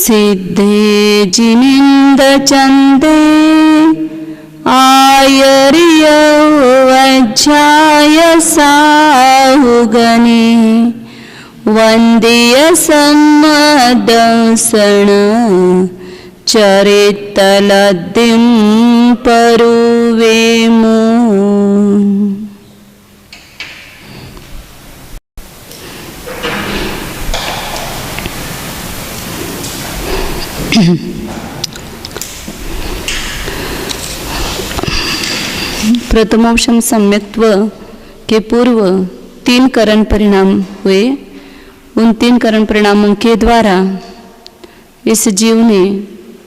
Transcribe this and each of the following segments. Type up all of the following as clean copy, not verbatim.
सिद्धे जिनिंद चंदे आयर्य वज्जाय साहुगने वंदीय सम्मदंसण चरितलद्दिं परुवेमु। प्रथमोपशम सम्यक्त्व के पूर्व 3 करण परिणाम हुए। उन 3 करण परिणामों के द्वारा इस जीव ने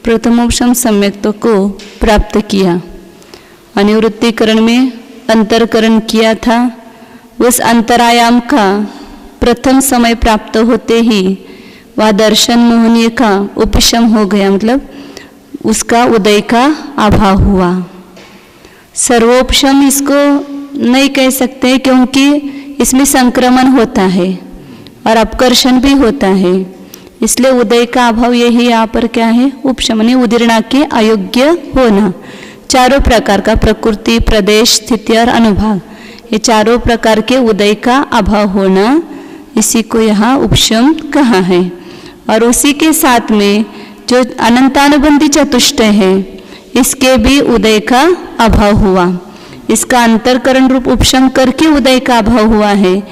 प्रथमोपशम सम्यक्त्व को प्राप्त किया। अनिवृत्तिकरण में अंतरकरण किया था। उस अंतरायाम का प्रथम समय प्राप्त होते ही वह दर्शन मोहनीय का उपशम हो गया, मतलब उसका उदय का अभाव हुआ। सर्वोपशम इसको नहीं कह सकते क्योंकि इसमें संक्रमण होता है और अपकर्षण भी होता है, इसलिए उदय का अभाव यही यहाँ पर क्या है, उपशम, उदीर्णा के अयोग्य होना। चारों प्रकार का प्रकृति, प्रदेश, स्थिति और अनुभाग, ये चारों प्रकार के उदय का अभाव होना, इसी को यहाँ उपशम कहा है। और उसी के साथ में जो अनंतानुबंधी चतुष्टय है, इसके भी उदय का अभाव हुआ। इसका अंतरकरण रूप उपशम करके उदय का अभाव हुआ है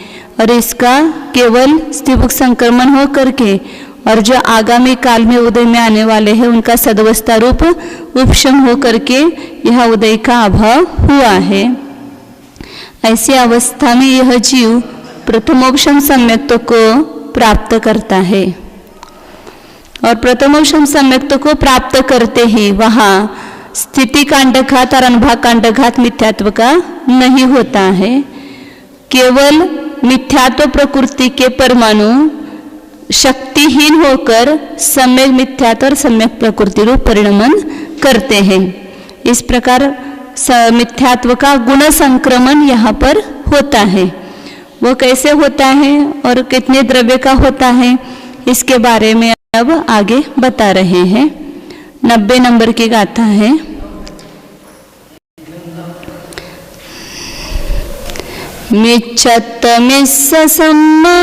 और इसका केवल स्थिभुक संक्रमण हो करके और जो आगामी काल में उदय में आने वाले हैं उनका सदवस्था रूप उपशम हो करके यह उदय का अभाव हुआ है। ऐसी अवस्था में यह जीव प्रथमोपशम सम्यक्त्व को प्राप्त करता है और प्रथमोपशम सम्यक्त्व को प्राप्त करते ही वहाँ स्थिति कांडघात और अनुभाग कांडघात मिथ्यात्व का नहीं होता है। केवल मिथ्यात्व प्रकृति के परमाणु शक्तिहीन होकर सम्यक मिथ्यात्व और सम्यक प्रकृति रूप परिणमन करते हैं। इस प्रकार मिथ्यात्व का गुण संक्रमण यहाँ पर होता है। वो कैसे होता है और कितने द्रव्य का होता है, इसके बारे में अब आगे बता रहे हैं। 90 नंबर की गाथा है। मिच्छत मिस्स सम्मा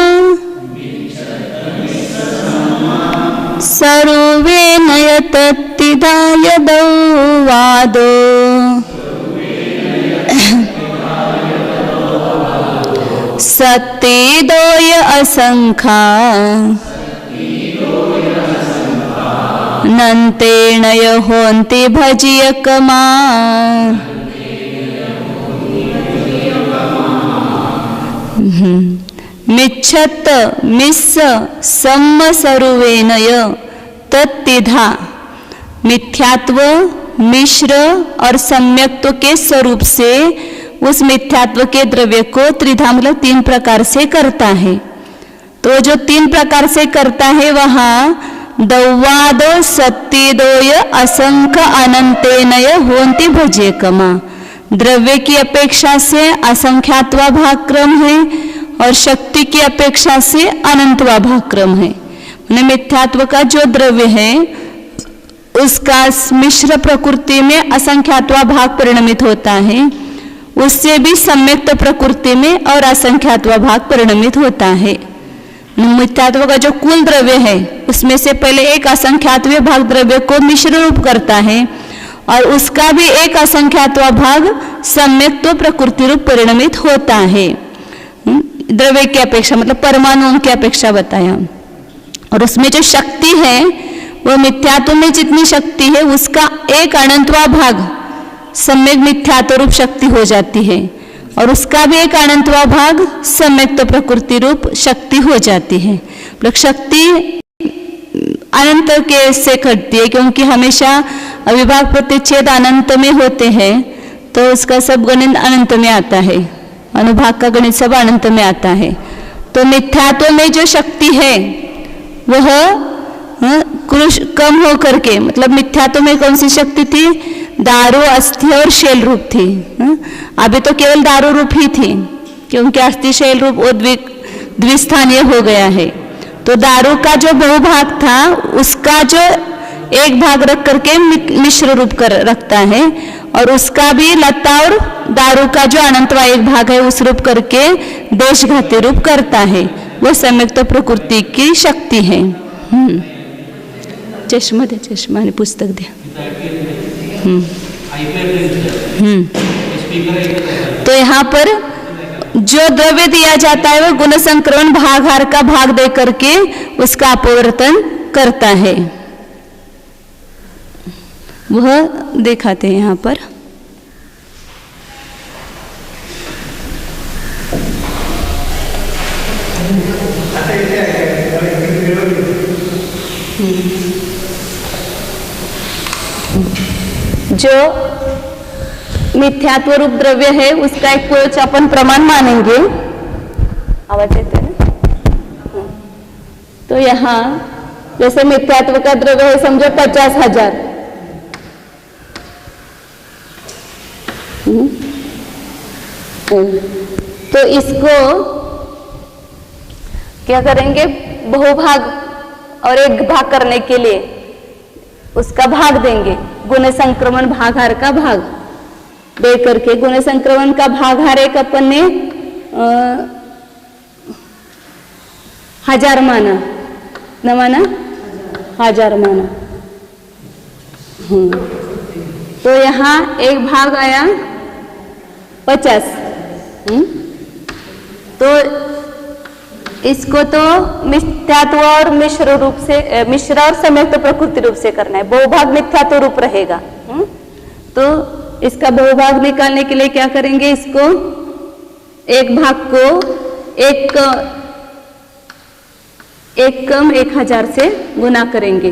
सर्वे नयतत्तिदाय दौवादो सत्तिदोय असंखा नन्तेणय होन्ति भजियकमा मिच्छत मिस्स सम्म सर्वेनय तत्तिधा। मिथ्यात्व मिश्र और सम्यक्त्व के स्वरूप से उस मिथ्यात्व के द्रव्य को त्रिधा मतलब 3 प्रकार से करता है। तो जो 3 प्रकार से करता है वहाँ दौवादो सत्तिदोय असंख्य अनंतेनय होन्ति भजेकमा। द्रव्य की अपेक्षा से असंख्यात्वा भाग क्रम है और शक्ति की अपेक्षा से अनंतवा भाग क्रम है। मिथ्यात्व का जो द्रव्य है उसका मिश्र प्रकृति में असंख्यात्वा भाग परिणमित होता है, उससे भी सम्यक्त प्रकृति में और असंख्यात्वा भाग परिणमित होता है। मिथ्यात्व का जो कुल द्रव्य है उसमें से पहले एक असंख्यात्व भाग द्रव्य को मिश्र रूप करता है और उसका भी एक असंख्यात्वा भाग सम्यक्त प्रकृति रूप परिणमित होता है। द्रव्य की अपेक्षा मतलब परमाणुओं की अपेक्षा बताया। और उसमें जो शक्ति है वो मिथ्यात्व में जितनी शक्ति है उसका एक अनंतवा भाग सम्यक मिथ्यात्व रूप शक्ति हो जाती है और उसका भी एक अनंतवा भाग सम्यक्त प्रकृति रूप शक्ति हो जाती है। मतलब शक्ति अनंत के से घटती है क्योंकि हमेशा अविभाग प्रतिच्छेद अनंत में होते हैं, तो उसका सब गणित अनंत में आता है, अनुभाग का गणित सब अनंत में आता है। तो मिथ्यात्व में जो शक्ति है वह क्रुश कम हो करके, मतलब मिथ्यात्व में कौन सी शक्ति थी, दारू अस्थि और शैल रूप थी। अभी तो केवल दारू रूप ही थी क्योंकि अस्थि शैल रूप वो द्विस्थानीय हो गया है। तो दारू का जो बहुभाग था उसका जो एक भाग रख करके मिश्र रूप कर रखता है और उसका भी लता और दारू का जो अनंतवा एक भाग है उस रूप करके देशघाती रूप करता है। वह संयुक्त प्रकृति की शक्ति है। चश्मा दे, चश्मा ने पुस्तक दे। तो यहाँ पर जो द्रव्य दिया जाता है वह गुण संक्रमण भागार का भाग दे करके उसका अपवर्तन करता है। वह दिखाते हैं यहाँ पर। जो मिथ्यात्व रूप द्रव्य है उसका एक कुछ अपन प्रमाण मानेंगे। आवाज येते ना? तो यहाँ जैसे मिथ्यात्व का द्रव्य है समझो 50,000। तो इसको क्या करेंगे, बहुभाग और एक भाग करने के लिए उसका भाग देंगे। गुण संक्रमण भागार का भाग दे करके गुण संक्रमण का भागार एक अपन ने 1000 माना, न माना 1000 माना। तो यहाँ एक भाग आया 50। तो इसको तो मिथ्यात्व और मिश्र रूप से, मिश्र और संयुक्त प्रकृति रूप से करना है। बहुभाग मिथ्यात्व रूप रहेगा। तो इसका बहुभाग निकालने के लिए क्या करेंगे, इसको एक भाग को एक कम 1000 से गुना करेंगे,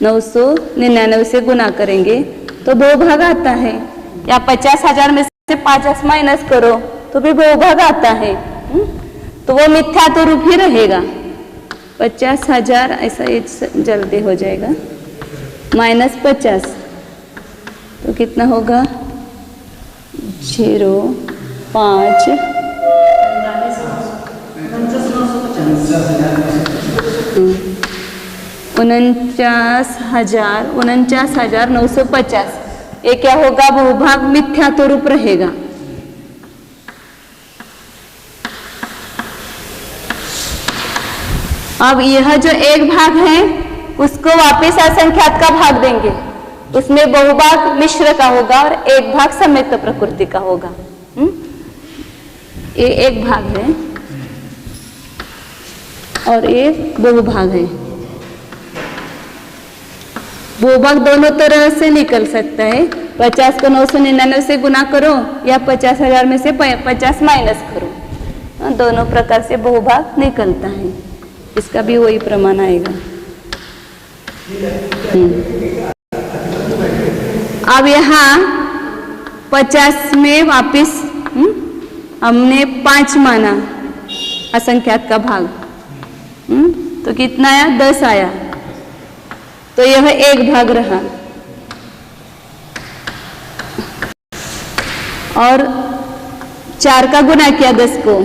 999 से गुना करेंगे तो बहुभाग आता है। या 50,000 में से 5 माइनस करो तो भी बहुभाग आता है। तो वो मिथ्यात्व रूप ही रहेगा। 50,000 ऐसा जल्दी हो जाएगा, -50 तो कितना होगा, 0, 5, $49,950। ये क्या होगा? बहुभाग मिथ्यात्व रूप रहेगा। अब यह जो एक भाग है उसको वापिस असंख्यात का भाग देंगे, उसमें बहुभाग मिश्र का होगा और एक भाग सम्यक्त प्रकृति का होगा। ये एक भाग है और एक बहुभाग है। बहुभाग दोनों तरह से निकल सकता है। 50 को 999 से गुना करो या 50,000 में से 50 माइनस करो, दोनों प्रकार से बहुभाग निकलता है। इसका भी वही प्रमाण आएगा। अब यहाँ 50 में वापिस हमने 5 माना असंख्यात का भाग, तो कितना आया? 10 आया, तो यह एक भाग रहा। और 4 का गुना किया 10 को,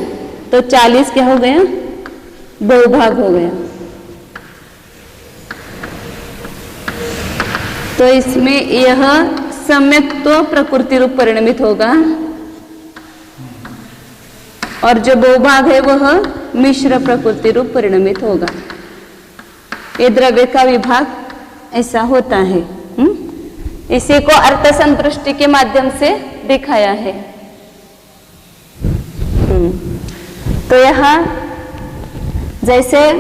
तो 40 क्या हो गया? बहुभाग हो गया। तो इसमें यह सम्यक्त्व प्रकृति रूप परिणमित होगा और जो बहुभाग है वह मिश्र प्रकृति रूप परिणमित होगा। ये द्रव्य का विभाग ऐसा होता है। इसी को अर्थ संतुष्टि के माध्यम से दिखाया है। तो यहाँ जैसे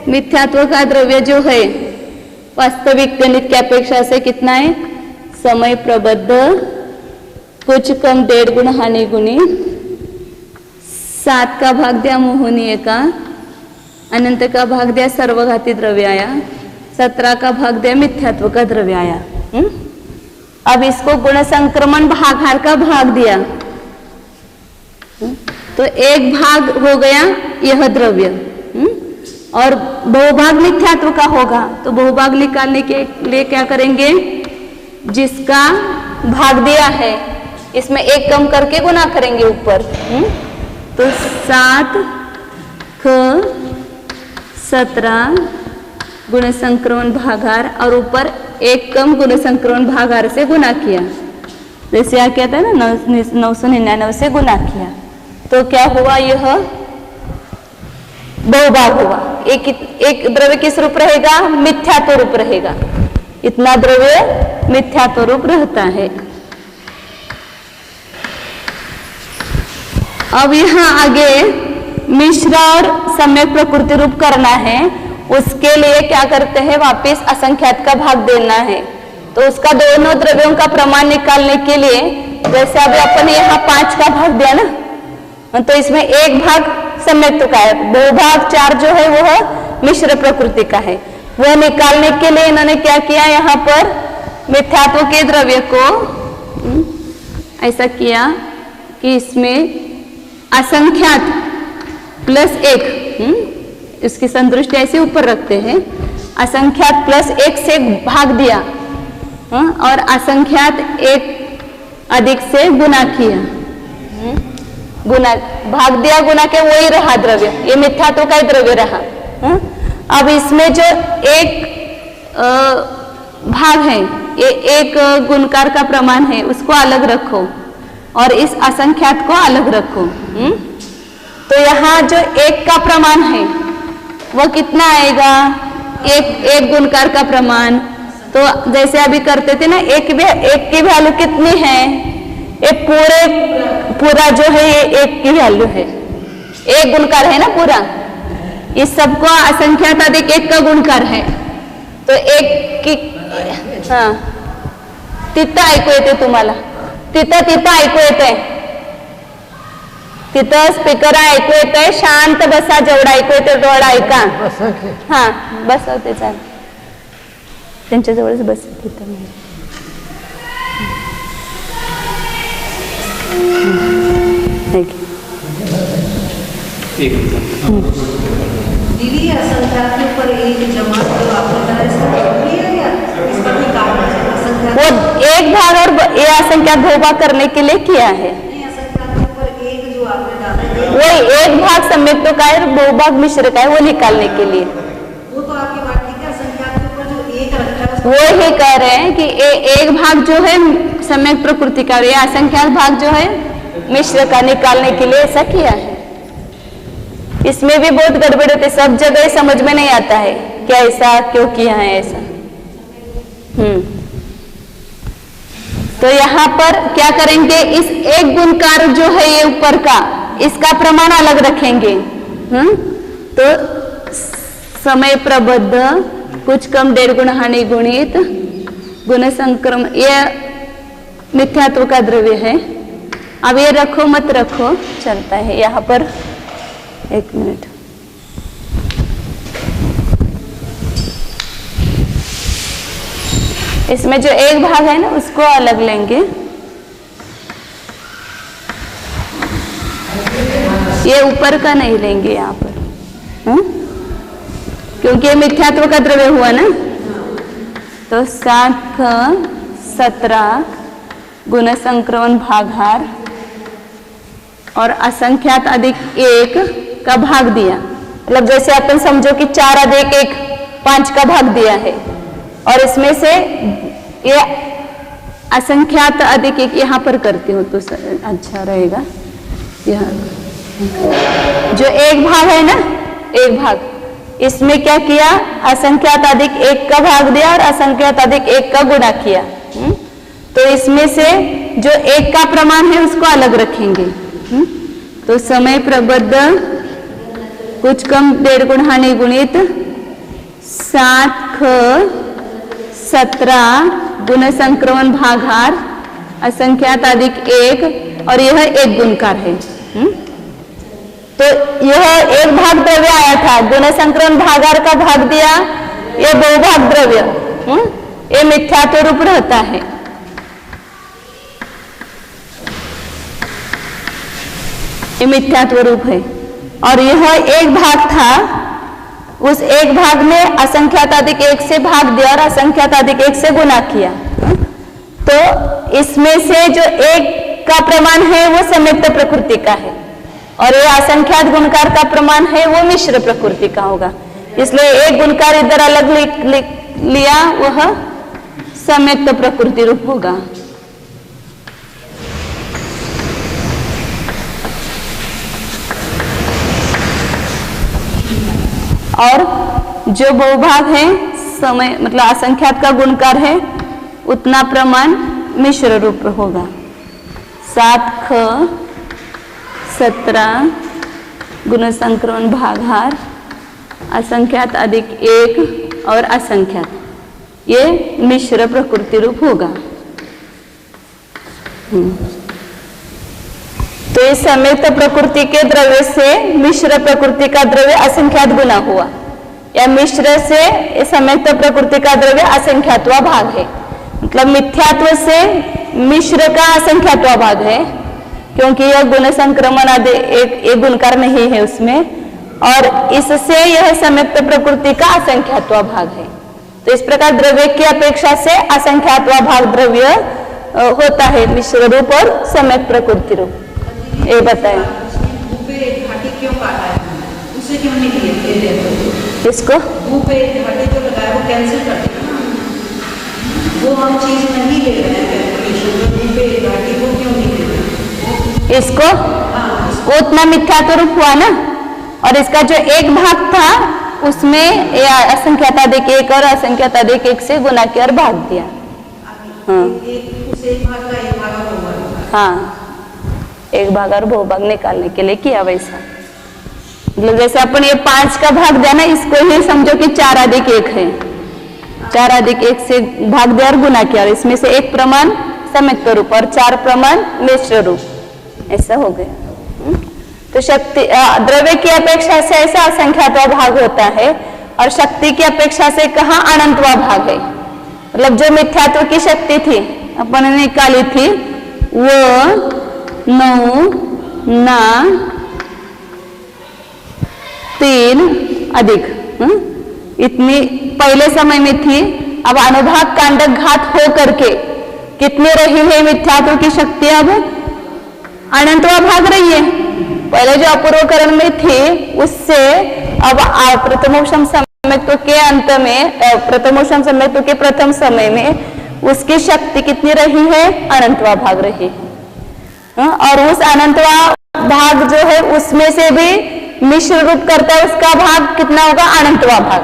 मिथ्यात्व का द्रव्य जो है वास्तविक गणित की अपेक्षा से कितना है? समय प्रबद्ध, कुछ कम 1.5 गुण हानि गुणी, 7 का भाग दिया मोहनीय का, अनंत का भाग दिया सर्वघाती द्रव्य आया, 17 का भाग दिया मिथ्यात्व का द्रव्य आया। अब इसको गुण संक्रमण भागाहार का भाग दिया, तो एक भाग हो गया यह द्रव्य, और बहुभाग मिथ्यात्व का होगा। तो बहुभाग निकालने के लिए क्या करेंगे? जिसका भाग दिया है इसमें एक कम करके गुना करेंगे ऊपर। तो 7 ख 17 गुण संक्रमण भागाहार और ऊपर एक कम गुण संक्रमण भागाहार से गुना किया। जैसे यहाँ क्या था ना, 999 से गुना किया, तो क्या हुआ? यह बहुभाग हुआ। एक द्रव्य किस रूप रहेगा? मिथ्यात्व रूप रहेगा। इतना द्रव्य मिथ्यात्व रूप रहता है। अब यहाँ आगे मिश्र और सम्यक प्रकृति रूप करना है। उसके लिए क्या करते हैं? वापिस असंख्यात का भाग देना है। तो उसका दोनों द्रव्यों का प्रमाण निकालने के लिए, जैसे अभी अपन यहाँ 5 का भाग दिया ना, तो इसमें एक भाग सम्यक्त्व का है, बहुभाग 4 जो है वह मिश्र प्रकृति का है। वह निकालने के लिए इन्होंने क्या किया? यहाँ पर मिथ्यात्व के द्रव्य को ऐसा किया कि इसमें असंख्यात प्लस 1, इसकी संतुष्टि ऐसे ऊपर रखते हैं, असंख्यात प्लस 1 से भाग दिया और असंख्यात 1 अधिक से गुना किया। गुना भाग दिया, गुना के वही रहा द्रव्य, ये मिथ्यात्व का ही द्रव्य रहा। अब इसमें जो एक भाग है, ये एक गुणकार का प्रमाण है, उसको अलग रखो और इस असंख्यात को अलग रखो। तो यहाँ जो एक का प्रमाण है वो कितना आएगा? एक गुणकार का प्रमाण। तो जैसे अभी करते थे ना, एक की वैल्यू कितनी है? ये पूरा जो है ये 1 की वैल्यू है, एक गुणकार है ना पूरा। इस सबको असंख्यात अधिक 1 का गुणकार है, तो 1 की तिथं ऐकू येते तुम्हाला? तिथं ऐकू येते, तिथं स्पीकर ऐकू येते, शांत बसा, जेवढा ऐकू येते तेवढा ऐका। हा बसवते, चाल त्यांच्या जवळच बस तिथं। दीदी असंख्यात के ऊपर एक जमा जो आपने बताया, इसका भी कारण है? वो एक भाग और ये असंख्यात बहुभाग करने के लिए किया है। नहीं, असंख्यात के ऊपर एक जो आपने डाला वही एक भाग सम्यक्त्व का है, बहुभाग मिश्र का है, वो निकालने के लिए। वो तो आपकी बात ठीक है, असंख्यात के ऊपर जो एक रखा है वो ही कह रहे हैं कि एक भाग जो है सम्यक प्रकृति का और ये असंख्यात भाग जो है मिश्र का, निकालने के लिए ऐसा किया है। इसमें भी बहुत गड़बड़ होती है, सब जगह समझ में नहीं आता है क्या ऐसा क्यों किया है ऐसा। तो यहाँ पर क्या करेंगे, इस एक गुणकार जो है ये ऊपर का, इसका प्रमाण अलग रखेंगे। तो समय प्रबद्ध कुछ कम 1.5 गुण हानि गुणित गुण संक्रमण, ये मिथ्यात्व का द्रव्य है। अब ये रखो मत रखो चलता है। यहाँ पर एक मिनट, इसमें जो एक भाग है ना उसको अलग लेंगे। ये ऊपर का नहीं लेंगे यहाँ पर, क्योंकि ये मिथ्यात्व का द्रव्य हुआ ना। तो 7-17 गुण संक्रमण भागार और असंख्यात अधिक 1 का भाग दिया। मतलब जैसे अपन समझो कि 4 अधिक 1 5 का भाग दिया है, और इसमें से ये असंख्यात अधिक 1 यहाँ पर करती हो तो अच्छा रहेगा। यहाँ जो एक भाग है ना, एक भाग, इसमें क्या किया, असंख्यात अधिक 1 का भाग दिया और असंख्यात अधिक 1 का गुणा किया। तो इसमें से जो 1 का प्रमाण है उसको अलग रखेंगे। तो समय प्रबद्ध कुछ कम 1.5 गुण हानि गुणित 7-17 गुण संक्रमण भागार असंख्यात अधिक 1, और यह एक गुणकार है। तो यह एक भाग द्रव्य आया था, गुण संक्रमण भागार का भाग दिया, यह बहुभाग द्रव्य, ये मिथ्यात्व रूप रहता है। ये मिथ्यात्व रूप है। और यह एक भाग था, उस एक भाग में असंख्यात अधिक 1 से भाग दिया और असंख्यात अधिक 1 से गुणा किया। तो इसमें से जो एक का प्रमाण है वो संयुक्त प्रकृति का है, और ये असंख्यात गुणकार का प्रमाण है वो मिश्र प्रकृति का होगा। इसलिए एक गुणकार इधर अलग लिया, वह संयुक्त प्रकृति रूप होगा। और जो बहुभाग है समय मतलब असंख्यात का गुणकार है, उतना प्रमाण मिश्र रूप होगा। 7-17 गुण संक्रमण भागार असंख्यात अधिक 1 और असंख्यात, ये मिश्र प्रकृति रूप होगा। तो इस संयुक्त प्रकृति के द्रव्य से मिश्र प्रकृति का द्रव्य असंख्यात गुना हुआ, या मिश्र से संयुक्त प्रकृति का द्रव्य असंख्यात्वा भाग है। मतलब मिथ्यात्व से मिश्र का असंख्यात्वा भाग है, क्योंकि यह गुण संक्रमण आदि एक गुणकार नहीं है उसमें, और इससे यह संयुक्त प्रकृति का असंख्यात्वा भाग है। तो इस प्रकार द्रव्य की अपेक्षा से असंख्यात्वा भाग द्रव्य होता है, मिश्र रूप और संयुक्त प्रकृति रूप। ये बताएं क्यों काटा है, उसे क्यों नहीं लिए? इसको पे घाटी जो लगाया वो कैंसिल कर देना, वो हम चीज नहीं ले रहे हैं कैलकुलेशन पे घाटी को क्यों नहीं ले रहे? इसको वो उतना मिथ्यात्व रूप हुआ ना, और इसका जो एक भाग था उसमें असंख्यात अधिक 1 और असंख्यात अधिक 1 से गुना किया और भाग दिया। हाँ, एक भाग का एक भाग होगा। हाँ, एक भाग और बहुभाग निकालने के लिए किया वैसा। मतलब जैसे अपन ये 5 का भाग दिया ना, इसको ही समझो कि 4 अधिक 1 है, 4 अधिक 1 से भाग दिया और गुना किया, और इसमें से एक प्रमाण संयुक्त रूप और 4 प्रमाण मिश्र रूप, ऐसा हो गया। तो शक्ति द्रव्य की अपेक्षा से ऐसा असंख्यात्वा भाग होता है, और शक्ति की अपेक्षा से कहाँ अनंतवा भाग है। मतलब जो मिथ्यात्व की शक्ति थी अपन ने निकाली थी, वो 9 ना 3 अधिक इतनी पहले समय में थी। अब अनुभाग कांडक घात हो करके कितनी रही है मिथ्यात्व की शक्ति? अब अनंतवा भाग रही है, पहले जो अपूर्वकरण में थी उससे अब प्रथमोपम सम्यक्त्व के अंत में, प्रथमोपम सम्यक्त्व के प्रथम समय में उसकी शक्ति कितनी रही है? अनंतवा भाग रही है। और उस अनंतवा भाग जो है उसमें से भी मिश्र रूप करता है, उसका भाग कितना होगा? अनंतवा भाग।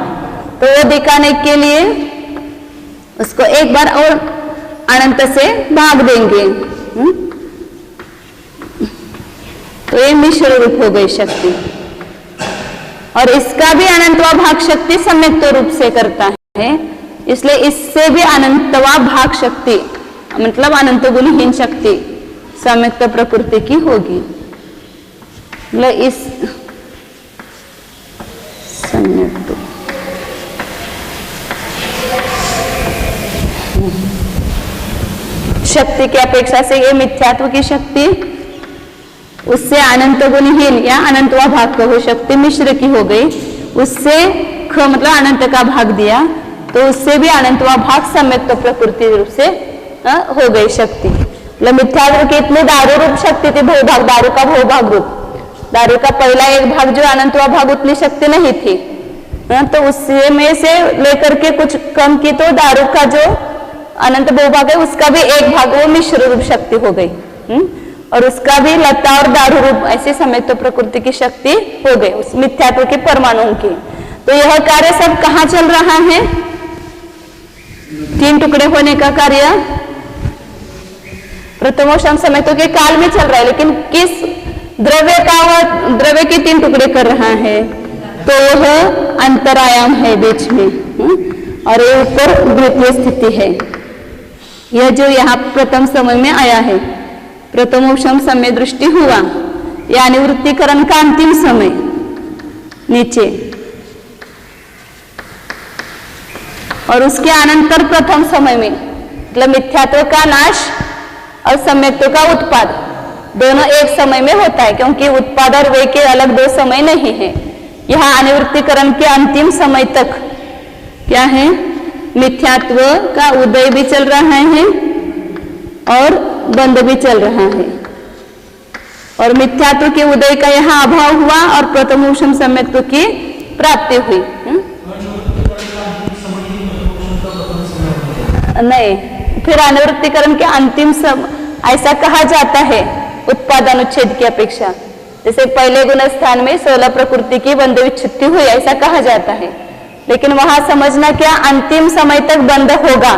तो वो दिखाने के लिए उसको एक बार और अनंत से भाग देंगे। तो ये मिश्र रूप हो गई शक्ति, और इसका भी अनंतवा भाग शक्ति सम्यक्त्व रूप से करता है, इसलिए इससे भी अनंतवा भाग शक्ति मतलब अनंत गुणहीन शक्ति सम्यक्त्व प्रकृति की होगी। मतलब इस सम्यक्त्व शक्ति की अपेक्षा से ये मिथ्यात्व की शक्ति उससे अनंत गुणहीन या अनंतवा भाग का हो शक्ति मिश्र की हो गई, उससे मतलब अनंत का भाग दिया, तो उससे भी अनंतवा भाग सम्यक्त्व प्रकृति रूप से हो गई शक्ति। मतलब मिथ्यात्व की इतनी दारू रूप शक्ति थी, भवभाग, दारू का भवभाग रूप, दारू का पहला एक भाग जो अनंतवा भाग उतनी शक्ति नहीं थी, तो उससे में से लेकर के कुछ कम की, तो दारू का जो अनंत भवभाग है उसका भी एक भाग वो मिश्र रूप शक्ति हो गई, और उसका भी लता और दारू रूप ऐसी सम्यक्त्व प्रकृति की शक्ति हो गई उस मिथ्यात्व के परमाणुओं की। तो यह कार्य सब कहाँ चल रहा है? तीन टुकड़े होने का कार्य प्रथमोपम सम्यक्त्व के काल में चल रहा है, लेकिन किस द्रव्य का? द्रव्य के तीन टुकड़े कर रहा है, तो वह अंतरायाम है बीच में, और ये ऊपर द्वितीय स्थिति है। यह जो यहाँ प्रथम समय में आया है, प्रथमोपम समय दृष्टि हुआ, या निवृत्तिकरण का अंतिम समय नीचे, और उसके अनंतर प्रथम समय में मतलब मिथ्यात्व का नाश और सम्यक्त्व का उत्पाद दोनों एक समय में होता है, क्योंकि उत्पाद और वे के अलग दो समय नहीं है। यहाँ अनिवृत्तिकरण के अंतिम समय तक क्या है? मिथ्यात्व का उदय भी चल रहा है और बंद भी चल रहा है, और मिथ्यात्व के उदय का यहाँ अभाव हुआ और प्रथमोपम सम्यक्त्व की प्राप्ति हुई। नहीं, फिर अनिवृत्तिकरण के अंतिम ऐसा कहा जाता है उत्पाद अनुच्छेद की अपेक्षा, जैसे पहले गुण स्थान में 16 प्रकृति की बंद विच्छित्ति हुई ऐसा कहा जाता है, लेकिन वहां समझना क्या? अंतिम समय तक बंद होगा,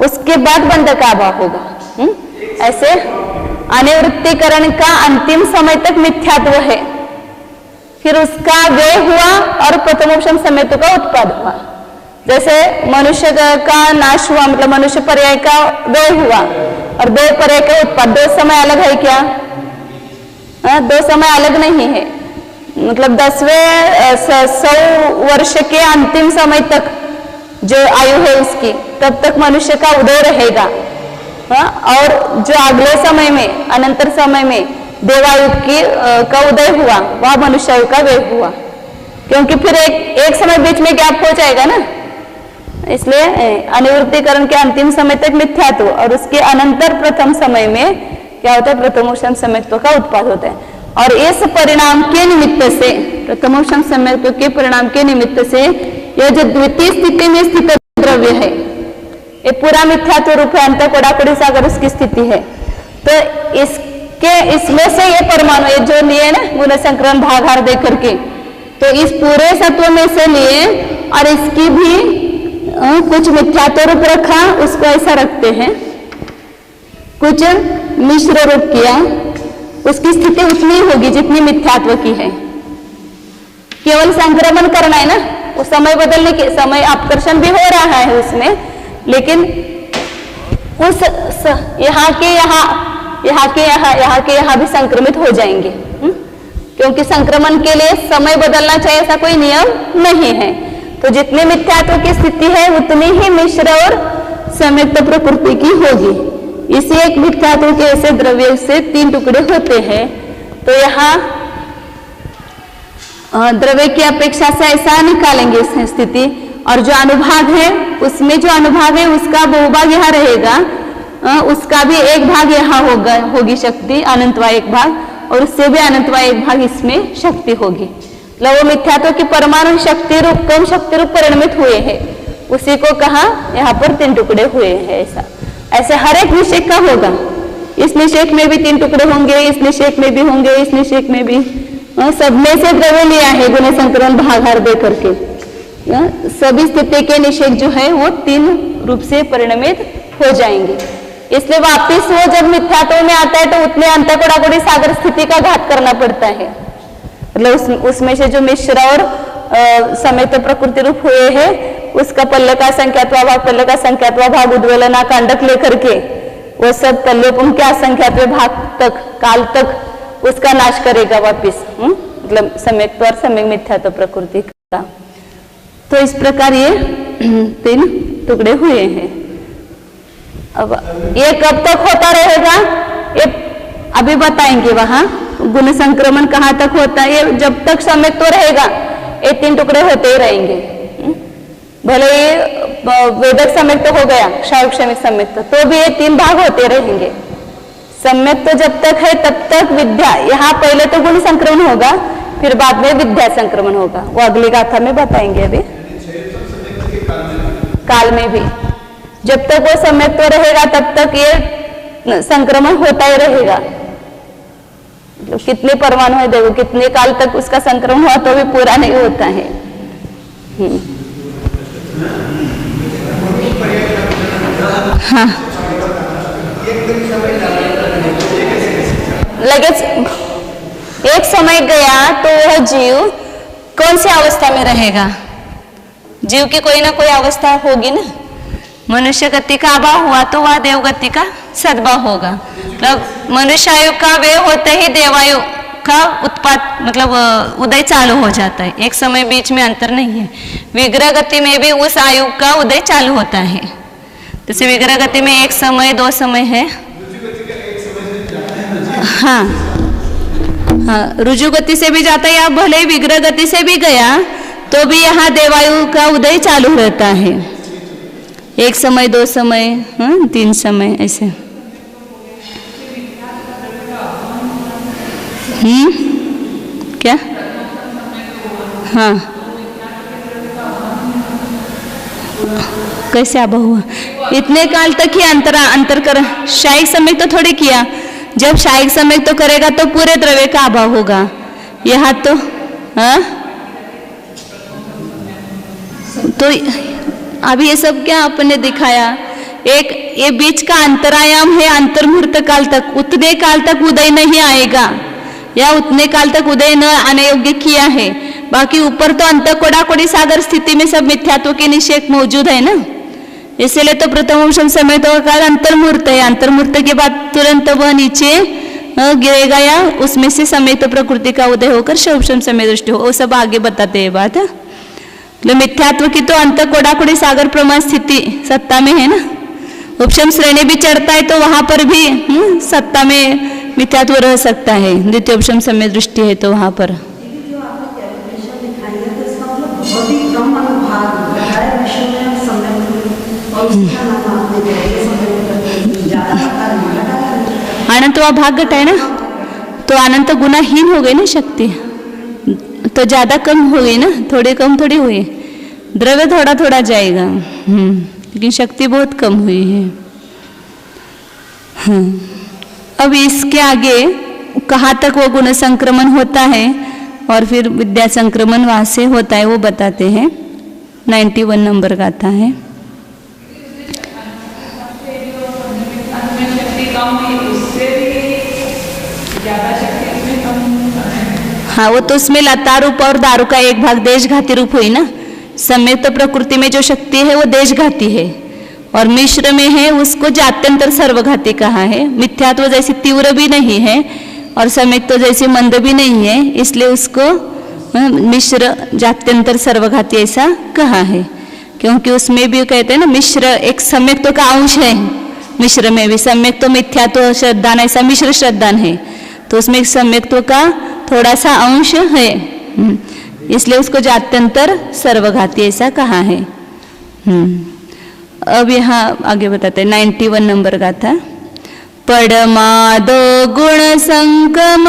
उसके बाद बंद का अभाव होगा। ऐसे अनिवृत्तिकरण का अंतिम समय तक मिथ्यात्व है, फिर उसका व्यय हुआ और प्रथमोपम सम्यक्त्व का उत्पाद हुआ। जैसे मनुष्य का नाश हुआ, मतलब मनुष्य पर्याय का व्यय हुआ और दो पर्याय का उत्पाद, दो समय अलग है क्या? दो समय अलग नहीं है, मतलब 10वें 100 वर्ष के अंतिम समय तक जो आयु है उसकी, तब तक मनुष्य का उदय रहेगा, और जो अगले समय में अनंतर समय में देवायु की का उदय हुआ वह मनुष्य का व्यय हुआ, क्योंकि फिर एक समय बीच में गैप हो जाएगा ना, इसलिए अनिवृत्तिकरण के अंतिम समय तक मिथ्यात्व और उसके अनंतर प्रथम समय में क्या होता है? प्रथमोपम सम्यक्त्व का उत्पाद होता है। और इस परिणाम के निमित्त से, प्रथमोपम सम्यक्त्व के परिणाम के निमित्त से यह जो द्वितीय स्थिति में स्थित द्रव्य है ये पूरा मिथ्यात्व रूप है, अंत कोडाकोड़ी सागर उसकी स्थिति है। तो इसमें से ये परमाणु ये जो लिए ना गुण संकरण भागार दे करके, तो इस पूरे सत्व में से लिए और इसकी भी कुछ मिथ्यात्व रूप रखा, उसको ऐसा रखते हैं, कुछ मिश्र रूप किया, उसकी स्थिति उतनी होगी जितनी मिथ्यात्व की है। केवल संक्रमण करना है ना, वो समय बदलने के समय अपकर्षण भी हो रहा है उसमें, लेकिन उस यहाँ के यहाँ भी संक्रमित हो जाएंगे, क्योंकि संक्रमण के लिए समय बदलना चाहिए ऐसा कोई नियम नहीं है। तो जितनी मिथ्यात्व की स्थिति है उतनी ही मिश्र और सम्यक्त प्रकृति की होगी। इसी एक मिथ्यात्व के ऐसे द्रव्य से तीन टुकड़े होते हैं। तो यहाँ द्रव्य की अपेक्षा से ऐसा निकालेंगे इस स्थिति, और जो अनुभाग है उसमें जो अनुभाग है उसका बहुभाग यहाँ रहेगा, उसका भी एक भाग यहाँ होगी शक्ति अनंतवा एक भाग, और उससे भी अनंतवा एक भाग इसमें शक्ति होगी। मतलब वो मिथ्यात्व की परमाणु शक्ति रूप कम शक्ति रूप परिणमित हुए हैं, उसी को कहा यहाँ पर 3 टुकड़े हुए हैं। ऐसा ऐसे हर एक निषेक का होगा। इस निषेक में भी 3 टुकड़े होंगे, इस निषेक में भी होंगे, इस निषेक में भी। सब में से द्रव्य लिया है गुण संक्रमण भागार दे करके। सभी स्थिति के निषेक जो है वो 3 रूप से परिणमित हो जाएंगे। इसलिए वापिस वो जब मिथ्यात्व में आता है तो उतने अंतकोड़ाकोड़ी सागर स्थिति का घात करना पड़ता है। मतलब उसमें से जो मिश्र और समेत प्रकृति रूप हुए हैं उसका पल्ल का संख्यात्वा भाग, पल्ल का संख्यात्वा भाग उद्वेलना कांडक लेकर के वो सब पल्ले के असंख्यात्व भाग तक काल तक उसका नाश करेगा वापिस। मतलब सम्यक और सम्यक मिथ्यात्व प्रकृति का। तो इस प्रकार ये 3 टुकड़े हुए हैं। अब ये कब तक होता रहेगा ये अभी बताएंगे। वहां गुण संक्रमण कहाँ तक होता है, ये जब तक सम्यक तो रहेगा ये 3 टुकड़े होते ही रहेंगे। भले ये वेदक सम्यक तो हो गया, क्षायक क्षमिक सम्यक तो भी ये 3 भाग होते रहेंगे। सम्यक तो जब तक है तब तक विद्या, यहाँ पहले तो गुण संक्रमण होगा फिर बाद में विद्या संक्रमण होगा, वो अगली गाथा में बताएंगे। अभी काल में भी जब तक वो सम्यक तो रहेगा तब तक ये संक्रमण होता ही रहेगा। कितने परमाणु है देखो, कितने काल तक उसका संक्रमण हुआ तो भी पूरा नहीं होता है। हाँ लगेच एक समय गया तो वह जीव कौन सी अवस्था में रहेगा? जीव की कोई ना कोई अवस्था होगी ना। मनुष्य गति का अभाव हुआ तो वह देव गति का सद्भाव होगा। मतलब मनुष्य आयु का व्यय होते ही देवायु का उत्पाद मतलब उदय चालू हो जाता है। एक समय बीच में अंतर नहीं है। विग्रह गति में भी उस आयु का उदय चालू होता है। जैसे विग्रह गति में 1 समय 2 समय है। हाँ हाँ रुजु गति से भी जाता है या भले ही विग्रह गति से भी गया तो भी यहाँ देवायु का उदय चालू रहता है। 1 समय 2 समय 3 समय ऐसे। क्या? हाँ कैसे आबा हुआ? इतने काल तक ही अंतर कर। शायिक समय तो थोड़ी किया, जब शायिक समय तो करेगा तो पूरे द्रव्य का अभाव होगा। यहाँ तो तो अभी ये सब क्या आपने दिखाया, एक ये बीच का अंतरायाम है अंतर्मुहूर्त काल तक, उतने काल तक उदय नहीं आएगा या उतने काल तक उदय न आने योग्य किया है। बाकी ऊपर तो अंतकोड़ाकोड़ी सागर स्थिति में सब मिथ्यात्व के निषेक मौजूद है ना। इसलिए तो प्रथम समय तो काल अंतर्मुहूर्त है। अंतर्मुहूर्त के बाद तुरंत वह नीचे गिरेगा या उसमें से समय तो प्रकृति का उदय होकर शौषम समय दृष्टि हो। वो सब आगे बताते हैं बात। तो मिथ्यात्व की तो अंतकोड़ाकोड़ी सागर प्रमाण स्थिति सत्ता में है ना। उपशम श्रेणी भी चढ़ता है तो वहां पर भी सत्ता में मिथ्यात्व रह सकता है। द्वितीय उपशम समय दृष्टि है तो वहां पर अनंतवा भाग घटा है ना, तो अनंत गुनाहीन हो गई ना शक्ति, तो ज्यादा कम हो गई ना, थोड़ी कम थोड़ी हुई। द्रव्य थोड़ा थोड़ा जाएगा लेकिन शक्ति बहुत कम हुई है। अब इसके आगे कहाँ तक वो गुण संक्रमण होता है और फिर विद्या संक्रमण वहां से होता है वो बताते हैं। 91 नंबर का आता है। हाँ वो तो उसमें लता रूप और दारू का एक भाग देशघाती रूप हुई ना। सम्यक तो प्रकृति में जो शक्ति है वो देशघाती है और मिश्र में है उसको जात्यंतर सर्वघाती कहा है। मिथ्यात्व जैसी तीव्र भी नहीं है और सम्यक तो जैसी मंद भी नहीं है, इसलिए उसको मिश्र जात्यंतर सर्वघाती ऐसा कहा है। क्योंकि उसमें भी कहते हैं ना मिश्र एक सम्यक तो का अंश है। मिश्र में भी सम्यक तो मिथ्यात्व श्रद्धान ऐसा मिश्र श्रद्धान है, तो उसमें एक सम्यक्त्व का थोड़ा सा अंश है, इसलिए उसको जात्यंतर सर्वघाती ऐसा कहा है। अब यहाँ आगे बताते हैं 91 नंबर का था। पड़मादो गुण संगम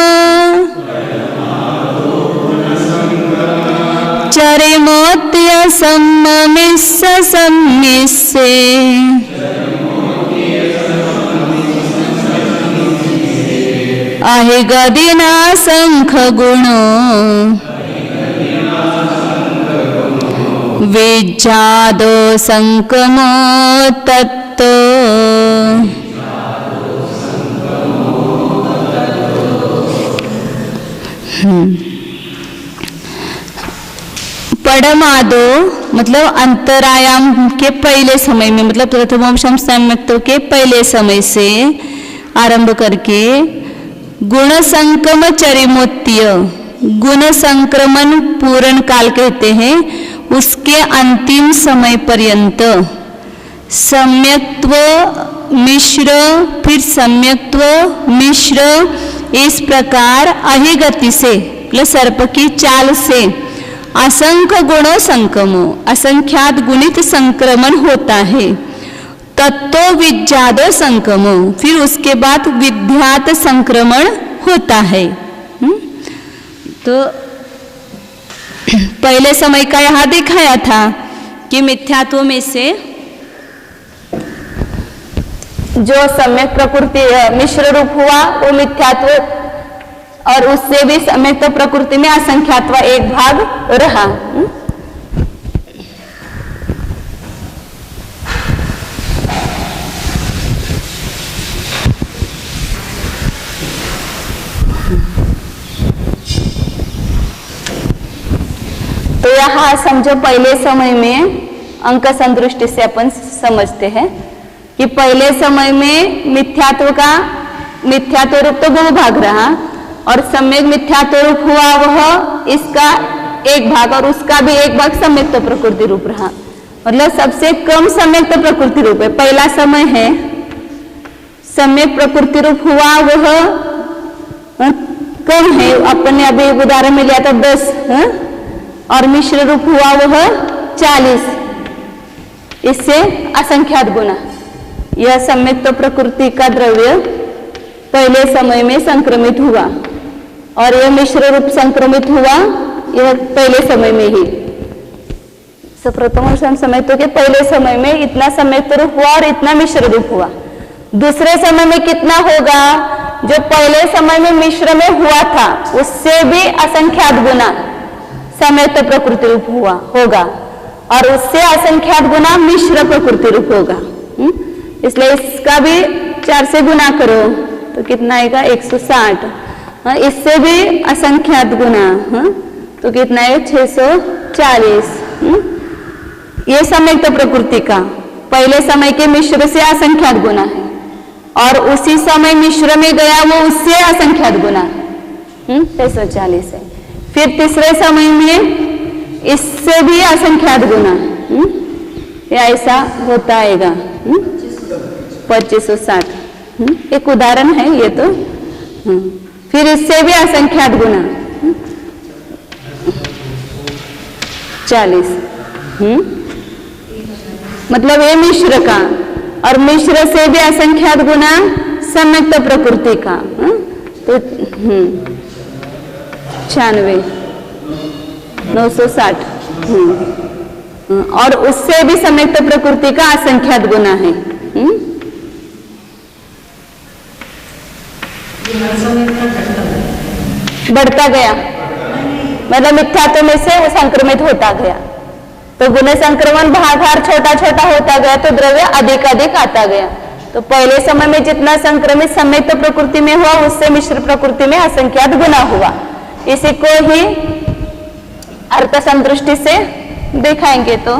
सम्मिश्र सम्मिश्रे आहे गदिना संख गुण विज्ञादो संकमो तत्तो पड़मादो मतलब अंतरायाम के पहले समय में, मतलब प्रथमोपशम सम्यक्तों के पहले समय से आरंभ करके गुण संक्रम चरिमोत्य, गुण संक्रमण पूर्ण काल कहते हैं, उसके अंतिम समय पर्यंत सम्यक्त्व मिश्र, फिर सम्यक्त्व मिश्र, इस प्रकार अहिगति से मतलब सर्प की चाल से असंख्य गुणों संक्रमो, असंख्यात गुणित संक्रमण होता है। तत्तो विज्ञादो संक्रमो, फिर उसके बाद विद्यात संक्रमण होता है। तो पहले समय का यहाँ दिखाया था कि मिथ्यात्व में से जो सम्यक प्रकृति मिश्र रूप हुआ वो मिथ्यात्व, और उससे भी सम्यक तो प्रकृति में असंख्यात्व एक भाग रहा। तो यहाँ समझो पहले समय में अंक संदृष्टि से अपन समझते हैं कि पहले समय में मिथ्यात्व रूप तो बहु भाग रहा, और सम्यक मिथ्यात्व रूप हुआ वह इसका एक भाग, और उसका भी एक भाग सम्यक तो प्रकृति रूप रहा। मतलब सबसे कम सम्यक तो प्रकृति रूप है, पहला समय है। सम्यक प्रकृति रूप हुआ वह कम है, अपन ने अभी उदाहरण में लिया था 10, और मिश्र रूप हुआ वह 40, इससे असंख्यात गुना। यह सम्यक तो प्रकृति का द्रव्य पहले समय में संक्रमित हुआ, और यह मिश्र रूप संक्रमित हुआ यह पहले समय में ही। प्रथम सम्यक्तों के पहले समय में इतना सम्यक्त रूप हुआ और इतना मिश्र रूप हुआ। दूसरे समय में कितना होगा? जो पहले समय में मिश्र में हुआ था उससे भी असंख्यात गुना सम्यक्त प्रकृति रूप होगा, और उससे असंख्यात गुना मिश्र प्रकृति रूप होगा। इसलिए इसका भी 4 से गुना करो तो कितना आएगा? 160। इससे भी असंख्यात गुना तो कितना है? 640। ये सम्यक्त प्रकृति का पहले समय के मिश्र से असंख्यात गुना है, और उसी समय मिश्र में गया वो उससे असंख्यात गुना 640 है। फिर तीसरे समय में इससे भी असंख्यात गुना ऐसा होता आएगा 2560। एक उदाहरण है ये तो। फिर इससे भी असंख्यात गुना 40। मतलब ये मिश्र का, और मिश्र से भी असंख्यात गुना सम्यक्त प्रकृति का। तो 96 960। और उससे भी सम्यक्त प्रकृति का असंख्यात गुना है। बढ़ता गया, मतलब मिथ्यात्व में से वो संक्रमित होता गया, तो गुण संक्रमण भागार छोटा छोटा होता गया, तो द्रव्य अधिक अधिक आता गया। तो पहले समय में जितना संक्रमित सम्यक्त प्रकृति में हुआ उससे मिश्र प्रकृति में असंख्यात गुना हुआ। इसी को ही अर्थ संदृष्टि से दिखाएंगे। तो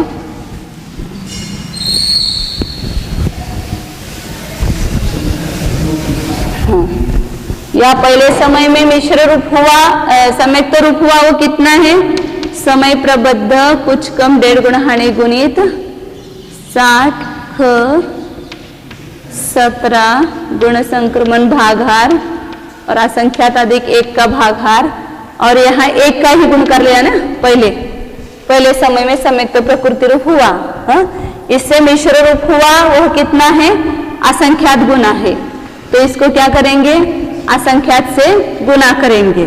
या पहले समय में मिश्र रूप हुआ, सम्यक्त रूप हुआ, वो कितना है? समय प्रबद्ध कुछ कम 1.5 गुण हानि गुणित 60 17 गुण संक्रमण भागार और असंख्यात अधिक 1 का भागार, और यहाँ 1 का ही गुण कर लिया ना पहले समय में सम्यक्त प्रकृति रूप हुआ। इससे मिश्र रूप हुआ वह कितना है? असंख्यात गुना है। तो इसको क्या करेंगे? असंख्यात से गुना करेंगे।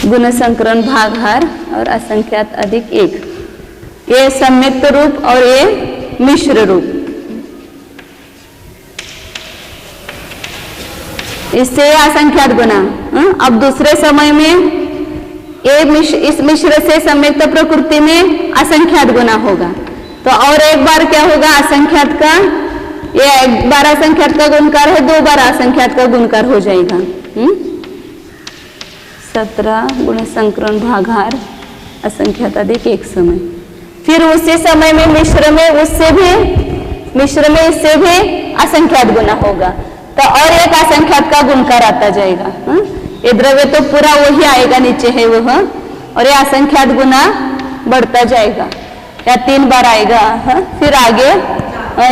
गुण संकरण भागाहार और असंख्यात अधिक एक, ये संयुक्त रूप और ये मिश्र रूप। इससे असंख्यात गुना। अब दूसरे समय में इस मिश्र से संयुक्त प्रकृति में असंख्यात गुना होगा। तो और एक बार क्या होगा, असंख्यात का, ये एक बार असंख्यात का गुणकार है, 2 बार असंख्यात का गुणकार हो जाएगा। 17 गुण संकरण भागाहार असंख्यात अधिक एक समय। फिर उसी समय में मिश्र में इससे भी असंख्यात गुना होगा, तो और एक असंख्यात का गुणकार आता जाएगा। ये द्रव्य तो पूरा वही आएगा, नीचे है वह, और ये असंख्यात गुना बढ़ता जाएगा। या 3 बार आएगा, फिर आगे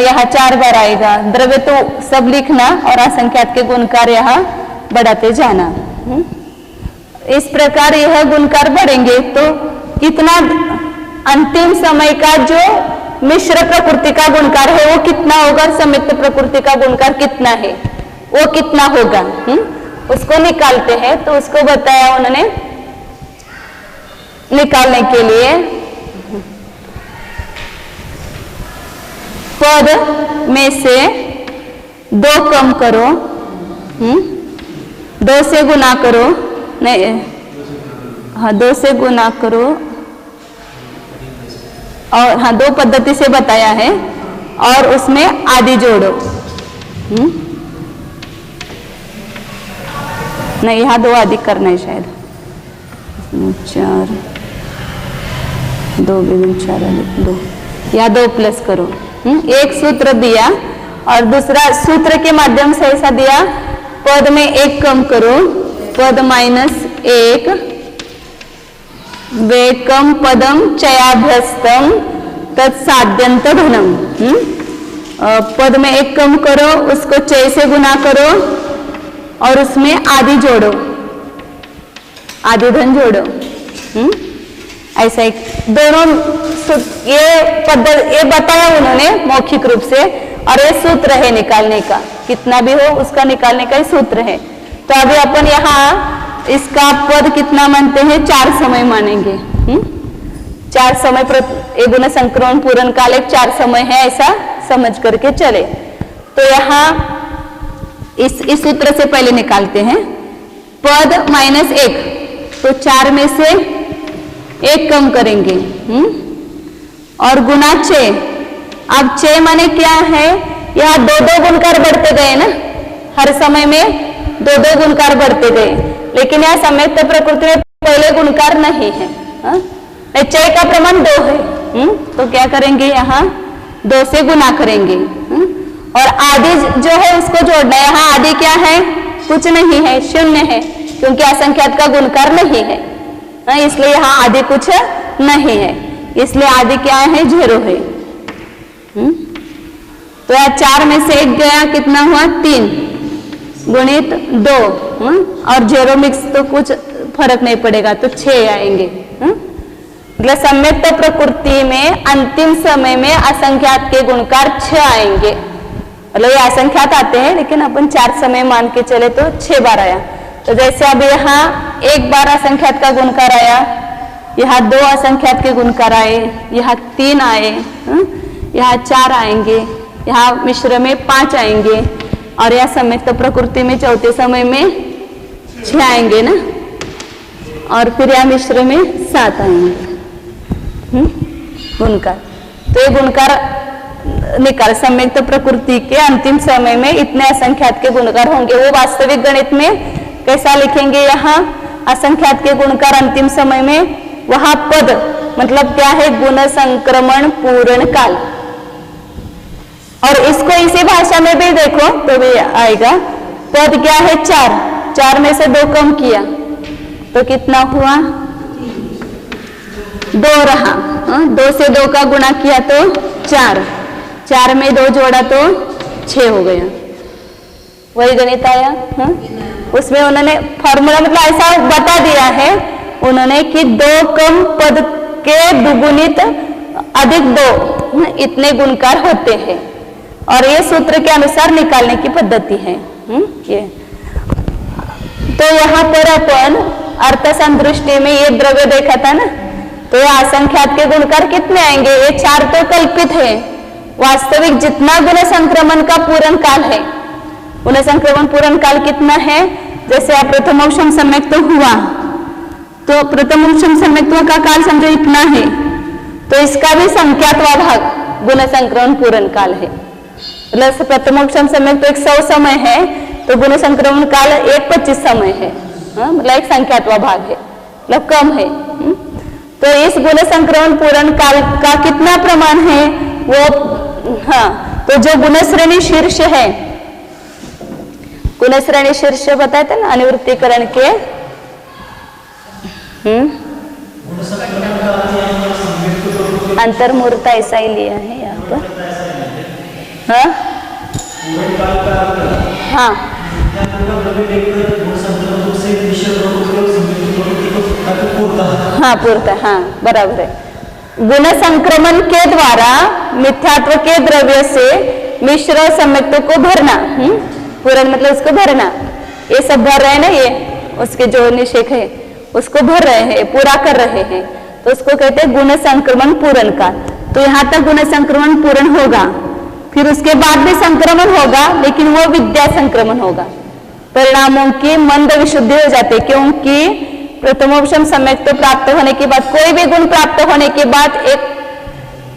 यहाँ 4 बार आएगा। द्रव्य तो सब लिखना और असंख्यात के गुणकार यहाँ बढ़ाते जाना। इस प्रकार यह गुणकार बढ़ेंगे तो कितना अंतिम समय का जो मिश्र प्रकृति का गुणकार है वो कितना होगा, संयुक्त प्रकृति का गुणकार कितना है वो कितना होगा, उसको निकालते हैं। तो उसको बताया उन्होंने, निकालने के लिए पद में से 2 कम करो, 2 से गुना करो, नहीं हाँ 2 से गुना करो, और हाँ 2 पद्धति से बताया है, और उसमें आदि जोड़ो। नहीं यहाँ 2 अधिक करना है शायद, 4 2 गुना 4 अधिक 2, या 2 प्लस करो। एक सूत्र दिया और दूसरा सूत्र के माध्यम से ऐसा दिया, पद में 1 कम करो, पद -1 वेकम पदम चयाभ्यस्तम तत्साध्यंत धनम। पद में 1 कम करो, उसको चय से गुना करो और उसमें आदि जोड़ो, आदि धन जोड़ो। ऐसा एक दोनों ये बताया उन्होंने मौखिक रूप से, और ये सूत्र है निकालने का, कितना भी हो उसका निकालने का ही सूत्र है। तो अभी अपन यहाँ इसका पद कितना मानते हैं, 4 समय मानेंगे। 4 समय ये गुण संक्रमण पूर्ण काल एक 4 समय है, ऐसा समझ करके चले। तो यहाँ इस सूत्र से पहले निकालते हैं, पद -1, तो 4 में से 1 कम करेंगे, और गुना 6। अब 6 माने क्या है, यहाँ 2 गुणकार बढ़ते गए ना, हर समय में 2 गुणकार बढ़ते गए, लेकिन यहाँ संयुक्त प्रकृति में पहले गुणकार नहीं है। चय का प्रमाण 2 है, तो क्या करेंगे, यहाँ 2 से गुना करेंगे, और आदि जो है उसको जोड़ना है। यहाँ आदि क्या है, कुछ नहीं है, 0 है, क्योंकि असंख्यात का गुणकार नहीं है, इसलिए यहाँ आदि कुछ नहीं है, इसलिए आदि क्या है, 0 है। तो यहाँ 4 में से 1 गया, कितना हुआ, 3 गुणित 2, और 0 मिक्स तो कुछ फर्क नहीं पड़ेगा, तो 6 आएंगे। मतलब संयुक्त प्रकृति में अंतिम समय में असंख्यात के गुणकार 6 आएंगे। मतलब ये असंख्यात आते हैं, लेकिन अपन 4 समय मान के चले तो 6 बार आया। तो जैसे अब यहाँ 1 बार असंख्यात का गुणकार आया, यहाँ 2 असंख्यात के गुणकार आए, यहाँ 3 आए, यहाँ 4 आएंगे, यहाँ मिश्र में 5 आएंगे, और यहाँ संयुक्त प्रकृति में चौथे समय में 6 आएंगे ना, और फिर यहाँ मिश्र में 7 आएंगे गुणकार। तो ये गुणकार निकाल, संयुक्त प्रकृति के अंतिम समय में इतने असंख्यात के गुणकार होंगे। वो वास्तविक गणित में कैसा लिखेंगे, यहाँ असंख्यात के गुणकार अंतिम समय में, वहां पद मतलब क्या है, गुण संक्रमण पूर्ण काल। और इसको इसी भाषा में भी देखो तो भी आएगा, पद क्या है, 4 में से 2 कम किया तो कितना हुआ, 2 रहा। 2 से 2 का गुणा किया तो 4 में 2 जोड़ा तो 6 हो गया। वही गणित आया। उसमें उन्होंने फॉर्मूला मतलब ऐसा बता दिया है उन्होंने कि 2 कम पद के दुगुणित अधिक 2 इतने गुणकार होते हैं, और ये सूत्र के अनुसार निकालने की पद्धति है। ये तो यहाँ पर अपन अर्थ संदृष्टि में ये द्रव्य देखा था ना, तो ये असंख्यात के गुणकार कितने आएंगे? ये 4 तो कल्पित है, वास्तविक जितना गुण संक्रमण का पूर्ण काल है, गुण संक्रमण पूर्ण काल कितना है? जैसे आप प्रथमोपम सम्यक्त हुआ तो प्रथमोपम सम्यक्त्व का काल समझो इतना है, तो इसका भी संख्यात्वा भाग गुण संक्रमण पूर्ण काल है। मतलब प्रथमोपम सम्यक्त तो 100 समय है, तो गुण संक्रमण काल 125 समय है, मतलब एक संख्यात्वा भाग है, मतलब कम है। तो इस गुण संक्रमण पूर्ण काल का कितना प्रमाण है वो, हाँ, तो जो गुणश्रेणी शीर्ष है, गुणश्रेणी शीर्ष बताए थे ना अनुवृत्तिकरण के, अंतर्मूर्त ऐसा ही लिया है यहाँ पर, हाँ हाँ हाँ पूर्ता, हाँ बराबर है। गुण संक्रमण के द्वारा मिथ्यात्व के द्रव्य से मिश्र सम्यक्तों को भरना, पूर्ण मतलब उसको भरना, ये सब भर रहे हैं ना, ये उसके जो निषेक है उसको भर रहे हैं, पूरा कर रहे हैं, तो उसको कहते हैं गुण संक्रमण पूर्ण काल। तो यहाँ तक गुण संक्रमण पूर्ण होगा, फिर उसके बाद भी संक्रमण होगा, लेकिन वो विद्या संक्रमण होगा, परिणामों की मंद विशुद्धि हो जाती है, क्योंकि प्रथमोपम सम्यक्त प्राप्त होने के बाद, कोई भी गुण प्राप्त होने के बाद एक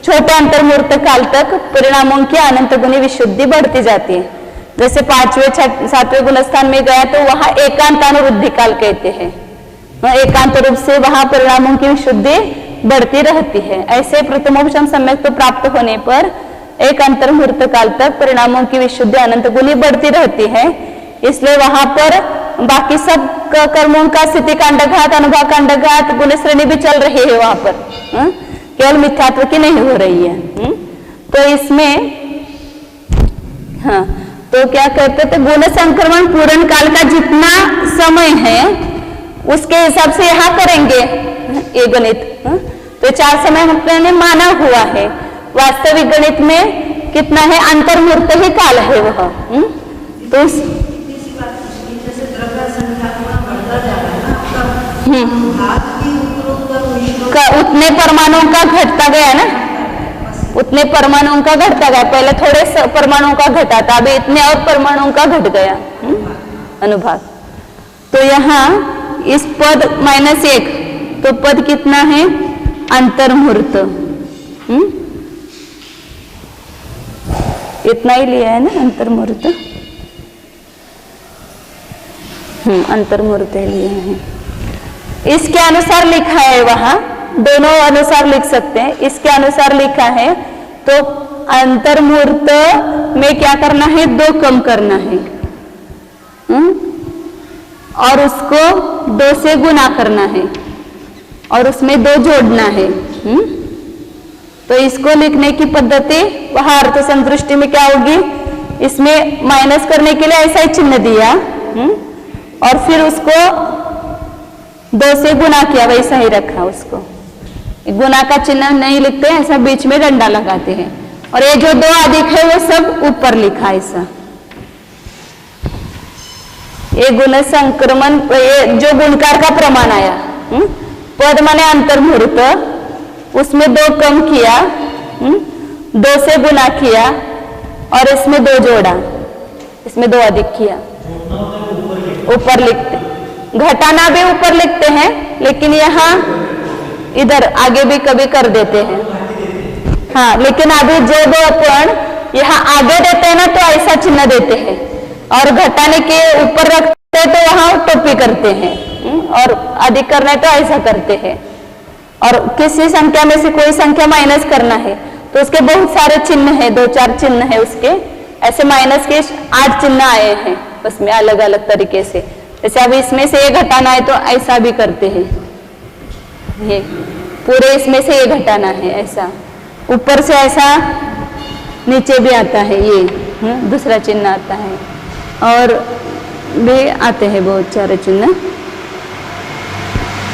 छोटे अंतर्मूर्त काल तक परिणामों की अनंत गुणी विशुद्धि बढ़ती जाती है। जैसे 5वें 7वें गुण स्थान में गया तो वहां एकांतानुवृद्धि काल कहते हैं, एकांत रूप से वहां परिणामों की विशुद्धि बढ़ती रहती है। ऐसे प्रथमोपम सम्यक्त प्राप्त होने पर एक अंतर्मूर्त काल तक परिणामों की विशुद्धि अनंत गुणी बढ़ती रहती है, इसलिए वहां पर बाकी सब कर्मों का स्थिति कांडघात, अनुभव कांडघात, गुण श्रेणी भी चल रही है वहां पर, केवल मिथ्यात्व की नहीं हो रही है। तो इसमें हाँ, तो क्या कहते थे, गुण संक्रमण पूर्ण काल का जितना समय है उसके हिसाब से यहाँ करेंगे ये गणित। तो 4 समय हमने माना हुआ है, वास्तविक गणित में कितना है? अंतर्मूर्त ही काल है वह। तो उतने परमाणुओं का घटता गया ना, उतने परमाणुओं का घटता गया, पहले थोड़े परमाणुओं का घटा था, अभी इतने और परमाणुओं का घट गया अनुभाग। तो यहाँ इस पद -1, तो पद कितना है? अंतर्मूर्त, इतना ही लिया है ना अंतर्मूर्त, अंतर्मूर्त लिया है। इसके अनुसार लिखा है, वहां दोनों अनुसार लिख सकते हैं, इसके अनुसार लिखा है तो अंतर्मूर्त में क्या करना है? 2 कम करना है, और उसको 2 से गुना करना है, और उसमें 2 जोड़ना है। तो इसको लिखने की पद्धति वहां अर्थ संदृष्टि में क्या होगी? इसमें माइनस करने के लिए ऐसा ही चिन्ह दिया, और फिर उसको 2 से गुना किया, वैसा ही रखा उसको। गुना का चिन्ह नहीं लिखते, ऐसा बीच में डंडा लगाते हैं, और ये जो 2 अधिक है वो सब ऊपर लिखा ऐसा। ये गुण संक्रमण, ये जो गुणकार का प्रमाण आया, पद माने अंतर्मूर्त, उसमें 2 कम किया, 2 से गुना किया, और इसमें 2 जोड़ा, इसमें 2 अधिक किया, ऊपर लिखते। घटाना भी ऊपर लिखते हैं, लेकिन यहाँ इधर आगे भी कभी कर देते हैं, हाँ, लेकिन अभी जो 2 अपन यहाँ आगे देते हैं ना, तो ऐसा चिन्ह देते हैं, और घटाने के ऊपर रखते हैं तो वहां टोपी करते हैं, और अधिक करना है तो ऐसा करते हैं। और किसी संख्या में से कोई संख्या माइनस करना है तो उसके बहुत सारे चिन्ह है, 2-4 चिन्ह है उसके, ऐसे माइनस के 8 चिन्ह आए हैं उसमें अलग अलग तरीके से। जैसे अब इसमें से ये घटाना है तो ऐसा भी करते हैं, ये पूरे इसमें से ये घटाना है, ऐसा ऊपर से ऐसा नीचे भी आता है, ये दूसरा चिन्ह आता है, और भी आते हैं बहुत सारे चिन्ह।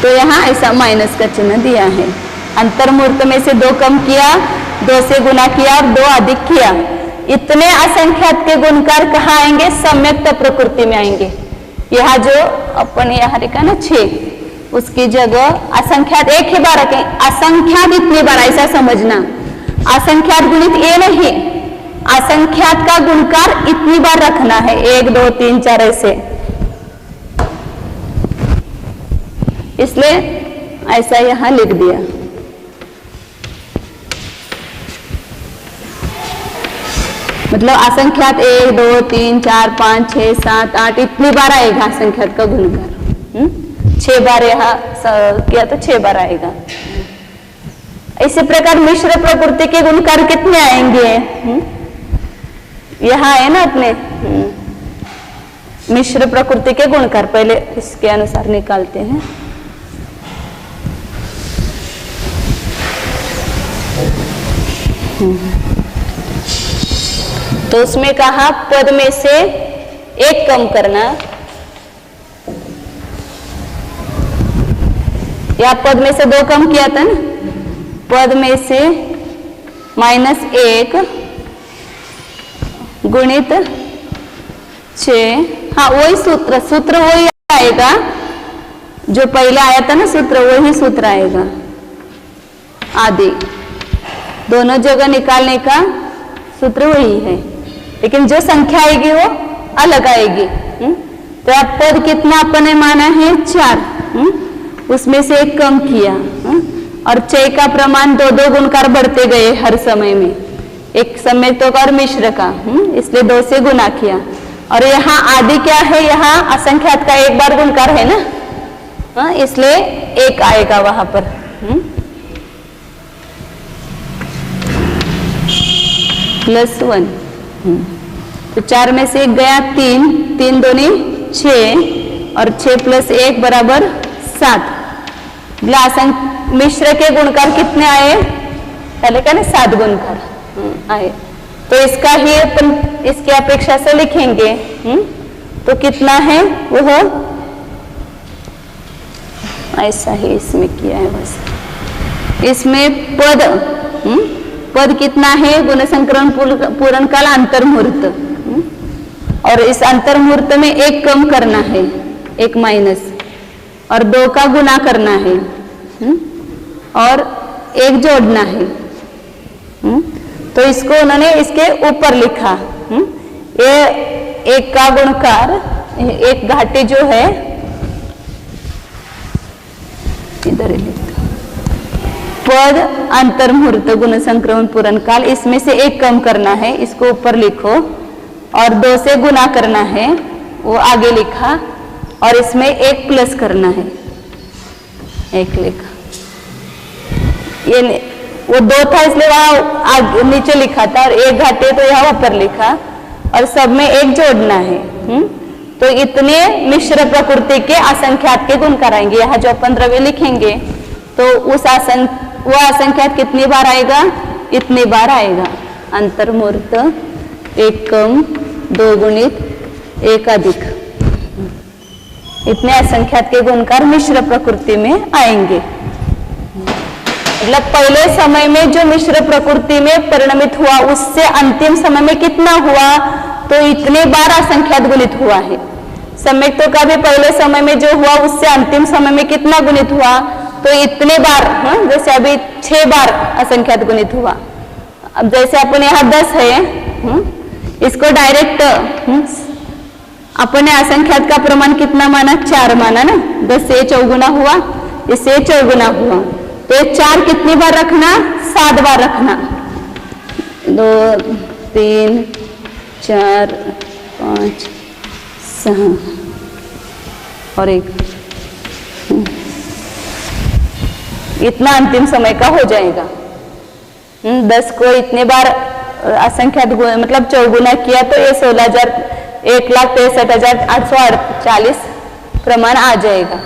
तो यहाँ ऐसा माइनस का चिन्ह दिया है। अंतर्मूर्त में से 2 कम किया, 2 से गुना किया, और 2 अधिक किया। इतने असंख्यात के गुणकार कहाँ आएंगे? सम्यक्त प्रकृति में आएंगे। यहाँ जो अपन यहाँ लिखा ना 6, उसकी जगह असंख्यात एक ही बार रखें, असंख्यात इतनी बार, ऐसा समझना। असंख्यात गुणित ए नहीं, असंख्यात का गुणकार इतनी बार रखना है, 1 2 3 4 ऐसे। इसलिए ऐसा यहां लिख दिया। मतलब असंख्यात 1 2 3 4 5 6 7 8 इतनी बार आएगा असंख्यात का गुणकार। 6 बार यहाँ किया तो 6 बार आएगा। इसी प्रकार मिश्र प्रकृति के गुणकार कितने आएंगे? यहाँ है ना अपने मिश्र प्रकृति के गुणकार, पहले इसके अनुसार निकालते हैं। तो उसमें कहा पद में से एक कम करना, या पद में से 2 कम किया था ना, पद में से -1 गुणित 6, हाँ वही सूत्र वही आएगा जो पहले आया था ना सूत्र, वही सूत्र आएगा। आदि दोनों जगह निकालने का सूत्र वही है, लेकिन जो संख्या आएगी वो अलग आएगी। तो अब पद कितना अपने माना है 4, उसमें से 1 कम किया, और 6 का प्रमाण 2 गुणकार बढ़ते गए हर समय में, एक सम्यक्तक और मिश्र का, इसलिए 2 से गुना किया। और यहाँ आदि क्या है, यहाँ असंख्यात का 1 बार गुणकार है ना, इसलिए 1 आएगा वहां पर। +1, तो 4 में से 1 गया 3, 3 दूनी 6, और 6 + 1 = 7। मिश्र के गुणकार कितने आए? पहले का ना 7 गुणकार आए, तो इसका ही अपन इसकी अपेक्षा से लिखेंगे। तो कितना है वो ऐसा ही इसमें किया है बस। इसमें पद कितना है? गुण संक्रमण पूर्ण काल अंतर्मुहूर्त, और इस अंतर्मुहूर्त में 1 कम करना है, 1 माइनस, और 2 का गुना करना है, और 1 जोड़ना है। तो इसको उन्होंने इसके ऊपर लिखा। ये 1 का गुणकार, 1 घाटी जो है इधर लिखा, पद अंतर्मुहूर्त गुण संक्रमण पूर्ण काल, इसमें से 1 कम करना है, इसको ऊपर लिखो, और 2 से गुना करना है, वो आगे लिखा, और इसमें 1 प्लस करना है, 1 लिखा। ये वो 2 था इसलिए वहां नीचे लिखा था, और 1 घाटे तो यहाँ ऊपर लिखा, और सब में 1 जोड़ना है। तो इतने मिश्र प्रकृति के असंख्यात के गुणकार आएंगे। यहाँ जो अपन द्रव्य लिखेंगे तो उस वो असंख्यात कितनी बार आएगा? इतनी बार आएगा। अंतर्मुहूर्त 1 कम 2 गुणित 1 अधिक, इतने असंख्यात के गुणकार मिश्र प्रकृति में आएंगे। मतलब पहले समय में जो मिश्र प्रकृति में परिणमित हुआ उससे अंतिम समय में कितना हुआ? तो इतने बार असंख्यात गुणित हुआ है। सम्यक्तों का भी पहले समय में जो हुआ उससे अंतिम समय में कितना गुणित हुआ? तो इतने बार, जैसे अभी 6 बार असंख्यात गुणित हुआ। अब जैसे अपन यहाँ 10 है, इसको डायरेक्ट अपने असंख्यात का प्रमाण कितना माना? 4 माना ना। 10 से 4 गुना हुआ, इससे 4 गुना हुआ, तो 4 कितनी बार रखना? 7 बार रखना। 2 3 4 5 6 और 1, इतना अंतिम समय का हो जाएगा। 10 को इतने बार असंख्यात मतलब 4 गुना किया तो ये 1,63,840 प्रमाण आ जाएगा।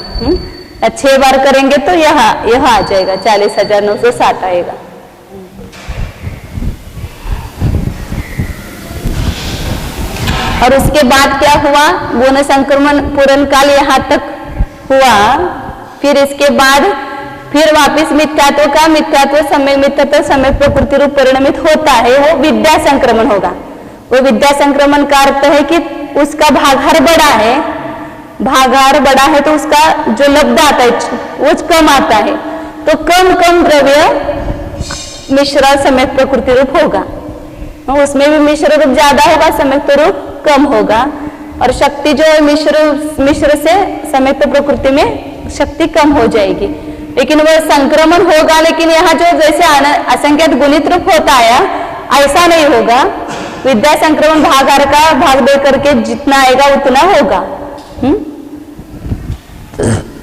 6 बार करेंगे तो यह आ जाएगा 40,960 आएगा। और उसके बाद क्या हुआ? गुण संक्रमण पूर्ण काल यहाँ तक हुआ। फिर इसके बाद फिर वापिस मिथ्यात्व का मिथ्यात्व समय मिथ्यात्व समय प्रकृति रूप परिणमित होता है, वो विद्या संक्रमण होगा। वो विद्या संक्रमण का अर्थ है कि उसका भाग हर बड़ा है भागाहार बड़ा है तो उसका जो लब्ध आता है वो कम आता है, तो कम कम द्रव्य मिश्र सम्यक प्रकृति रूप होगा, उसमें भी मिश्र रूप ज्यादा होगा, सम्यक रूप कम होगा, और शक्ति जो है मिश्र से सम्यक प्रकृति में शक्ति कम हो जाएगी। लेकिन वह संक्रमण होगा, लेकिन यहाँ जो जैसे असंख्यात गुणित रूप होता है ऐसा नहीं होगा। विद्या संक्रमण भागाहार का भाग दे करके जितना आएगा उतना होगा।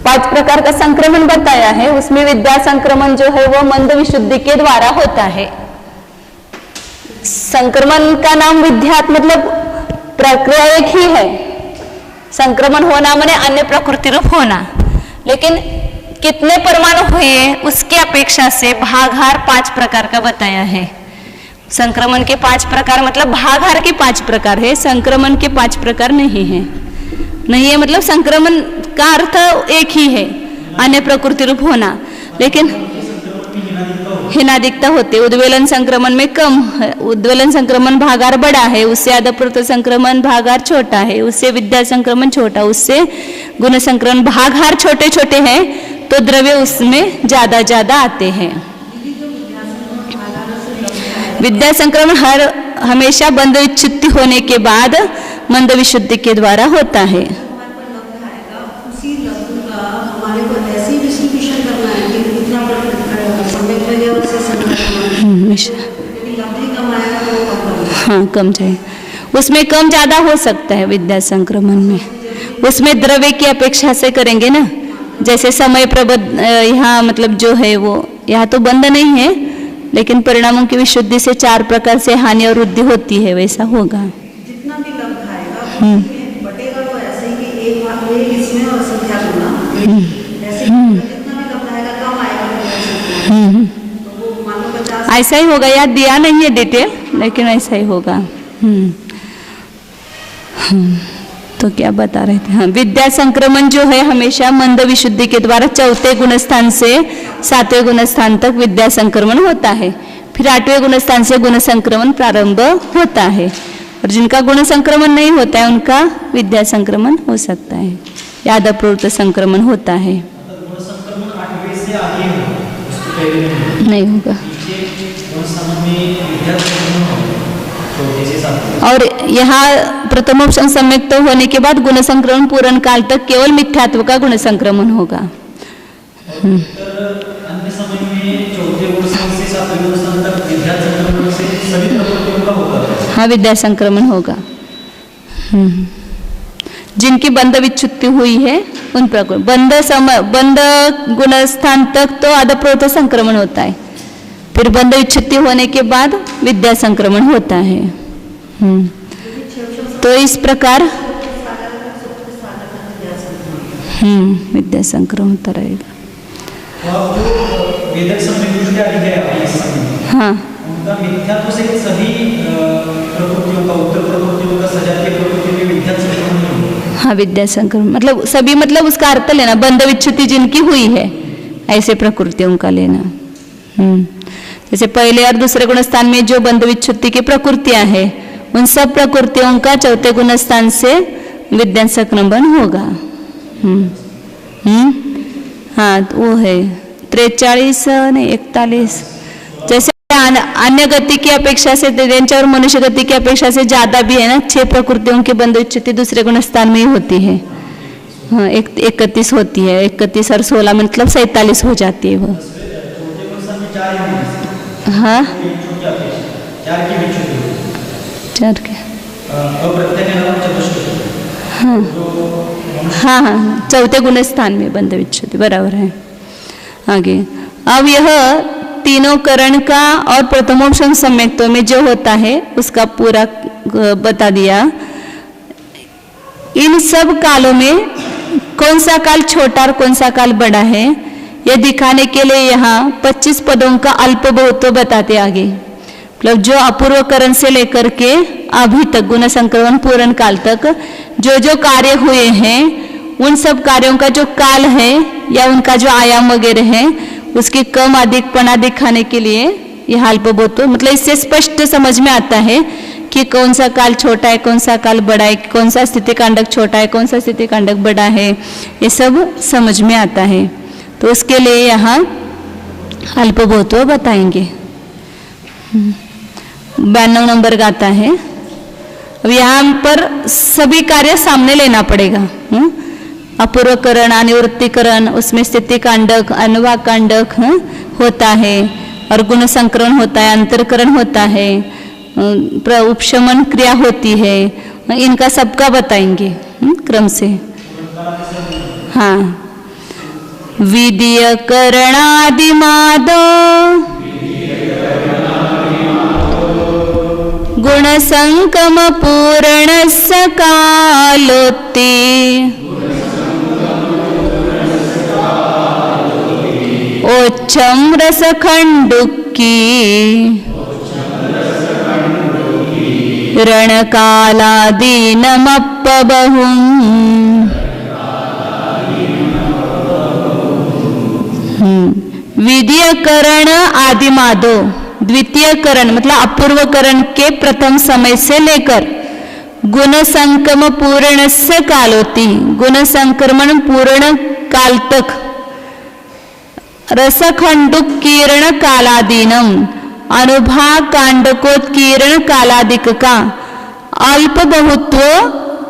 5 प्रकार का संक्रमण बताया है, उसमें विद्या संक्रमण जो है वो मंद विशुद्धि के द्वारा होता है। संक्रमण का नाम विद्यात मतलब प्रक्रिया एक ही है, संक्रमण होना माने अन्य प्रकृति रूप होना, लेकिन कितने परमाणु हुए उसके अपेक्षा से भागाहार 5 प्रकार का बताया है। संक्रमण के 5 प्रकार मतलब भागाहार के 5 प्रकार है, संक्रमण के 5 प्रकार नहीं है। नहीं है मतलब संक्रमण का अर्थ एक ही है, अन्य प्रकृति रूप होना, लेकिन हीनादिकता होते। उद्वेलन संक्रमण में कम है, उद्वेलन संक्रमण भागाहार बड़ा है, उससे आदप्रोत संक्रमण भागाहार छोटा है, उससे विद्या संक्रमण छोटा, उससे गुण संक्रमण भागाहार छोटे छोटे हैं तो द्रव्य उसमें ज्यादा ज्यादा आते हैं। विद्या संक्रमण हमेशा बंध विच्छुद्धि होने के बाद मंद विशुद्धि के द्वारा होता है। हाँ कम जाए, उसमें कम ज्यादा हो सकता है विद्या संक्रमण में, उसमें द्रव्य की अपेक्षा से करेंगे ना, जैसे समय प्रबंध यहाँ मतलब जो है वो यहाँ तो बंद नहीं है, लेकिन परिणामों की विशुद्धि से 4 प्रकार से हानि और वृद्धि होती है, वैसा होगा। जितना भी लब्ध आएगा बटेगा तो ऐसे ही कि एक भाग में इसमें और संख्या गुना ऐसे जितना भी लब्ध आएगा कम आएगा, तो वो मान लो 50 ऐसा ही होगा। याद दिया नहीं है डिटेल, लेकिन ऐसा ही होगा। तो क्या बता रहे थे, हाँ विद्या संक्रमण जो है हमेशा मंद विशुद्धि के द्वारा 4थे गुणस्थान से 7वें गुणस्थान तक विद्या संक्रमण होता है, फिर 8वें गुणस्थान से गुण संक्रमण प्रारंभ होता है, और जिनका गुण संक्रमण नहीं होता है उनका विद्या संक्रमण हो सकता है, याद प्रवृत्त संक्रमण होता है। नहीं होगा। और यहाँ प्रथमोपशन सम्यक्त होने के बाद गुण संक्रमण पूर्ण काल तक केवल मिथ्यात्व का गुण संक्रमण होगा। हाँ विद्या संक्रमण होगा। जिनकी बंध विच्छुद्धि हुई है उन प्रकार बंध गुण स्थान तक तो आदप्रोत संक्रमण होता है, फिर बंध विच्छुद्धि होने के बाद विद्या संक्रमण होता है। तो इस प्रकार विद्या संक्रमण होता रहेगा। हाँ उनका मिथ्यात्व से सभी प्रकृतियों का उत्तर प्रकृतियों का सजातीय प्रकृति में विद्या संक्रमण नहीं होगा। हाँ विद्या संक्रमण मतलब सभी मतलब उसका अर्थ लेना, बंध विच्छुद्धि जिनकी हुई है ऐसे प्रकृतियों का लेना। जैसे पहले और दूसरे गुणस्थान में जो बंध विच्छुद्धि की प्रकृतियां हैं उन सब प्रकृतियों का 4थे गुणस्थान से विद्या संक्रमण होगा। हाँ तो वो है 43 नहीं 41। जैसे अन्य गति की अपेक्षा से देंचा और मनुष्य गति की अपेक्षा से ज्यादा भी है ना, 6 प्रकृतियों की बंध विच्छुद्धि दूसरे गुणस्थान में ही होती है। हाँ 31 होती है, 31 और 16 मतलब 47 हो जाती है वो। हाँ 4 के हाँ हाँ हाँ 4थे गुणस्थान में बंध विच्छुद्धि बराबर है। आगे अब यह तीनों करण का और प्रथमोपशन सम्यक्तों में जो होता है उसका पूरा बता दिया। इन सब कालों में कौन सा काल छोटा और कौन सा काल बड़ा है यह दिखाने के लिए यहाँ 25 पदों का अल्प बहुत बताते आगे। मतलब जो अपूर्व करण से लेकर के अभी तक गुण संक्रमण पूर्ण काल तक जो जो कार्य हुए हैं उन सब कार्यों का जो काल है या उनका जो आयाम वगैरह है उसकी कम अधिकपना दिखाने के लिए यह अल्प बहुत, मतलब इससे स्पष्ट समझ में आता है कि कौन सा काल छोटा है, कौन सा काल बड़ा है, कौन सा स्थिति कांडक छोटा है, कौन सा स्थिति कांडक बड़ा है, ये सब समझ में आता है। तो उसके लिए यहाँ अल्पबोधत्व बताएंगे। 92 नंबर का आता है। अब यहाँ पर सभी कार्य सामने लेना पड़ेगा। अपूर्वकरण, अनिवृत्तिकरण, उसमें स्थिति कांडक, अनुभाग कांडक होता है, और गुण संक्रमण होता है, अंतरकरण होता है, उपशमन क्रिया होती है, इनका सबका बताएंगे क्रम से। हाँ, विधीय करणादिमादो गुण संकम पूर्ण सकालोति ओच्छम रसखंडुकी रणकालादीनमप्पबहुम्। विधीय करण आदिमादो, द्वितीय करण मतलब अपूर्व करण के प्रथम समय से लेकर गुण संक्रम पूर्ण से कालोति, गुण संक्रमण पूर्ण काल तक, रसखंडुक किरण कालादीनम, अनुभाग कांडकोत्कीर्ण कालादिक का अल्प बहुत्व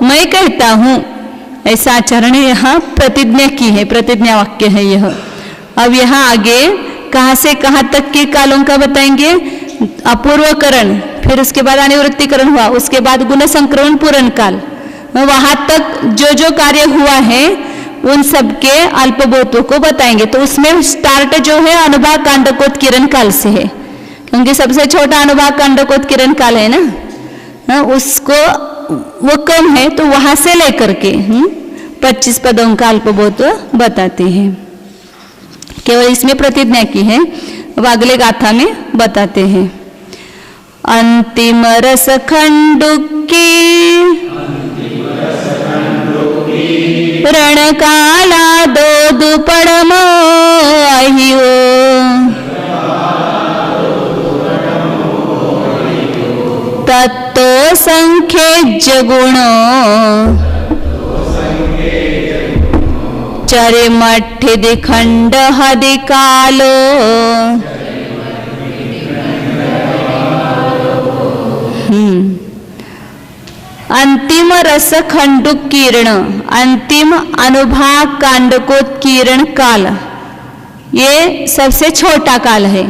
मैं कहता हूँ, ऐसा आचरण यहाँ प्रतिज्ञा की है, प्रतिज्ञा वाक्य है यह। अब यहाँ आगे कहाँ से कहाँ तक के कालों का बताएंगे। अपूर्वकरण, फिर उसके बाद अनिवृत्तिकरण हुआ, उसके बाद गुण संक्रमण पूर्ण काल, वहां तक जो जो कार्य हुआ है उन सबके अल्पबोधों को बताएंगे। तो उसमें स्टार्ट जो है अनुभाग कांडकोत्कीर्ण काल से है, क्योंकि सबसे छोटा अनुभाग कांडकोत्कीर्ण काल है ना, उसको वो कम है, तो वहां से लेकर के 25 पदों का अल्पबोध बताते हैं। केवल इसमें प्रतिज्ञा की है, अब अगले गाथा में बताते हैं। अंतिम रस खंडुकी रण काला दो दुपड़मो अहियो तत्तो संख्य गुणो चरे मठ्ठि दिखंड हदि कालो अंतिम रस खंडुकीर्ण, अंतिम अनुभाग कांडकोत्कीर्ण काल, ये सबसे छोटा काल है,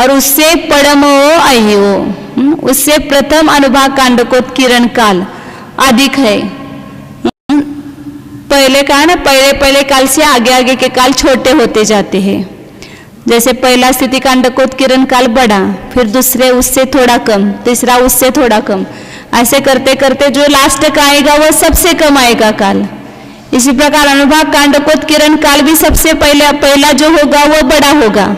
और उससे पड़मो अहियो, उससे प्रथम अनुभाग कांडकोत्कीर्ण काल अधिक है। पहले कहा ना, पहले काल से आगे आगे के काल छोटे होते जाते हैं। जैसे पहला स्थिति कांडकोत्कीर्ण काल बड़ा, फिर दूसरे उससे थोड़ा कम, तीसरा उससे थोड़ा कम, ऐसे करते करते जो लास्ट का आएगा वो सबसे कम आएगा काल। इसी प्रकार अनुभाग कांडकोत्कीर्ण काल भी सबसे पहला जो होगा वो बड़ा होगा,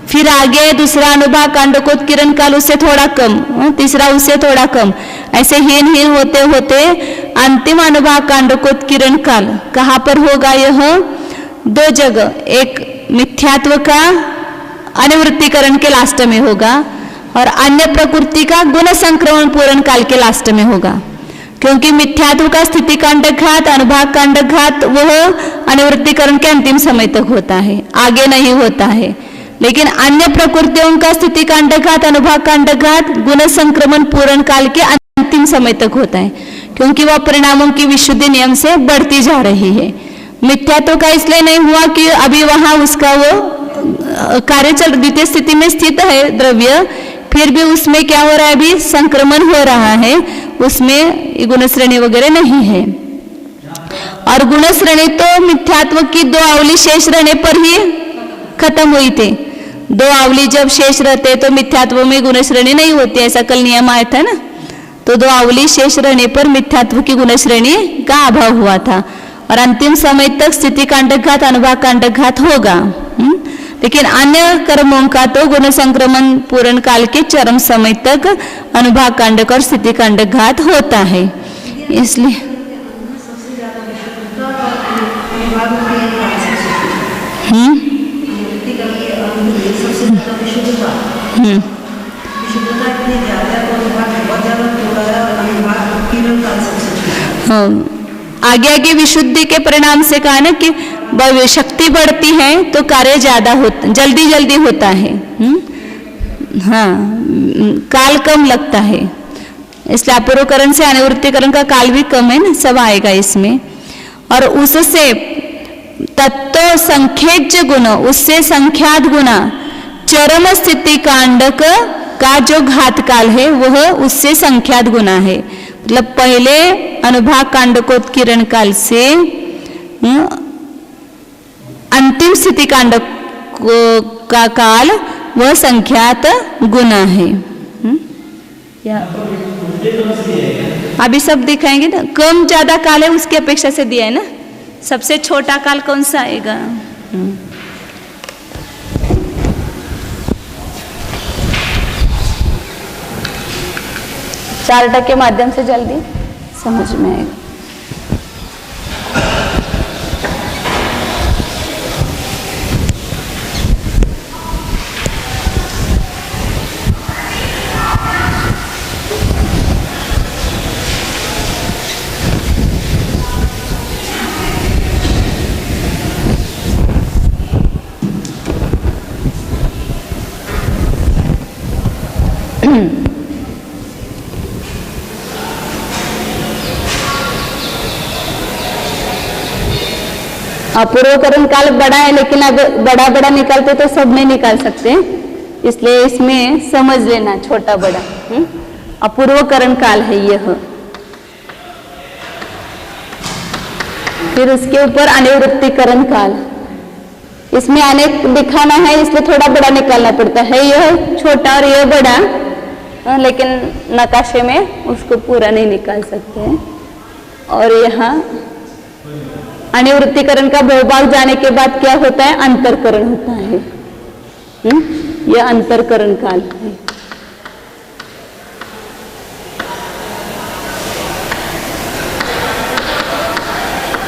फिर आगे दूसरा अनुभाग कांडकोत्कीर्ण काल उससे थोड़ा कम, तीसरा उससे थोड़ा कम, ऐसे हीन होते होते अंतिम अनुभाग कांडकोत्कीर्ण काल कहाँ पर होगा? यह दो जगह, एक मिथ्यात्व का अनिवृत्तिकरण के लास्ट में होगा, और अन्य प्रकृति का गुण संक्रमण पूर्ण काल के लास्ट में होगा। क्योंकि मिथ्यात्व का स्थिति कांडक घात, अनुभाग कांडक घात वह अनिवृत्तिकरण के अंतिम समय तक होता है, आगे नहीं होता है। लेकिन अन्य प्रकृतियों का स्थिति कांडक घात, अनुभाग कांडक घात गुण संक्रमण पूर्ण काल के अंतिम समय तक होता है, क्योंकि वह परिणामों की विशुद्धि नियम से बढ़ती जा रही है। मिथ्यात्व का इसलिए नहीं हुआ कि अभी वहां उसका वो कार्य चल, द्वितीय स्थिति में स्थित है द्रव्य, फिर भी उसमें क्या हो रहा है? अभी संक्रमण हो रहा है, उसमें गुण श्रेणी वगैरह नहीं है। और गुण श्रेणी तो मिथ्यात्व की दो आवली शेष रहने पर ही खत्म हुई थी। दो आवली जब शेष रहते तो मिथ्यात्व में गुण श्रेणी नहीं होती, ऐसा कल नियम आया था ना। तो दो आवली शेष रहने पर मिथ्यात्व की गुण श्रेणी का अभाव हुआ था, और अंतिम समय तक स्थिति कांडक घात, अनुभाग कांडक घात होगा। लेकिन अन्य कर्मों का तो गुण संक्रमण पूर्ण काल के चरम समय तक अनुभाग कांडक और स्थिति कांडक घात होता है। इसलिए विशुद्धता इतनी ज्यादा है तो अनुभाग हाँ, आगे आगे विशुद्धि के परिणाम से कहा ना कि शक्ति बढ़ती है तो कार्य ज्यादा होता, जल्दी जल्दी होता है। हाँ, काल कम लगता है, इसलिए अपूर्वकरण से अनिवृत्तिकरण का काल भी कम है ना, सब आएगा इसमें। और उससे तत्व संख्येज गुण, उससे संख्यात गुना चरम स्थिति कांडक का जो घात काल है वह उससे संख्यात गुना है। मतलब पहले अनुभाग कांडकोत्कीर्ण काल से अंतिम स्थिति कांडक का काल वह संख्यात गुना है। अभी सब दिखाएंगे ना, कम ज्यादा काल है उसकी अपेक्षा से दिया है ना। सबसे छोटा काल कौन सा आएगा? चार्ट के माध्यम से जल्दी समझ में आएगा। अपूर्वकरण काल बड़ा है, लेकिन अगर बड़ा बड़ा निकालते तो सब नहीं निकाल सकते, इसलिए इसमें समझ लेना छोटा बड़ा। अपूर्वकरण काल है यह। फिर उसके ऊपर अनिवृत्तिकरण काल, इसमें अनेक दिखाना है इसलिए थोड़ा बड़ा निकालना पड़ता है। यह छोटा और यह बड़ा, लेकिन नकाशे में उसको पूरा नहीं निकाल सकते। और यहाँ अनिवृत्तिकरण का बहुभाग जाने के बाद क्या होता है? अंतरकरण होता है। यह अंतरकरण काल है।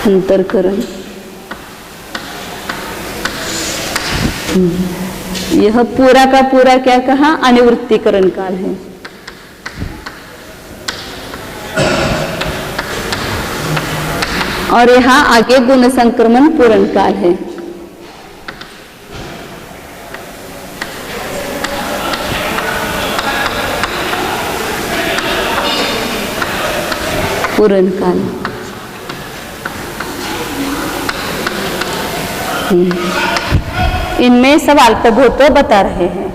अंतरकरण, यह पूरा का पूरा क्या कहा? अनिवृत्तिकरण काल है। और यहाँ आगे गुण संक्रमण पूर्ण काल है। पूर्ण काल, इनमें सब अल्पभूत बता रहे हैं।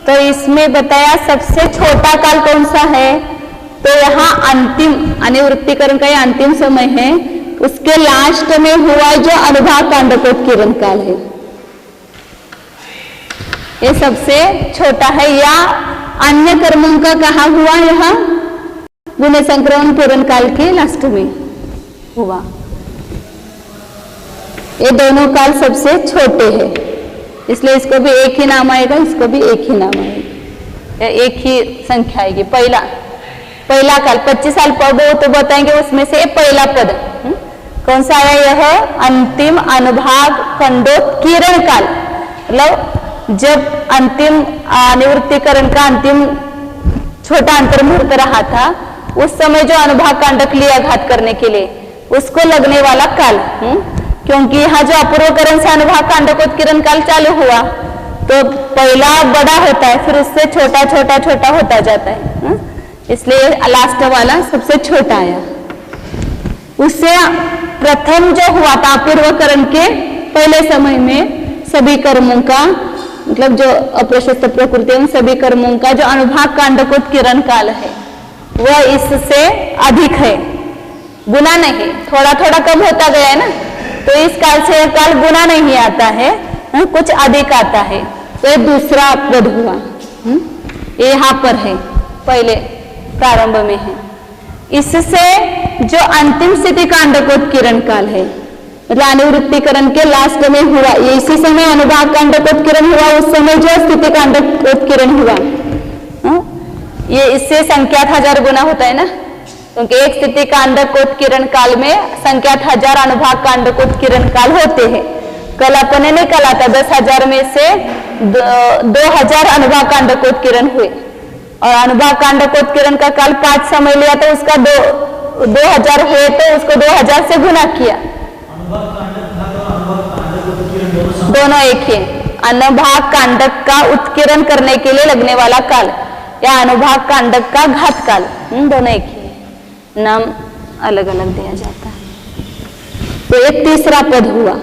तो इसमें बताया सबसे छोटा काल कौन सा है? तो यहाँ अंतिम अनिवृत्तिकरण का यह अंतिम समय है, उसके लास्ट में हुआ जो अनुभाग कांडकोत्कीर्ण काल है, ये सबसे छोटा है। या अन्य कर्मों का कहा हुआ? यहाँ गुण संक्रमण पूर्ण काल के लास्ट में हुआ। ये दोनों काल सबसे छोटे हैं, इसलिए इसको भी एक ही नाम आएगा, इसको भी एक ही नाम आएगा, एक ही संख्या आएगी। पहला काल 25 साल पद हो तो बताएंगे, उसमें से पहला पद कौन सा है? यह अंतिम अनुभाग खंडोत्कीर्ण काल। मतलब जब अंतिम अनिवृत्तिकरण का अंतिम छोटा अंतर्मुहूर्त रहा था, उस समय जो अनुभाग कांडक लिया घात करने के लिए, उसको लगने वाला काल। क्योंकि यहाँ जो अपूर्वकरण से अनुभाग कांडकोत्कीर्ण काल चालू हुआ, तो पहला बड़ा होता है, फिर उससे छोटा छोटा छोटा होता जाता है, इसलिए लास्ट वाला सबसे छोटा आया। उससे प्रथम जो हुआ था अपूर्वकरण के पहले समय में सभी कर्मों का, मतलब जो अप्रशस्त प्रकृति उन सभी कर्मों का जो अनुभाग कांडकोत्कीर्ण काल है वह इससे अधिक है, गुना नहीं, थोड़ा थोड़ा कम होता गया है ना। तो इस काल से यह काल गुना नहीं आता है, कुछ अधिक आता है, तो ये दूसरा पद हुआ। ये यहाँ पर है, पहले प्रारंभ में है। इससे जो अंतिम स्थिति कांडकोत्कीर्ण काल है, मतलब अनिवृत्तिकरण के लास्ट में हुआ, ये इसी समय अनुभाग कांडकोत्कीर्ण हुआ, उस समय जो स्थिति कांडकोत्कीर्ण हुआ, ये इससे संख्यात 1000 गुना होता है ना, क्योंकि एक स्थिति कांडकोत्कीर्ण काल में संख्यात 1000 अनुभाग कांडकोत्कीर्ण काल होते हैं। कल अपने नहीं कल आता 10,000 में से 2000 अनुभाग कांडकोत्कीर्ण हुए, और अनुभाग कांडकोत्कीर्ण का काल 5 समय लिया तो उसका 2000 हुए तो उसको 2000 से गुना किया। अनुभाग कांडक भाग और अनुभाग कांडक उत्कीर्ण दोनों एक ही। अनुभाग कांडक का उत्कीर्ण करने के लिए लगने वाला काल या अनुभाग कांडक का घात काल, दोनों एक ही है, नाम अलग अलग दिया जाता है। तो ये तीसरा पद हुआ।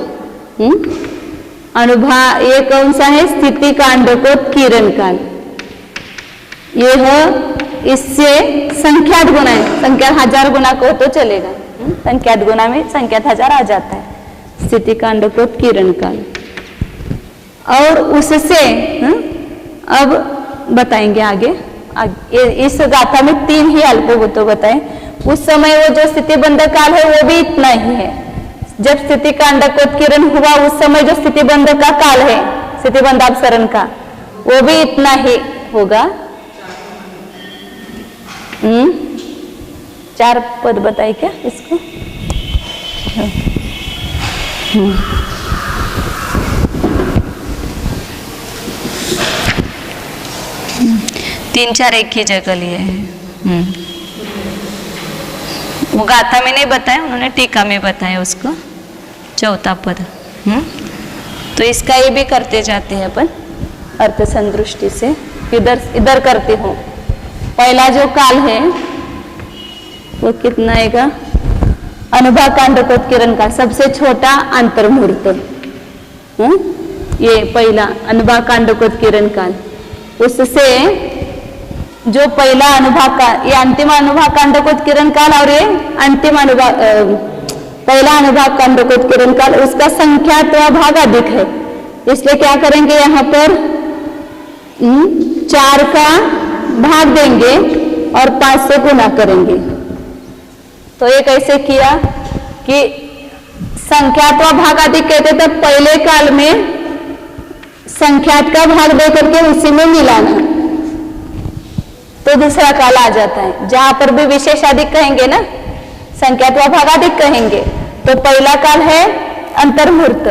अनुभाग ये कौन सा है? स्थिति कांडकोत्कीर्ण काल। यह इससे संख्यात गुना है, संख्यात 1000 गुना को तो चलेगा, संख्यात गुना में संख्यात 1000 आ जाता है, स्थिति कांडकोत्कीर्ण काल। और उससे अब बताएंगे आगे। इस गाथा में 3 ही अल्पभूतो बताए। उस समय वो जो स्थिति बंधक काल है वो भी इतना ही है। जब स्थिति कांडकोत्कीर्ण हुआ उस समय जो स्थिति बंधक का काल है, स्थिति बंधापसरण का, वो भी इतना ही होगा। 4 पद बताए क्या इसको? 3-4 एक ही जगह लिए हैं। वो गाथा में नहीं बताया, उन्होंने टीका में बताया उसको, 4था पद। तो इसका ये भी करते जाते हैं अपन अर्थ संदृष्टि से। इधर करते हो। पहला जो काल है वो कितना आएगा? अनुभाग कांडकोत्कीर्ण का सबसे छोटा अंतर्मुहूर्त, ये पहला अनुभाग कांडकोत्कीर्ण काल। उससे जो पहला अनुभाग का, ये अंतिम अनुभाग कांडकोत्कीर्ण काल और ये अंतिम अनुभाग पहला अनुभाग कांडकोत्कीर्ण काल, उसका संख्यात्वा भाग अधिक है। इसलिए क्या करेंगे, यहाँ पर 4 का भाग देंगे और 5 से गुना करेंगे। तो ये कैसे किया कि संख्यात्वा भाग अधिक कहते थे, पहले काल में संख्यात का भाग दे करके उसी में मिलाना, तो दूसरा काल आ जाता है। जहां पर भी विशेष अधिक कहेंगे ना, संख्यात्वा भाग अधिक कहेंगे, तो पहला काल है अंतर्मुहूर्त,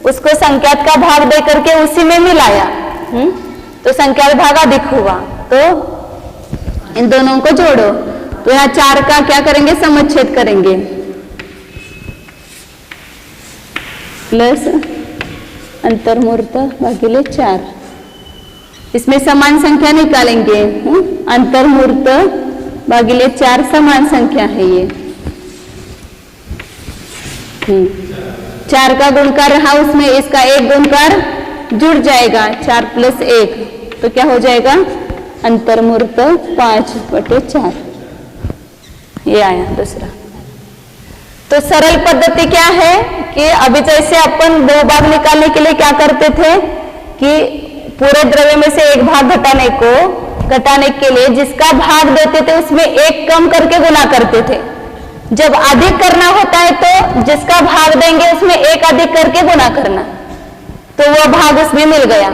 उसको संख्यात का भाग दे करके उसी में मिलाया, तो संख्यात भाग अधिक हुआ। तो इन दोनों को जोड़ो, तो यहाँ 4 का क्या करेंगे, समुच्छेद करेंगे, प्लस अंतर्मुहूर्त भागिले 4। इसमें समान संख्या निकालेंगे, अंतर्मुहूर्त भागिले 4 समान संख्या है ये। 4 का गुणकार रहा, उसमें इसका एक गुणकार जुड़ जाएगा, 4 + 1, तो क्या हो जाएगा, अंतर्मुहूर्त 5/4, ये आया दूसरा। तो सरल पद्धति क्या है कि अभी जैसे अपन 2 भाग निकालने के लिए क्या करते थे कि पूरे द्रव्य में से एक भाग घटाने के लिए जिसका भाग देते थे उसमें एक कम करके गुना करते थे। जब अधिक करना होता है तो जिसका भाग देंगे उसमें एक अधिक करके गुना करना, तो वह भाग उसमें मिल गया।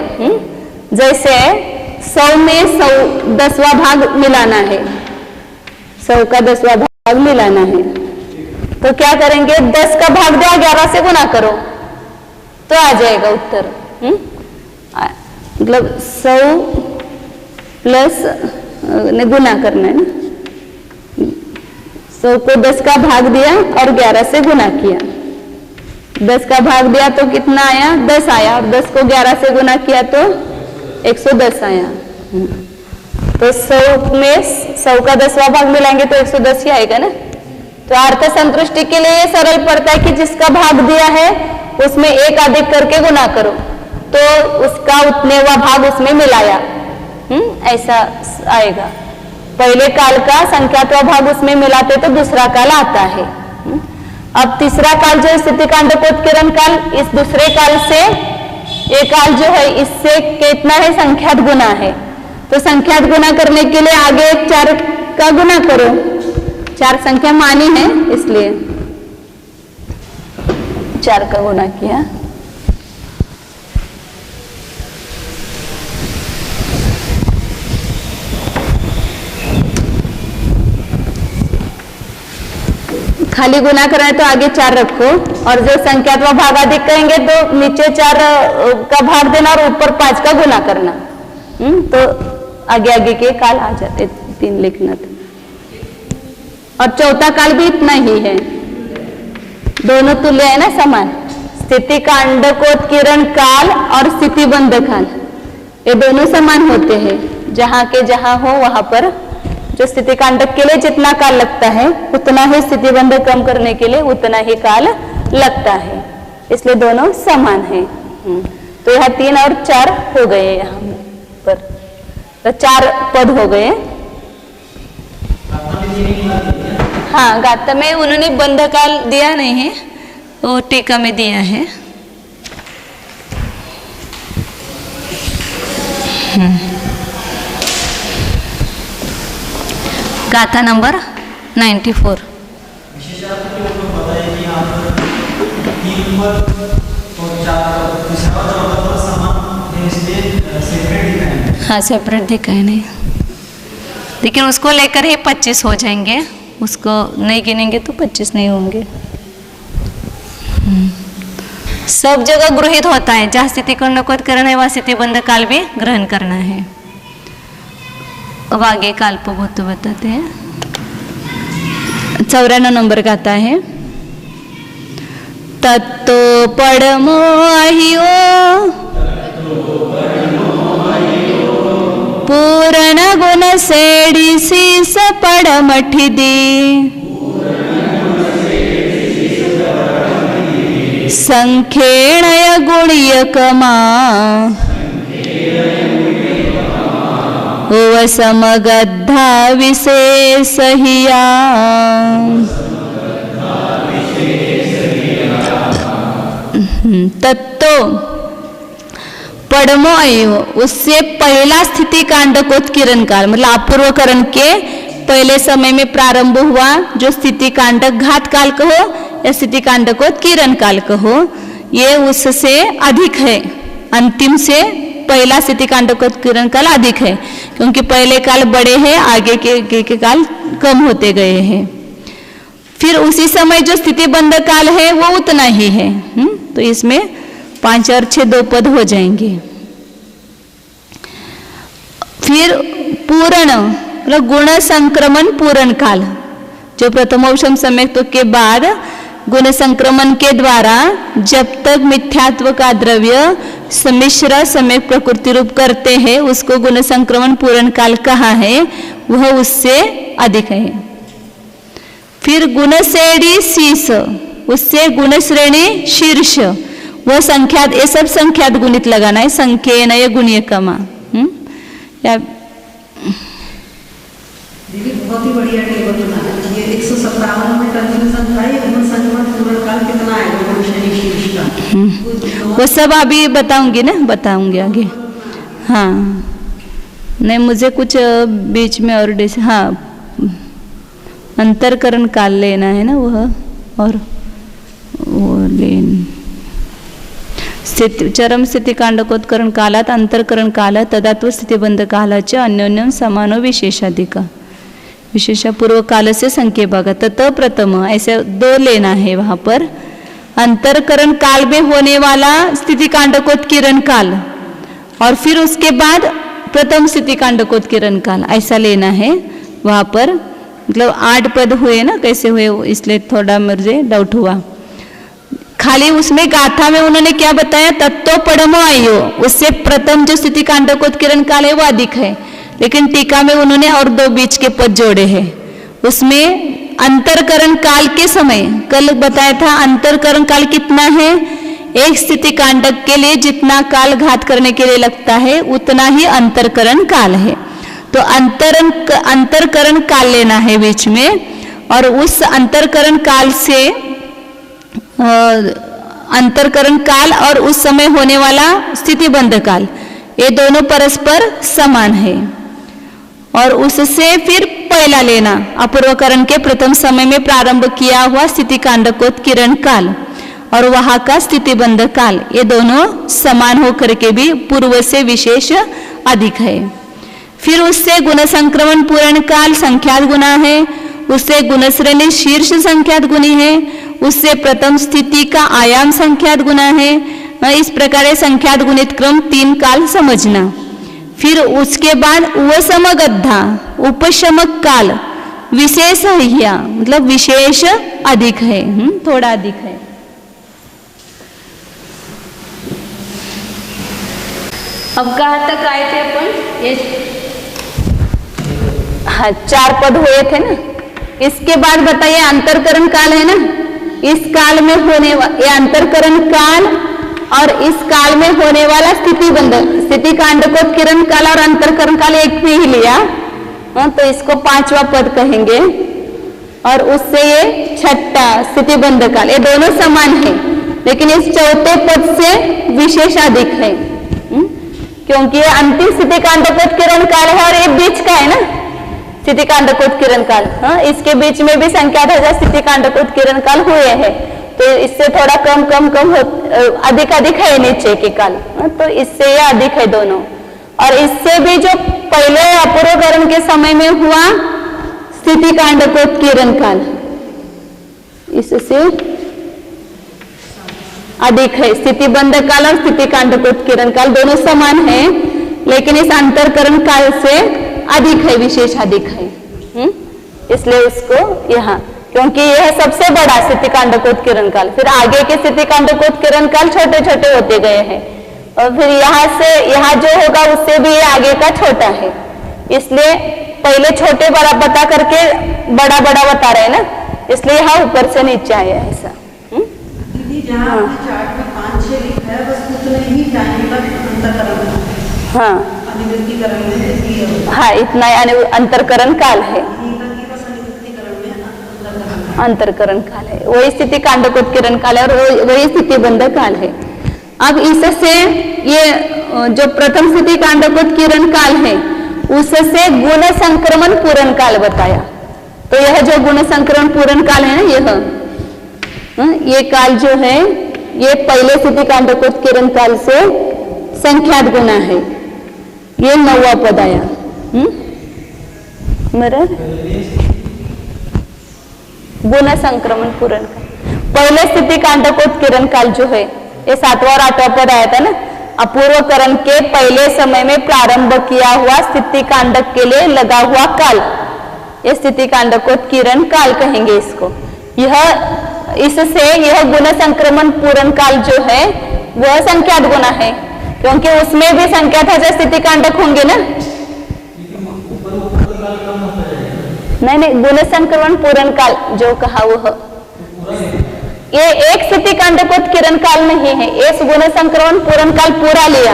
जैसे 100 में 100 10वां भाग मिलाना है, 100 का 10वां भाग मिलाना है, तो क्या करेंगे, 10 का भाग दिया 11 से गुना करो तो आ जाएगा उत्तर। मतलब 100 प्लस ने गुना करना है ना, 100 को 10 का भाग दिया और 11 से गुना किया, 10 का भाग दिया तो कितना आया, 10 आया, और 10 को 11 से गुना किया तो 110 आया। तो 100 में 100 का 10वां भाग मिलाएंगे तो 110 ही आएगा ना। तो अर्थ संतुष्टि के लिए ये सरल पड़ता है कि जिसका भाग दिया है उसमें एक अधिक करके गुना करो, तो उसका उतने हुआ भाग उसमें मिलाया, ऐसा आएगा। पहले काल का संख्यात्वा भाग उसमें मिलाते तो दूसरा काल आता है। अब तीसरा काल जो स्थिति कांडकोत्कीर्ण काल, इस दूसरे काल से ये काल जो है इससे कितना है, संख्यात गुना है। तो संख्यात गुना करने के लिए आगे 4 का गुना करो, 4 संख्या मानी है इसलिए 4 का गुना किया। खाली गुना करना है तो आगे 4 रखो, और जो संख्यात्मक भाग अधिक कहेंगे तो नीचे 4 का भाग देना और ऊपर 5 का गुना करना। तो आगे आगे के काल आ जाते, 3 लिखना था। और चौथा काल भी इतना ही है, दोनों तुल्य है ना, समान। स्थिति कांडकोत्कीर्ण काल और स्थितिबंध काल ये दोनों समान होते हैं, जहाँ के जहाँ हो वहां पर जो स्थिति कांडक के लिए जितना काल लगता है उतना ही स्थितिबंध कम करने के लिए उतना ही काल लगता है, इसलिए दोनों समान है। तो यहाँ 3 और 4 हो गए, यहाँ पर तो 4 पद हो गए। हाँ, गाथा में उन्होंने बंध काल दिया नहीं है, वो टीका में दिया है। गाथा नंबर 94। हाँ, सेपरेट दिखा है नहीं, लेकिन उसको लेकर ही 25 हो जाएंगे, उसको नहीं गिनेंगे तो 25 नहीं होंगे। सब जगह गृहित होता है, जहाँ स्थिति कांडकोत्कीर्ण है वहाँ स्थितिबंध काल भी ग्रहण करना है। अब आगे काल्पभूत बताते हैं। 94 नंबर गाता है। तत्तो पड़मो आहियो पूर्ण गुण सेड़ी शीस पड़मठिदी संखेणय गुणीय कमा समगद्धा विशेष हिया। तत्तो पड़मो आयो, उससे पहला स्थिति कांडकोत्कीर्ण काल, मतलब अपूर्वकरण के पहले समय में प्रारंभ हुआ जो स्थिति कांडक घात काल कहो या स्थिति कांडकोत्कीर्ण काल कहो, ये उससे अधिक है। अंतिम से पहला स्थिति कांडकोत्कीर्ण काल अधिक है, क्योंकि पहले काल बड़े हैं, आगे के काल कम होते गए हैं। फिर उसी समय जो स्थितिबंध काल है वो उतना ही है। तो इसमें 5 और 6 2 पद हो जाएंगे। फिर पूर्ण मतलब गुण संक्रमण पूर्ण काल, जो प्रथमोपशम सम्यक्त्व के बाद गुण संक्रमण के द्वारा जब तक मिथ्यात्व का द्रव्य सम्मिश्र सम्यक प्रकृति रूप करते हैं उसको गुण संक्रमण पूर्ण काल कहा है, वह उससे अधिक है। फिर गुण श्रेणी शीर्ष, उससे गुण श्रेणी शीर्ष, वह संख्यात, ये सब संख्यात गुणित लगाना है, संख्येन ये गुणीय कमा। या दीदी बहुत ही बढ़िया टेबल बनाया। ये 157 में कंफ्यूजन था, ये गुण संक्रमण पूर्ण काल कितना है, गुण श्रेणी शीर्ष का वो सब अभी बताऊंगी ना, बताऊंगी आगे। हाँ, नहीं मुझे कुछ बीच में और हाँ अंतरकरण काल लेना है ना, वह और वो लेन चरम स्थिति कांडकोत्करण कालात अंतरकरण काल तदात्व स्थितिबंध कालाच अन्योन्यम समानो विशेषाधिका, विशेष पूर्व काल से संख्या भागा। तत प्रथम ऐसे 2 लेना है वहां पर। अंतरकरण काल में होने वाला स्थिति कांडकोत्कीर्ण काल और फिर उसके बाद प्रथम स्थिति कांडकोत्कीर्ण काल, ऐसा लेना है वहां पर। मतलब 8 पद हुए ना, कैसे हुए इसलिए थोड़ा मुझे डाउट हुआ। खाली उसमें गाथा में उन्होंने क्या बताया, तत्तो पड़मो आयो, उससे प्रथम जो स्थिति कांडकोत्कीर्ण काल है वो अधिक है, लेकिन टीका में उन्होंने और 2 बीच के पद जोड़े हैं। उसमें अंतरकरण काल के समय कल बताया था, अंतरकरण काल कितना है, एक स्थिति कांडक के लिए जितना काल घात करने के लिए लगता है उतना ही अंतरकरण काल है। तो अंतरकरण काल लेना है बीच में, और उस अंतरकरण काल से अंतरकरण काल और उस समय होने वाला स्थितिबंध काल, ये दोनों परस्पर समान है। और उससे फिर पहला लेना अपूर्वकरण के प्रथम समय में प्रारंभ किया हुआ स्थिति कांडकोत्कीर्ण काल और वहां का स्थितिबंध काल, ये दोनों समान होकर के भी पूर्व से विशेष अधिक है। फिर उससे गुण संक्रमण पूर्ण काल संख्यात गुना है, उससे गुण श्रेणी शीर्ष संख्यात गुणी है, उससे प्रथम स्थिति का आयाम संख्यात गुना है। इस प्रकार संख्यात गुणित क्रम 3 काल समझना। फिर उसके बाद उपशमक काल, विशेष ह्या मतलब विशेष अधिक है, थोड़ा अधिक है। अब कहाँ तक आए थे अपन? ये हाँ 4 पद हुए थे ना। इसके बाद बताइए अंतरकरण काल है ना, इस काल में होने ये अंतरकरण काल और इस काल में होने वाला स्थिति कांडकोत्कीर्ण काल और अंतरकरण काल एक में ही लिया, तो इसको 5वां पद कहेंगे। और उससे ये 6ठा स्थितिबंध काल, ये दोनों समान है, लेकिन इस 4थे पद से विशेष अधिक है, क्योंकि ये अंतिम स्थिति कांडकोत्कीर्ण काल है और ये बीच का है ना स्थिति कांडकोत्कीर्ण काल। इसके बीच में भी संख्याध्वज स्थिति कांडकोत्कीर्ण काल हुए हैं, तो इससे थोड़ा कम अधिक है नीचे के काल, तो इससे ये अधिक है दोनों। और इससे भी जो पहले अपूर्वकरण के समय में हुआ स्थिति कांडकोत्कीर्ण काल, इससे अधिक है। स्थितिबंध काल और स्थिति कांडकोत्कीर्ण काल दोनों समान है, लेकिन इस अंतरकरण काल से अधिक है, विशेष अधिक है। इसलिए उसको यहाँ, क्योंकि यह सबसे बड़ा स्थिति कांडकोत्कीर्ण काल, फिर आगे के स्थिति कांडकोत्कीर्ण काल छोटे छोटे होते गए हैं, और फिर यहाँ से यहाँ जो होगा उससे भी ये आगे का छोटा है। इसलिए पहले छोटे बड़ा बता करके बड़ा बता रहे हैं ना, इसलिए यहाँ ऊपर से नीचे आया है ऐसा। दीदी जहाँ चार्ट में 5-6 लिखा है बस उतने ही जाने का अंतरकरण, हाँ अनिवृत्तिकरण में हाँ इतना अंतरकरण काल है, अंतरकरण काल है, वही स्थिति कांडकोत्कीर्ण काल है और वही स्थितिबंध काल है। अब इससे ये जो प्रथम स्थिति कांडकोत्कीर्ण काल है उससे गुण संक्रमण पूर्ण काल बताया। तो यह जो गुण संक्रमण पूर्ण काल है ना, ये काल जो है ये पहले स्थिति कांडकोत्कीर्ण काल से संख्यात गुना है। ये 9वां पद आया। मेरा गुण संक्रमण पूर्ण काल, पहले स्थिति कांडकोत्कीर्ण काल जो है ये 7वां और 8वां पद आया था ना। अपूर्वकरण के पहले समय में प्रारंभ किया हुआ स्थिति कांडक के लिए लगा हुआ काल, ये स्थिति कांडकोत्कीर्ण काल कहेंगे इसको। इससे यह गुण संक्रमण पूर्ण काल जो है वह संख्यात गुना है, क्योंकि उसमें भी संख्यात स्थिति कांडक होंगे ना। नहीं, गुण संक्रमण पूर्ण काल जो कहा वह ये एक स्थिति कांडकोत्कीर्ण काल नहीं है, इस गुण संक्रमण पूर्ण काल पूरा लिया।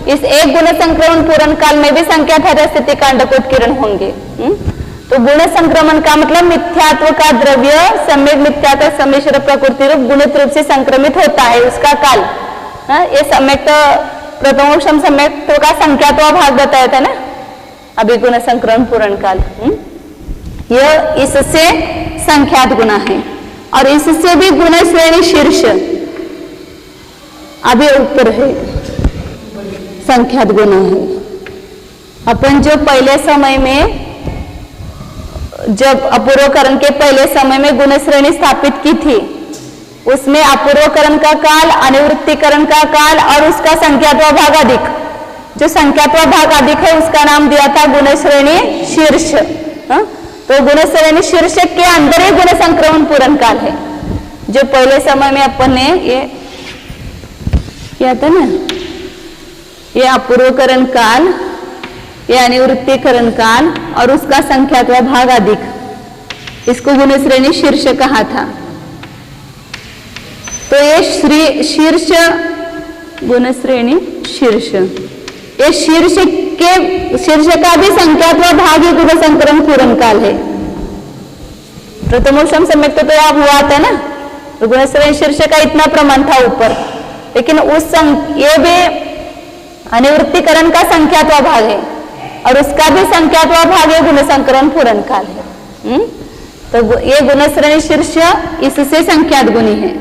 इस एक गुण संक्रमण पूर्ण काल में भी संख्यात स्थिति कांडकोत्कीर्ण होंगे। तो गुण संक्रमण का मतलब मिथ्यात्व का द्रव्य सम्यक मिथ्यात्व सम्मिश्र प्रकृति रूप गुणित रूप से संक्रमित होता है उसका काल। ये सम्यक प्रथमोपम सम्यक्त्व का संख्यात्व भाग बताया था ना अभी गुण संक्रमण पूर्ण काल। यह इससे संख्यात गुना है और इससे भी गुण श्रेणी शीर्ष अभी ऊपर है, संख्यात गुना है। अपन जो पहले समय में जब अपूर्वकरण के पहले समय में गुण श्रेणी स्थापित की थी उसमें अपूर्वकरण का काल, अनिवृत्तिकरण का काल और उसका संख्यात्व भाग अधिक, जो संख्यात्व भाग अधिक है उसका नाम दिया था गुण श्रेणी शीर्ष। तो गुण श्रेणी शीर्ष के अंदर ही गुण संक्रमण पूर्ण काल है। जो पहले समय में अपन ने ये किया था ना, ये अपूर्वकरण काल, ये अनिवृत्तिकरण काल और उसका संख्यात्व भाग अधिक, इसको गुण श्रेणी शीर्ष कहा था। तो ये शीर्ष गुण श्रेणी शीर्ष, ये शीर्ष का भी संख्यात्व भाग ही गुण संक्रमण पूर्ण काल है। प्रथमोपम सम्यक्त्व तो आप हुआ था ना, तो गुण श्रेणी शीर्ष का इतना प्रमाण था ऊपर, लेकिन ये भी अनिवृत्तिकरण का संख्यात्व भाग है और उसका भी संख्यात्व भाग है गुण संक्रमण पूर्ण काल है। तो ये गुण श्रेणी शीर्ष इससे संख्यात गुणी है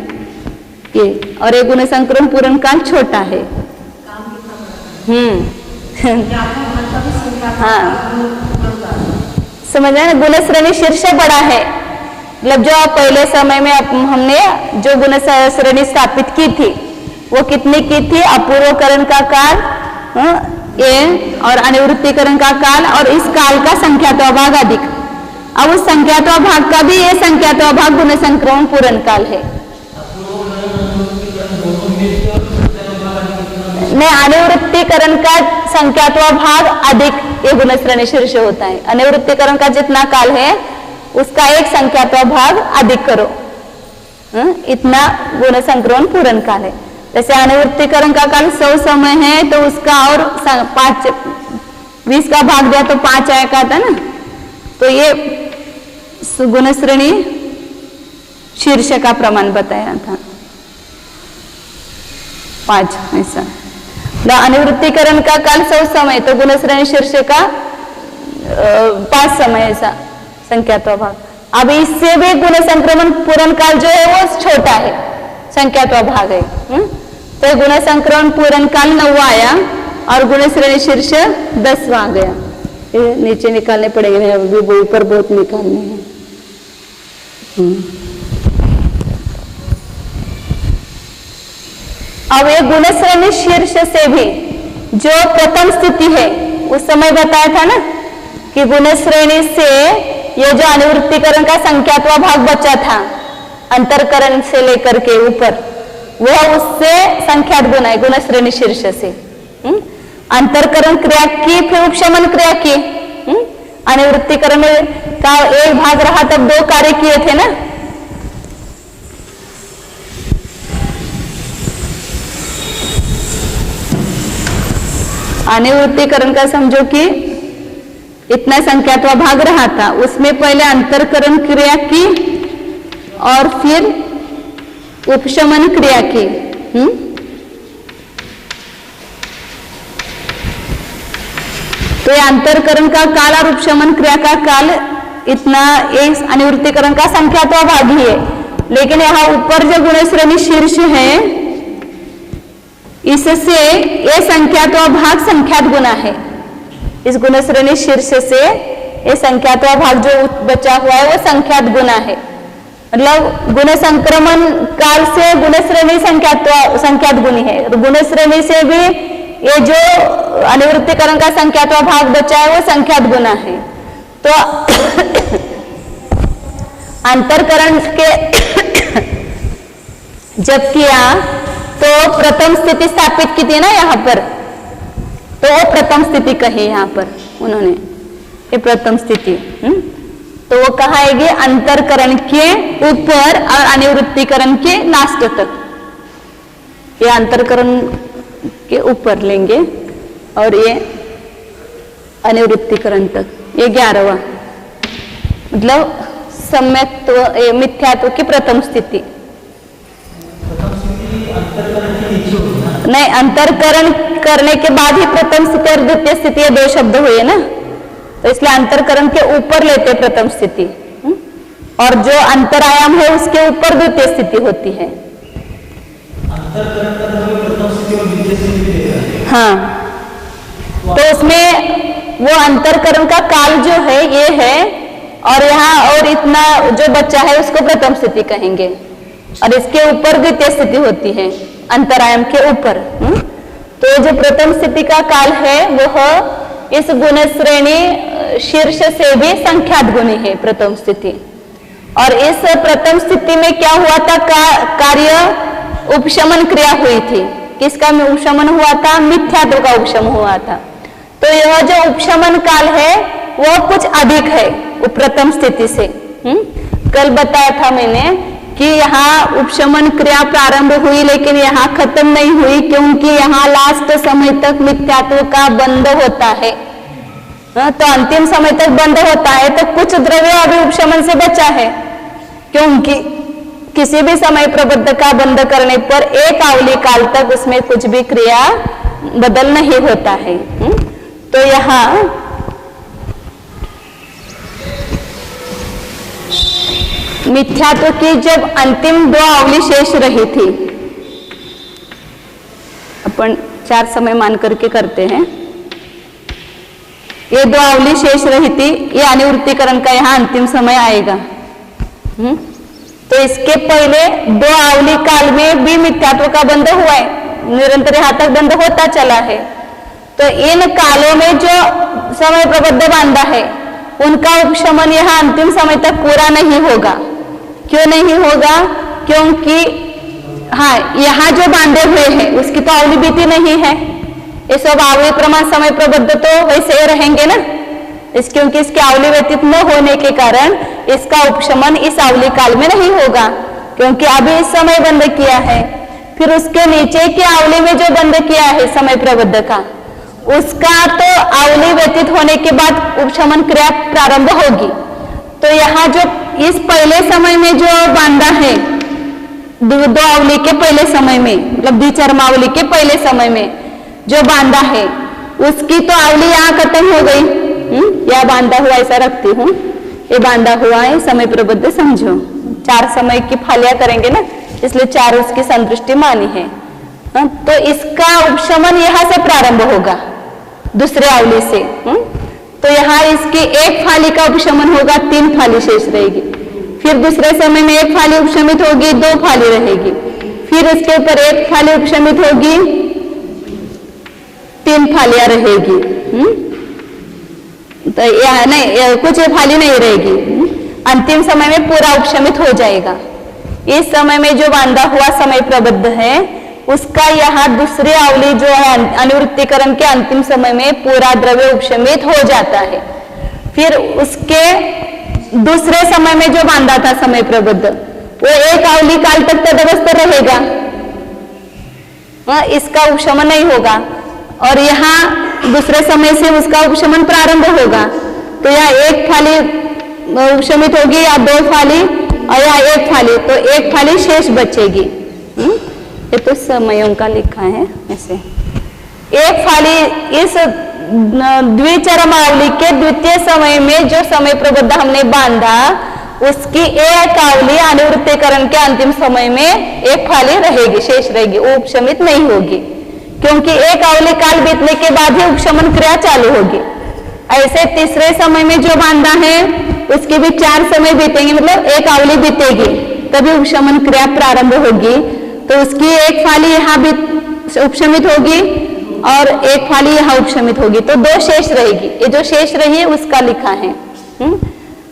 ये, और ये गुण संक्रमण पूर्ण काल छोटा है। हाँ समझ रहे ना, गुण श्रेणी शीर्ष बड़ा है, मतलब जो पहले समय में हमने जो गुण श्रेणी स्थापित की थी वो कितनी की थी, अपूर्वकरण का काल ये और अनिवृत्तिकरण का काल और इस काल का संख्यात्व भाग अधिक, अब उस संख्यात्वा भाग का भी ये संख्यात्वा भाग गुण संक्रमण पूर्ण काल है। नहीं, अनिवृत्तिकरण का संख्यात्वा भाग अधिक ये गुणश्रेणी शीर्ष होता है। अनिवृत्तिकरण का जितना काल है उसका एक संख्यात्वा भाग अधिक करो, इतना गुण संक्रमण पूर्ण काल है। जैसे अनिवृत्तिकरण का काल 100 समय है तो उसका और 20 का भाग दिया तो 5 आया का था ना, तो ये गुणश्रेणी शीर्ष का प्रमाण बताया था 5 ऐसा। अनिवृत्तिकरण का काल 100 समय तो गुणश्रेणी शीर्ष का 5 समय ऐसा संख्यात्वा भाग। अब इससे भी गुण संक्रमण पूर्ण काल जो है वो छोटा है, संख्यात्वा भाग है। तो गुण संक्रमण पूर्ण काल 9वां आया और गुणश्रेणी शीर्ष 10वां आ गया। ये नीचे निकालने पड़ेंगे, अभी ऊपर बहुत निकालने हैं। अब ये गुणश्रेणी शीर्ष से भी जो प्रथम स्थिति है, उस समय बताया था ना कि गुणश्रेणी से ये जो अनिवृत्तिकरण का संख्यात्वा भाग बचा था अंतरकरण से लेकर के ऊपर, वह उससे संख्यात गुण है गुणश्रेणी शीर्ष से। अंतरकरण क्रिया की फिर उपशमन क्रिया की, अनिवृत्तिकरण का एक भाग रहा तब 2 कार्य किए थे ना। अनिवृत्तिकरण का समझो कि इतना संख्यात्वा भाग रहा था, उसमें पहले अंतरकरण क्रिया की और फिर उपशमन क्रिया की। तो ये अंतरकरण का काल और उपशमन क्रिया का काल इतना एक अनिवृत्तिकरण का संख्यात्वा भाग ही है। लेकिन यहाँ ऊपर जो गुणश्रेणी शीर्ष है, इससे ये संख्यात्वा भाग संख्यात गुना है। इस गुणश्रेणी शीर्ष से ये संख्यात्वा भाग जो बचा हुआ है वो संख्यात गुना है। मतलब गुण संक्रमण काल से गुणश्रेणी संख्यात गुणी है। गुणश्रेणी से भी ये जो अनिवृत्तिकरण का संख्यात्वा भाग बचा है वो संख्यात गुना है। तो अंतरकरण के जब किया तो प्रथम स्थिति स्थापित की थी ना यहाँ पर, तो वो प्रथम स्थिति कही यहाँ पर उन्होंने, ये प्रथम स्थिति। तो वो कहाएगी अंतरकरण के ऊपर और अनिवृत्तिकरण के लास्ट तक। ये अंतरकरण के ऊपर लेंगे और ये अनिवृत्तिकरण तक, ये 11वां, मतलब सम्यक्त्व मिथ्यात्व की प्रथम स्थिति। नहीं, अंतरकरण करने के बाद ही प्रथम स्थिति और द्वितीय स्थिति, ये 2 शब्द हुए ना, तो इसलिए अंतरकरण के ऊपर लेते प्रथम स्थिति और जो अंतरायाम है उसके ऊपर द्वितीय स्थिति होती है। हाँ, तो उसमें वो अंतरकरण का काल जो है ये है, और यहाँ और इतना जो बच्चा है उसको प्रथम स्थिति कहेंगे, और इसके ऊपर द्वितीय स्थिति होती है अंतरायम के ऊपर। तो ये जो प्रथम स्थिति का काल है वह इस गुणश्रेणी शीर्ष से भी संख्यात गुणी है प्रथम स्थिति। और इस प्रथम स्थिति में क्या हुआ था, कार्य उपशमन क्रिया हुई थी। किसका उपशमन हुआ था? मिथ्यात्व का उपशमन हुआ था। तो यह जो उपशमन काल है वह कुछ अधिक है प्रथम स्थिति से। कल बताया था मैंने कि यहाँ उपशमन क्रिया प्रारंभ हुई लेकिन यहाँ खत्म नहीं हुई, क्योंकि यहाँ लास्ट समय तक मिथ्यात्व का बंध होता है। तो अंतिम समय तक बंद होता है, तो कुछ द्रव्य अभी उपशमन से बचा है, क्योंकि किसी भी समय प्रबंध का बंद करने पर एक आवली काल तक उसमें कुछ भी क्रिया बदल नहीं होता है। तो यहाँ मिथ्यात्व की जब अंतिम 2 आवली शेष रही थी, अपन 4 समय मान करके करते हैं, ये 2 आवली शेष रही थी, ये अनिवृत्तिकरण का यहाँ अंतिम समय आएगा। तो इसके पहले 2 आवली काल में भी मिथ्यात्व का बंध हुआ है, निरंतर यहाँ तक बंध होता चला है। तो इन कालों में जो समय प्रबद्ध बांधा है उनका उपशमन यह अंतिम समय तक पूरा नहीं होगा। क्यों नहीं होगा? क्योंकि हाँ, यहाँ जो बांधे हुए हैं उसकी तो आवली बीती नहीं है, ये सब आवली प्रमाण समय प्रबद्ध तो वैसे ही रहेंगे ना। क्योंकि इसकी आवली व्यतीत न होने के कारण इसका उपशमन इस आवली काल में नहीं होगा, क्योंकि अभी इस समय बंद किया है। फिर उसके नीचे की आवली में जो बंद किया है समय प्रबद्ध का, उसका तो आवली व्यतीत होने के बाद उपशमन क्रिया प्रारंभ होगी। तो यहाँ जो इस पहले समय में जो बांधा है, दो आवली के पहले समय में, मतलब द्विचरमावली के पहले समय में जो बांधा है, उसकी तो आवली यहाँ खत्म हो गई। या बांधा हुआ ऐसा रखती हूँ, ये बांधा हुआ है समय प्रबद्ध समझो। 4 समय की फालियां करेंगे ना, इसलिए 4 उसकी संतुष्टि मानी है। तो इसका उपशमन यहाँ से प्रारंभ होगा दूसरे आवली से। तो यहाँ इसकी एक फाली का उपशमन होगा, 3 फाली शेष रहेगी। फिर दूसरे समय में 1 फाली उपशमित होगी, 2 फाली रहेगी। फिर इसके ऊपर 1 फाली उपशमित होगी, 3 फालियां रहेगी। तो यह नहीं, कुछ फाली नहीं रहेगी। अंतिम समय में पूरा उपशमित हो जाएगा। इस समय में जो बांधा हुआ समय प्रबद्ध है, उसका यहाँ दूसरी आवली जो है अनुवृत्तिकरण के अंतिम समय में पूरा द्रव्य उपशमित हो जाता है। फिर उसके दूसरे समय में जो बांधा था समय प्रबद्ध, वो एक आवली काल तक तटस्थ रहेगा, इसका उपशमन नहीं होगा। और यहाँ दूसरे समय से उसका उपशमन प्रारंभ होगा। तो यहाँ 1 फाली उपशमित होगी या 2 फाली, और यहाँ 1 फाली, तो 1 फाली शेष बचेगी। ये तो समयों का लिखा है ऐसे। 1 फाली इस द्विचरमावली के द्वितीय समय में जो समय प्रबद्ध हमने बांधा, उसकी एक आवली अनुवृत्तिकरण के अंतिम समय में 1 फाली रहेगी, शेष रहेगी, वो उपशमित नहीं होगी, क्योंकि एक आवली काल बीतने के बाद ही उपशमन क्रिया चालू होगी। ऐसे तीसरे समय में जो बांधा है, उसके भी 4 समय बीतेंगे, मतलब 1 आवली बीतेगी, तभी उपशमन क्रिया प्रारंभ होगी। तो उसकी 1 फाली यहाँ भी उपशमित होगी और 1 फाली यहाँ उपशमित होगी, तो 2 शेष रहेगी। ये जो शेष रही है उसका लिखा है।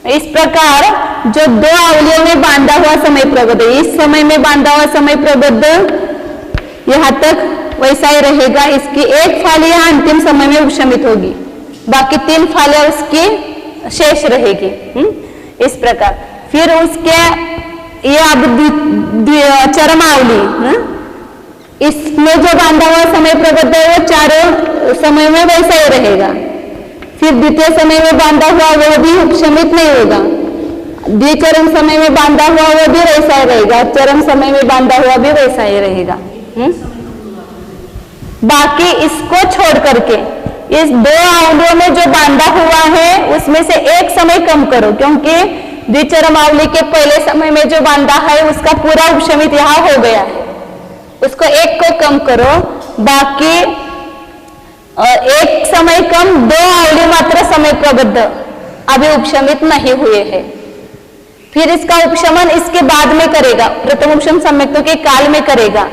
इस प्रकार जो 2 आवलियों में बांधा हुआ समय प्रबद्ध, इस समय में बांधा हुआ समय प्रबद्ध यहाँ तक वैसा ही रहेगा। इसकी 1 फाली यहाँ अंतिम समय में उपशमित होगी, बाकी 3 फालियां उसकी शेष रहेगी। इस प्रकार फिर उसके ये अब चरमावली, इसमें जो बांधा हुआ समय प्रबद्ध है वो 4 समय में वैसा ही रहेगा। फिर द्वितीय समय में बांधा हुआ वो भी उपशमित नहीं होगा, द्विचरम समय में बांधा हुआ वो भी वैसा ही रहेगा, चरम समय में बांधा हुआ भी वैसा ही रहेगा। बाकी इसको छोड़ करके इस 2 आवलियों में जो बांधा हुआ है उसमें से 1 समय कम करो, क्योंकि द्विचरमावली के पहले समय में जो बांधा है उसका पूरा उपशमित यहाँ हो गया है, उसको 1 को कम करो। बाकी 1 समय कम 2 आवली मात्र समय प्रबद्ध अभी उपशमित नहीं हुए हैं। फिर इसका उपशमन इसके बाद में करेगा, प्रथम उपशम सम्यक्तों के काल में करेगा,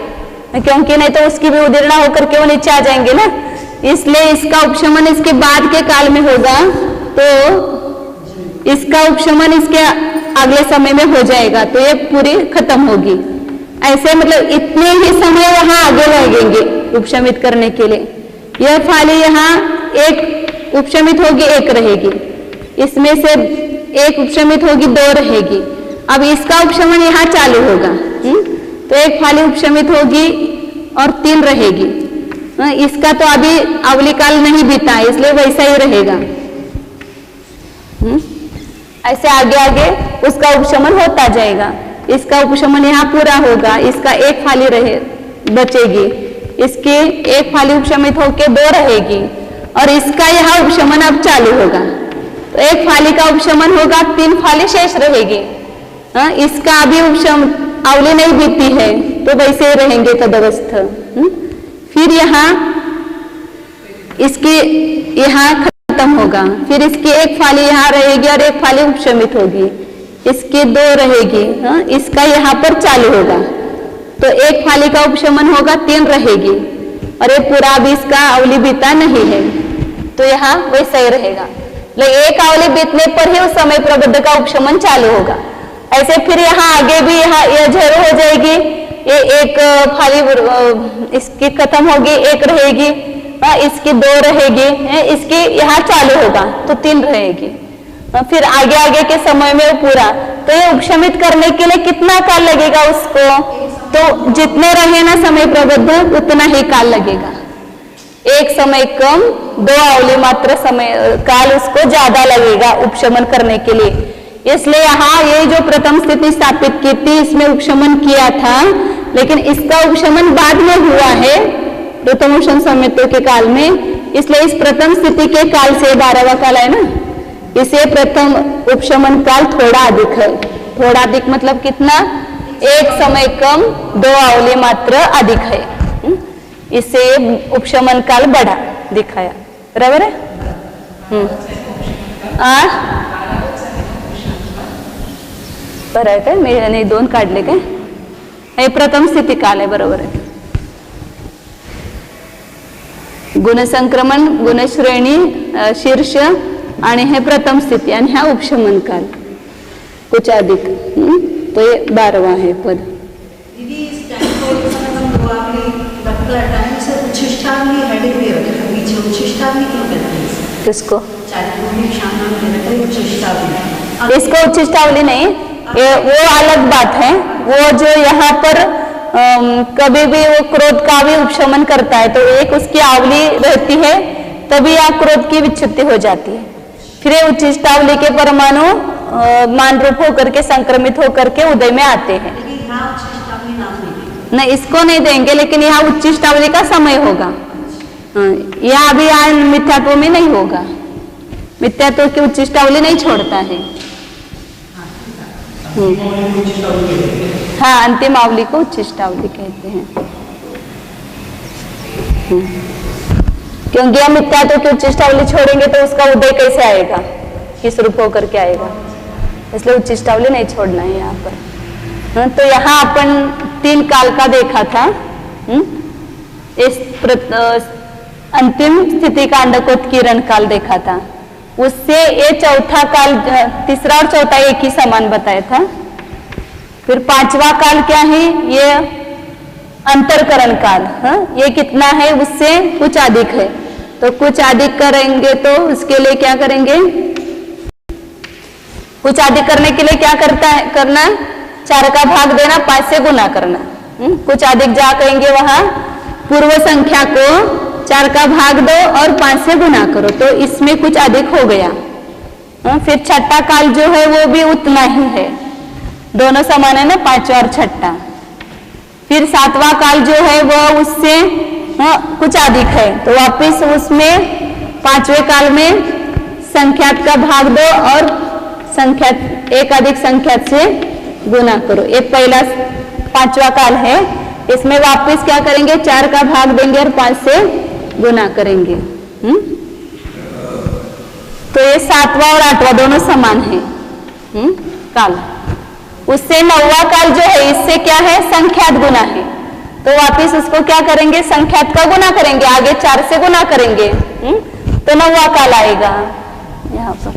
क्योंकि नहीं तो उसकी भी उदीर्णा होकर के वो नीचे आ जाएंगे ना, इसलिए इसका उपशमन इसके बाद के काल में होगा। तो इसका उपशमन इसके अगले समय में हो जाएगा, तो ये पूरी खत्म होगी। ऐसे मतलब इतने ही समय वहां आगे लगेंगे उपशमित करने के लिए। यह फाली यहाँ 1 उपशमित होगी, 1 रहेगी, इसमें से 1 उपशमित होगी, 2 रहेगी। अब इसका उपशमन यहाँ चालू होगा, तो 1 फाली उपशमित होगी और 3 रहेगी। इसका तो अभी आवली काल नहीं बीता है, इसलिए वैसा ही रहेगा। ऐसे आगे आगे उसका उपशमन होता जाएगा। इसका उपशमन यहाँ पूरा होगा, इसका 1 फाली रहे बचेगी, इसकी 1 फाली उपशमित होके 2 रहेगी, और इसका यहाँ उपशमन अब चालू होगा। तो 1 फाली का उपशमन होगा, 3 फाली शेष रहेगी। इसका अभी उपशमन आवली नहीं बीती है, तो वैसे ही रहेंगे तदवस्थ। फिर यहाँ इसकी यहाँ खत्म होगा, फिर इसकी 1 फाली यहाँ रहेगी और 1 फाली उपशमित होगी, इसकी 2 रहेगी। इसका यहाँ पर चालू होगा, तो 1 फाली का उपशमन होगा, 3 रहेगी, और ये पूरा भी इसका आवली बीता नहीं है, तो यहाँ वैसा ही रहेगा। एक आवली बीतने पर ही उस समय प्रबुद्ध का उपशमन चालू होगा। ऐसे फिर यहाँ आगे भी यहाँ यह झेरो हो जाएगी, ये एक फाली इसकी खत्म होगी, एक रहेगी, इसकी 2 रहेगी, इसकी यहाँ चालू होगा तो 3 रहेगी, फिर आगे आगे के समय में वो पूरा। तो ये उपशमित करने के लिए कितना काल लगेगा उसको? तो जितने रहे ना समय प्रबुद्ध उतना ही काल लगेगा। एक समय कम, 2 आवली मात्र समय काल उसको ज्यादा लगेगा उपशमन करने के लिए। इसलिए यहाँ ये जो प्रथम स्थिति स्थापित की थी इसमें उपशमन किया था, लेकिन इसका उपशमन बाद में हुआ है प्रथमोपशम संयंत्रों के काल में। इसलिए इस प्रथम स्थिति के काल से 12वां काल है ना, इसे प्रथम उपशमन काल थोड़ा अधिक है। थोड़ा अधिक मतलब कितना? एक समय कम, 2 आवली मात्र अधिक है। इसे उपशमन काल बढ़ा दिखाया, बराबर है? बरं काय मी 2 काढले काय? हे प्रथम स्थिती काल आहे, बरोबर आहे. गुणसंक्रमण, गुणश्रेणी, शीर्ष आणि हे प्रथम स्थिती आणि हा उपशमन काल कुछ अधिक, तो ये 12वां है पद. दीदी इस टाइम को वो आपने लगता है टाइम से उच्छिष्टावली हेडिंग भी रखा है पीछे, उच्छिष्टावली क्यों कहते हैं किसको? उच्छिष्टावली इसको उच्छिष्टावली नहीं, वो अलग बात है। वो जो यहाँ पर कभी भी वो क्रोध का भी उपशमन करता है तो एक उसकी आवली रहती है, तभी यहाँ क्रोध की विच्छित्ति हो जाती है। फिर उच्छिष्टावली के परमाणु मान रूप होकर के संक्रमित होकर के उदय में आते हैं। नहीं, इसको नहीं देंगे, लेकिन यहाँ उच्छिष्टावली का समय होगा। यहाँ अभी यहाँ मिथ्यात्व में नहीं होगा, मिथ्यात्व की उच्छिष्टावली नहीं छोड़ता है। हाँ, अंतिम आवली को उच्छिष्टावली कहते हैं। क्योंकि हम मिथ्यात्व की उच्छिष्टावली छोड़ेंगे तो उसका उदय कैसे आएगा, किस रूप होकर के आएगा, इसलिए उच्छिष्टावली नहीं छोड़ना है यहाँ पर। तो यहाँ अपन 3 काल का देखा था। इस अंतिम स्थिति का अंडकोत्कीर्ण काल देखा था, उससे ये चौथा काल, तीसरा और चौथा एक ही समान बताया था। फिर 5वां काल क्या है, ये अंतरकरण काल, ये कितना है उससे कुछ अधिक है, तो कुछ अधिक करेंगे तो उसके लिए क्या करेंगे, कुछ अधिक करने के लिए क्या करना 4 का भाग देना, 5 से गुना करना। कुछ अधिक जा कहेंगे वहां पूर्व संख्या को 4 का भाग दो और 5 से गुना करो, तो इसमें कुछ अधिक हो गया। फिर छठा काल जो है वो भी उतना ही है, दोनों समान है ना, 5वां और छठा। फिर 7वां काल जो है वो उससे कुछ अधिक है, तो वापिस उसमें 5वें काल में संख्यात का भाग दो और संख्यात एक अधिक संख्यात से गुना करो। ये पहला 5वां काल है, इसमें वापस क्या करेंगे, 4 का भाग देंगे और 5 से गुना करेंगे। तो ये 7वां और 8वां दोनों समान है काल। उससे 9वां काल जो है, इससे क्या है, संख्यात गुना है, तो वापस उसको क्या करेंगे, संख्यात का गुना करेंगे, आगे 4 से गुना करेंगे, तो 9वां काल आएगा। यहाँ पर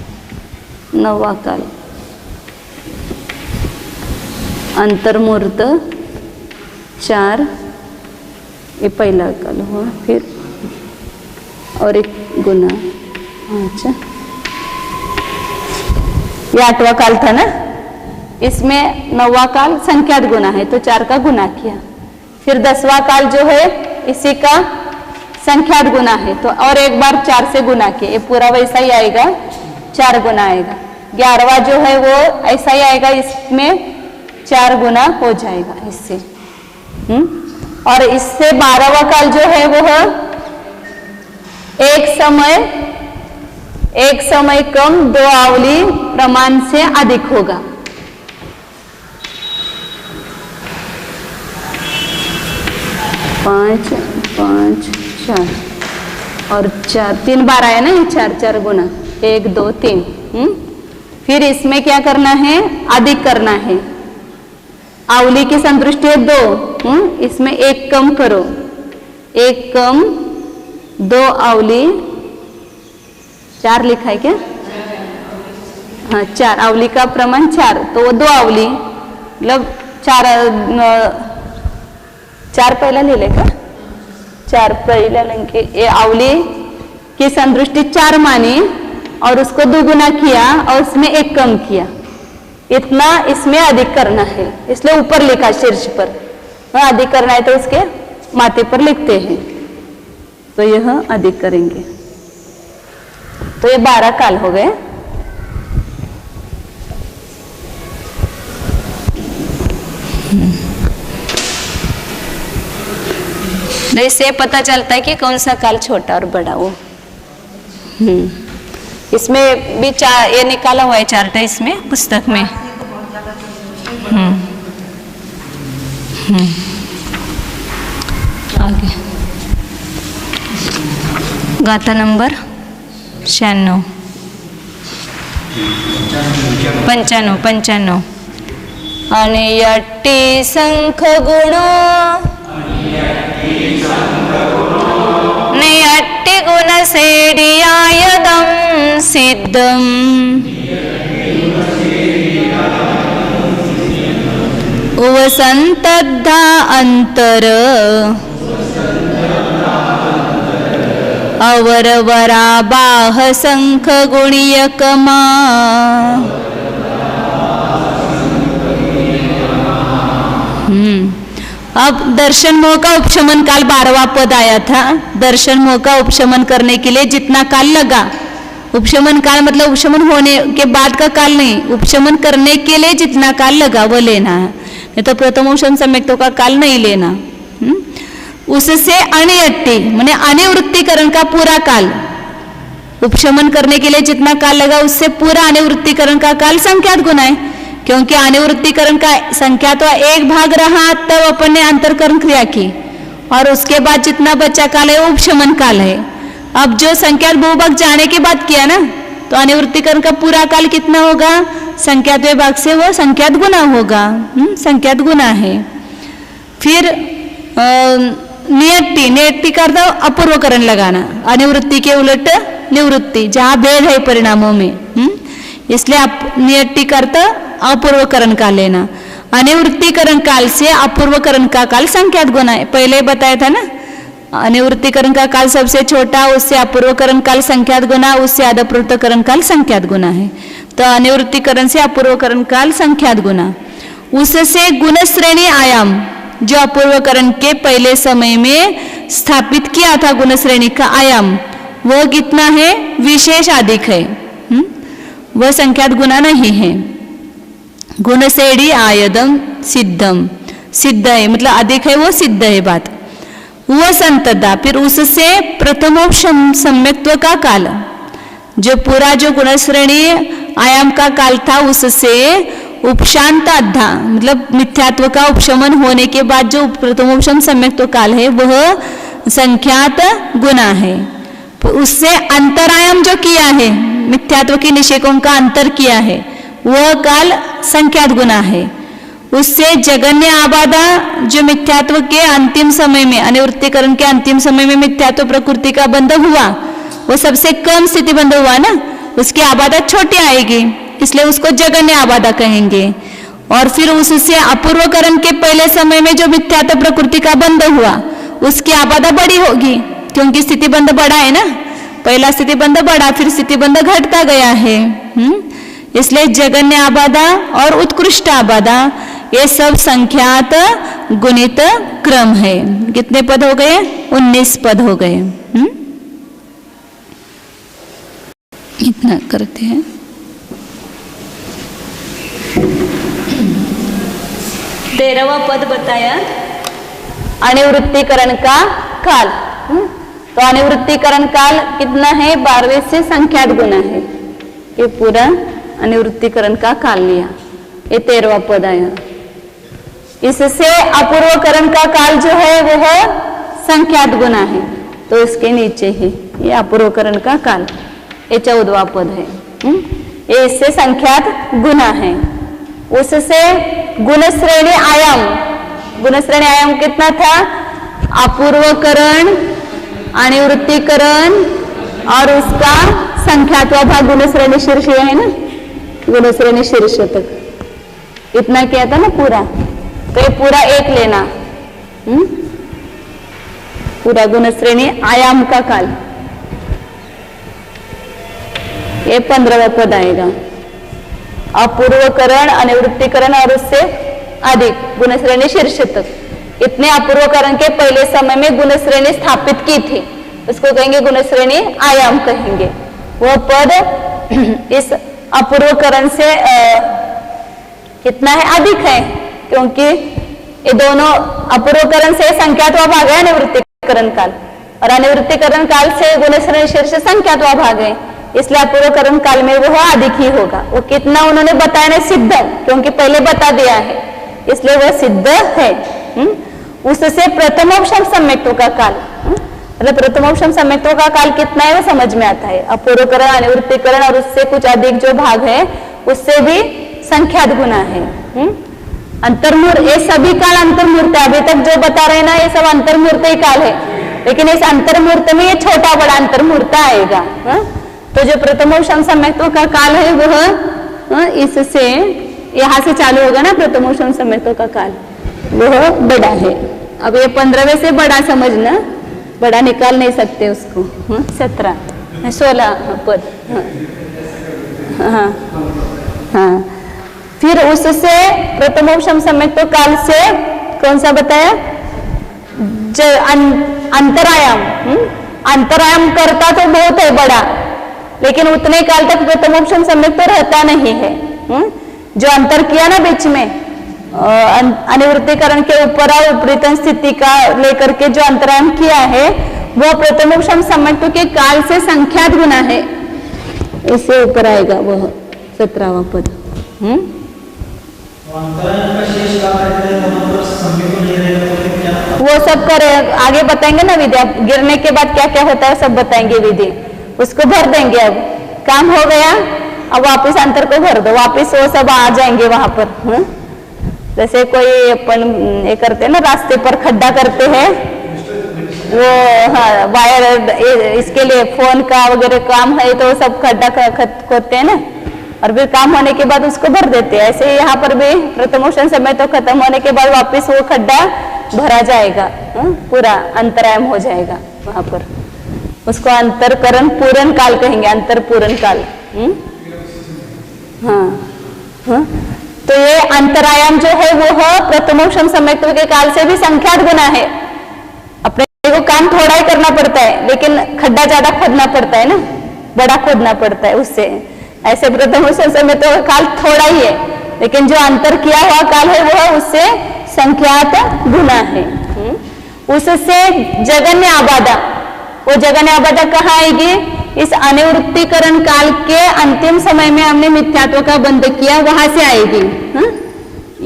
9वां काल अंतर्मुहूर्त 4, ये पहला काल हुआ, फिर और एक गुना। अच्छा, ये 8वां काल था ना, इसमें 9वां काल संख्यात गुना है तो 4 का गुना किया। फिर 10वां काल जो है इसी का संख्यात गुना है, तो और एक बार 4 से गुना किया, ये पूरा वैसा ही आएगा, 4 गुना आएगा। 11वां जो है वो ऐसा ही आएगा, इसमें 4 गुना हो जाएगा इससे। और इससे 12वां काल जो है वो एक समय कम 2 आवली प्रमाण से अधिक होगा। पांच 5 4 और 4 3 बार आया ना, ये 4 गुना 1 2 3। फिर इसमें क्या करना है, अधिक करना है। आवली की संतुष्टि है 2, इसमें 1 कम करो, 1 कम 2 आवली 4 लिखा है क्या, हाँ 4, अवली का प्रमाण 4, तो वो 2 अवली मतलब 4 पहला ले लेगा, 4 पहला लेंगे, ये अवली की संदृष्टि 4 मानी और उसको 2 गुना किया और उसमें 1 कम किया, इतना इसमें अधिक करना है, इसलिए ऊपर लिखा शीर्ष पर, अधिक करना है तो उसके माथे पर लिखते हैं, तो यह अधिक करेंगे। तो ये 12 काल हो गए। इससे पता चलता है कि कौन सा काल छोटा और बड़ा वो। इसमें भी ये निकाला हुआ है चार्ट है इसमें पुस्तक में। आगे गाथा नंबर 95 अनियट्टी शंख गुणो नियट्टी गुण सेडियायदं सिद्धम उवसंतद्धा अंतर अवरवराबाह शंख गुणियकमा। अब दर्शन मोह का उपशमन काल 12वां पद आया था। दर्शन मोह का उपशमन करने के लिए जितना काल लगा, उपशमन काल मतलब उपशमन होने के बाद का काल नहीं, उपशमन करने के लिए जितना काल लगा वो लेना है, नहीं तो प्रथमोपशम सम्यक्तों का काल नहीं लेना। उससे अनियट्टी माने अनिवृत्तिकरण का पूरा काल, उपशमन करने के लिए जितना काल लगा उससे पूरा अनिवृत्तिकरण का काल संख्यात गुना है, क्योंकि अनिवृत्तिकरण का संख्या तो 1 भाग रहा तब अपन ने अंतरकरण क्रिया की, और उसके बाद जितना बचा काल है वो उपशमन काल है। अब जो संख्यात बहुभाग जाने के बाद किया ना, तो अनिवृत्तिकरण का पूरा काल कितना होगा, संख्यात विभाग से वो संख्यात गुना होगा, संख्यात गुना है। फिर नियट्टी का अर्थ अपूर्वकरण लगाना, अनिवृत्ति के उलट निवृत्ति, जहां भेद है परिणामों में, इसलिए नियट्टी का अर्थ अपूर्वकरण काल लेना। अनिवृत्तिकरण काल से अपूर्वकरण का काल संख्यात गुना है, पहले बताया था ना, अनिवृत्तिकरण का काल सबसे छोटा, उससे अपूर्वकरण काल संख्यात गुना, उससे अदपूर्वकरण काल संख्यात गुना है। तो अनिवृत्तिकरण से अपूर्वकरण काल संख्यात गुना, उससे गुण श्रेणी आयाम जो अपूर्वकरण के पहले समय में स्थापित किया था, गुण श्रेणी का आयाम वह कितना है, विशेष अधिक है, वह संख्यात गुना नहीं है। गुण श्रेणी आयदम सिद्धम, सिद्ध है मतलब अधिक है, वो सिद्ध है बात। वह संतदा, फिर उससे प्रथमोपशम सम्यक्त्व का काल, जो पूरा जो गुण श्रेणी आयाम का काल था, उससे उपशांत अद्धा मतलब मिथ्यात्व का उपशमन होने के बाद जो प्रथमोपशम सम्यक्त्व काल है वह संख्यात गुना है। उससे अंतरायाम जो किया है, मिथ्यात्व के निषेकों का अंतर किया है, वह काल संख्यात गुना है। उससे जगन्य आबादा जो मिथ्यात्व के अंतिम समय में, अनिवृत्तिकरण के अंतिम समय में मिथ्यात्व प्रकृति का बंध हुआ, वो सबसे कम स्थिति बंध हुआ ना, उसकी आबादा छोटी आएगी, इसलिए उसको जगन्य आबादा कहेंगे। और फिर उससे अपूर्वकरण के पहले समय में जो मिथ्यात्व प्रकृति का बंध हुआ, उसकी आबादा बड़ी होगी, क्योंकि स्थिति बंध बड़ा है ना, पहला स्थिति बंध बड़ा, फिर स्थिति बंध घटता गया है। इसलिए जगन्य आबादा और उत्कृष्ट आबादा ये सब संख्यात गुणित क्रम है। कितने पद हो गए, 19 पद हो गए। इतना करते हैं। 13वां पद बताया अनिवृत्तिकरण का काल। तो अनिवृत्तिकरण काल कितना है, 12वें से संख्यात गुना है, ये पूरा अनिवृत्तिकरण का काल लिया, ये 13वां पद आया। इससे अपूर्वकरण का काल जो है वह संख्यात गुना है, तो इसके नीचे है ये अपूर्वकरण का काल, ये 14वां पद है, ये इससे संख्यात गुना है। उससे गुण श्रेणी आयाम, गुण श्रेणी आयाम कितना था, अपूर्वकरण, अनिवृत्तिकरण और उसका संख्यात्व भाग गुण श्रेणी शीर्ष है ना, गुणश्रेणी शीर्ष तक, इतना किया था ना पूरा, तो ये पूरा एक लेना, पूरा गुणश्रेणी आयाम का काल, ये 15वां पद आएगा। अपूर्वकरण, अनिवृत्तिकरण और उससे अधिक गुणश्रेणी शीर्ष तक, इतने अपूर्वकरण के पहले समय में गुणश्रेणी स्थापित की थी, उसको कहेंगे गुणश्रेणी आयाम कहेंगे। वो पद इस अपूर्वकरण से कितना है, अधिक है, क्योंकि ये दोनों अपूर्वकरण से संख्यात्वा भाग है अनिवृत्तिकरण काल, और अनिवृत्तिकरण काल से गुणश्रेणी शीर्ष संख्यात्वा भाग है, इसलिए अपूर्वकरण काल में वो अधिक ही होगा। वो कितना उन्होंने बताया ना, सिद्ध, क्योंकि पहले बता दिया है, इसलिए वह सिद्ध है। उससे प्रथमोपशम सम्यक्त्व का काल, मतलब प्रथमोपशम सम्यक्त्व का काल कितना है वो समझ में आता है। अपूर्वकरण, अनिवृत्तिकरण और उससे कुछ अधिक जो भाग है उससे भी संख्यात गुना है। अंतर्मूर्त, ये सभी काल अंतर्मूर्त है, अभी तक जो बता रहे ना ये सब अंतर्मूर्त ही काल है, लेकिन इस अंतर्मूर्त में ये छोटा बड़ा अंतर्मूर्त आएगा। तो जो प्रथमोपशम सम्यक्त्व का काल है वह इससे यहाँ से चालू होगा ना, प्रथमोपशम सम्यक्त्व का काल वह बड़ा है। अब ये 15वें से बड़ा समझना, बड़ा निकाल नहीं सकते उसको। 17 16 पद, हाँ हाँ। फिर उससे प्रथमोपशम सम्यक्त्व काल से कौन सा बताया, अंतरायाम, अंतरायाम करता तो बहुत है बड़ा, लेकिन उतने काल तक प्रथमोपशम सम्यक्त्व रहता नहीं है। जो अंतर किया ना बीच में अनिवृत्तिकरण के ऊपर और उपरितन स्थिति का लेकर के जो अंतरायम किया है वो प्रथमोपशम सम्यक्त्व के काल से संख्यात गुना है, इससे ऊपर आएगा वह 17वां पद। वो सब करे आगे बताएंगे ना विधि, गिरने के बाद क्या क्या होता है सब बताएंगे विधि, उसको भर देंगे। अब काम हो गया, अब वापस अंतर को भर दो, वापस वो सब आ जाएंगे वहां पर। जैसे कोई अपन ये करते हैं ना, रास्ते पर खड्डा करते हैं, वो हाँ वायर इसके लिए फोन का वगैरह काम है तो सब खड्डा खोदते हैं ना, और फिर काम होने के बाद उसको भर देते हैं। ऐसे यहाँ पर भी प्रथमोपशम समय तो खत्म होने के बाद वापस वो खड्डा भरा जाएगा, पूरा अंतरायम हो जाएगा वहां पर, उसको अंतरकरण पूर्ण काल कहेंगे, अंतर पूर्ण काल। हाँ, तो ये अंतरायम जो है वो प्रथमोपशम सम्यक्त्व के काल से भी संख्यात गुना है। अपने को काम थोड़ा ही करना पड़ता है, लेकिन खड्डा ज्यादा खोदना पड़ता है ना, बड़ा खोदना पड़ता है उससे। ऐसे प्रथमोपशम सम्यक्त्व का काल थोड़ा ही है, लेकिन जो अंतर किया हुआ काल है वह उससे संख्यात गुना है। उससे जगन्य आबादा, वो जगन्य आबादा कहाँ आएगी, इस अनिवृत्तिकरण काल के अंतिम समय में हमने मिथ्यात्व का बंध किया, वहां से आएगी।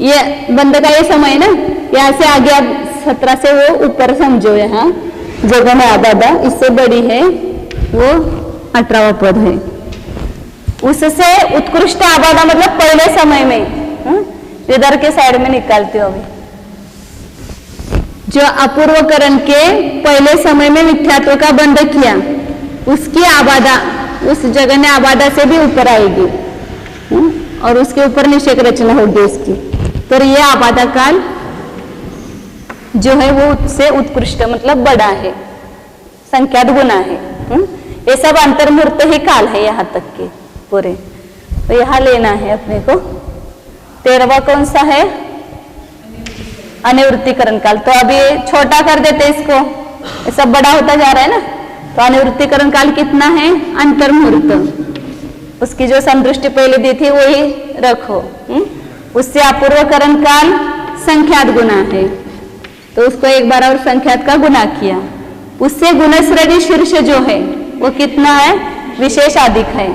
ये बंध का ये समय ना, यहाँ से आगे अब 17 से वो ऊपर समझो, यहाँ जगन्य आबादा इससे बड़ी है, वो 18वां पद है। उससे उत्कृष्ट आबादा मतलब पहले समय में, इधर के साइड में निकालती हो अभी, जो अपूर्वकरण के पहले समय में मिथ्यात्व का बंध किया, उसकी आबादा उस जगन्य आबादा से भी ऊपर आएगी, और उसके ऊपर निषेक रचना होगी उसकी। तो ये आबादा काल जो है वो उससे उत्कृष्ट मतलब बड़ा है, संख्यात गुना है। ये सब अंतर्मूर्त ही काल है यहाँ तक के पूरे। तो यहाँ लेना है अपने को। 13वां कौन सा है, अनिवृत्तिकरण काल। तो अभी छोटा कर देते इसको, ये सब बड़ा होता जा रहा है ना। तो अनिवृत्तिकरण काल कितना है, अंतर्मूर्त, उसकी जो समदृष्टि पहले दी थी वही रखो। उससे अपूर्वकरण काल संख्यात गुना है, तो उसको एक बार और संख्यात का गुना किया। उससे गुणश्रेणी शीर्ष जो है वो कितना है, विशेष अधिक है।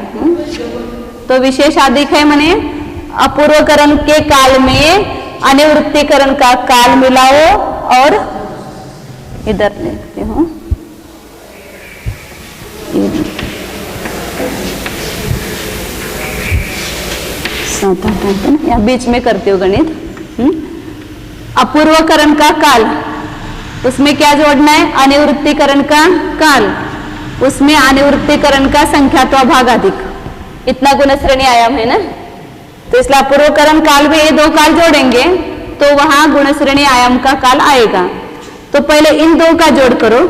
तो विशेष अधिक है माने अपूर्वकरण के काल में अनिवृत्तिकरण का काल मिलाओ, और इधर लिखते हो या बीच में करते हो गणित। अपूर्वकरण का काल, उसमें क्या जोड़ना है, अनिवृत्तिकरण का काल, उसमें अनिवृत्तिकरण का संख्यात्वा भाग अधिक, इतना गुणश्रेणी आयाम है ना। तो इसलिए अपूर्वकरण काल में ये दो काल जोड़ेंगे तो वहां गुण श्रेणी आयाम का काल आएगा। तो पहले इन दो का जोड़ करो।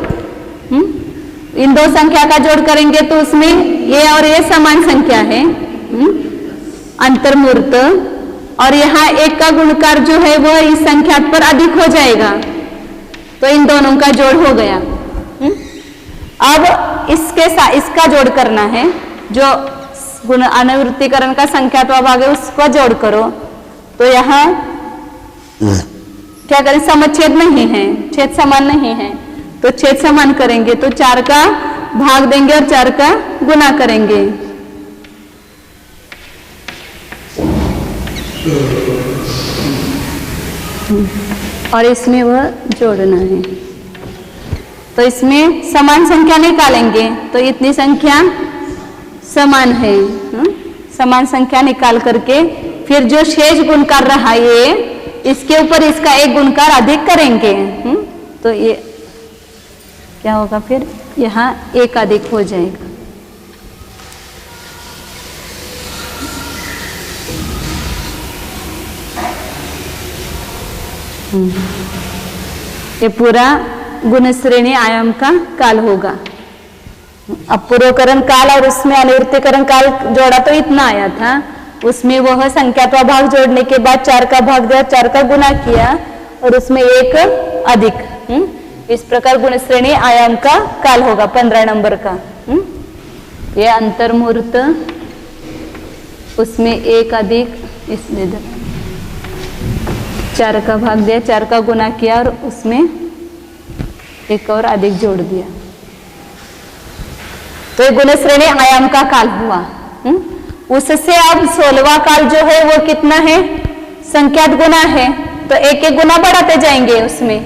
इन दो संख्या का जोड़ करेंगे तो उसमें ये और ये समान संख्या है, अंतर्मूर्त, और यहाँ एक का गुणकार जो है वो इस संख्या पर अधिक हो जाएगा। तो इन दोनों का जोड़ हो गया। अब इसके साथ इसका जोड़ करना है, जो गुण अनुवृत्तिकरण का संख्यात्मक भाग है उसका जोड़ करो। तो यहाँ क्या करें, समच्छेद नहीं है, छेद समान नहीं है, तो छेद समान करेंगे तो 4 का भाग देंगे और 4 का गुना करेंगे। और इसमें वह जोड़ना है। तो इसमें समान संख्या निकालेंगे तो इतनी संख्या समान है। समान संख्या निकाल करके फिर जो शेष गुणकार रहा ये, इसके ऊपर इसका एक गुणकार अधिक करेंगे। तो ये क्या होगा, फिर यहाँ एक अधिक हो जाएगा। ये पूरा गुण श्रेणी आयाम का काल होगा। अपूर्वकरण काल और उसमें अनुवृत्तिकरण काल जोड़ा तो इतना आया था, उसमें वह संख्यात्मक भाग जोड़ने के बाद 4 का भाग दिया, 4 का गुना किया और उसमें एक अधिक। इस प्रकार गुण श्रेणी आयाम का काल होगा 15 नंबर का। ये अंतर्मूर्त, उसमें एक अधिक, इसमें 4 का भाग दिया, 4 का गुना किया और उसमें एक और अधिक जोड़ दिया। तो ये गुण श्रेणी आयाम का काल हुआ। उससे अब 16वां काल जो है वो कितना है, संख्यात गुना है, तो एक एक गुना बढ़ाते जाएंगे उसमें।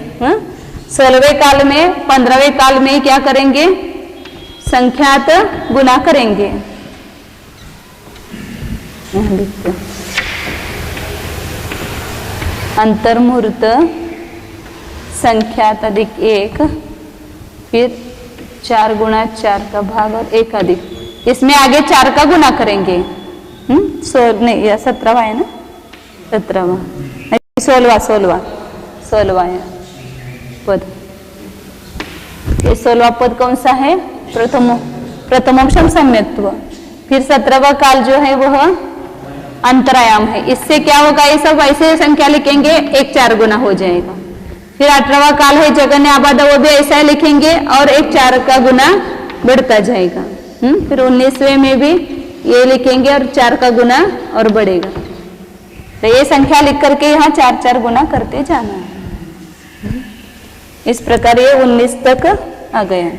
16वें काल में 15वें काल में क्या करेंगे, संख्यात गुना करेंगे। अंतर्मूर्त, संख्यात अधिक 1, फिर 4 गुणा 4 का भाग और 1 अधिक, इसमें आगे 4 का गुना करेंगे। 17वां है ना, 17वां 16वां पद। ये 16वां पद कौन सा है, प्रथमोपम सम्यक्त्व। फिर 17वां काल जो है वह अंतरायाम है। इससे क्या होगा, ये सब ऐसे संख्या लिखेंगे, 1 4 गुना हो जाएगा। फिर 18वां काल है जगन्य आबादा, वो भी ऐसा ही लिखेंगे और 1 4 का गुना बढ़ता जाएगा। फिर 19वें में भी ये लिखेंगे और 4 का गुना और बढ़ेगा। तो ये संख्या लिख करके यहाँ 4 4 गुना करते जाना है। इस प्रकार ये 19 तक आ गया।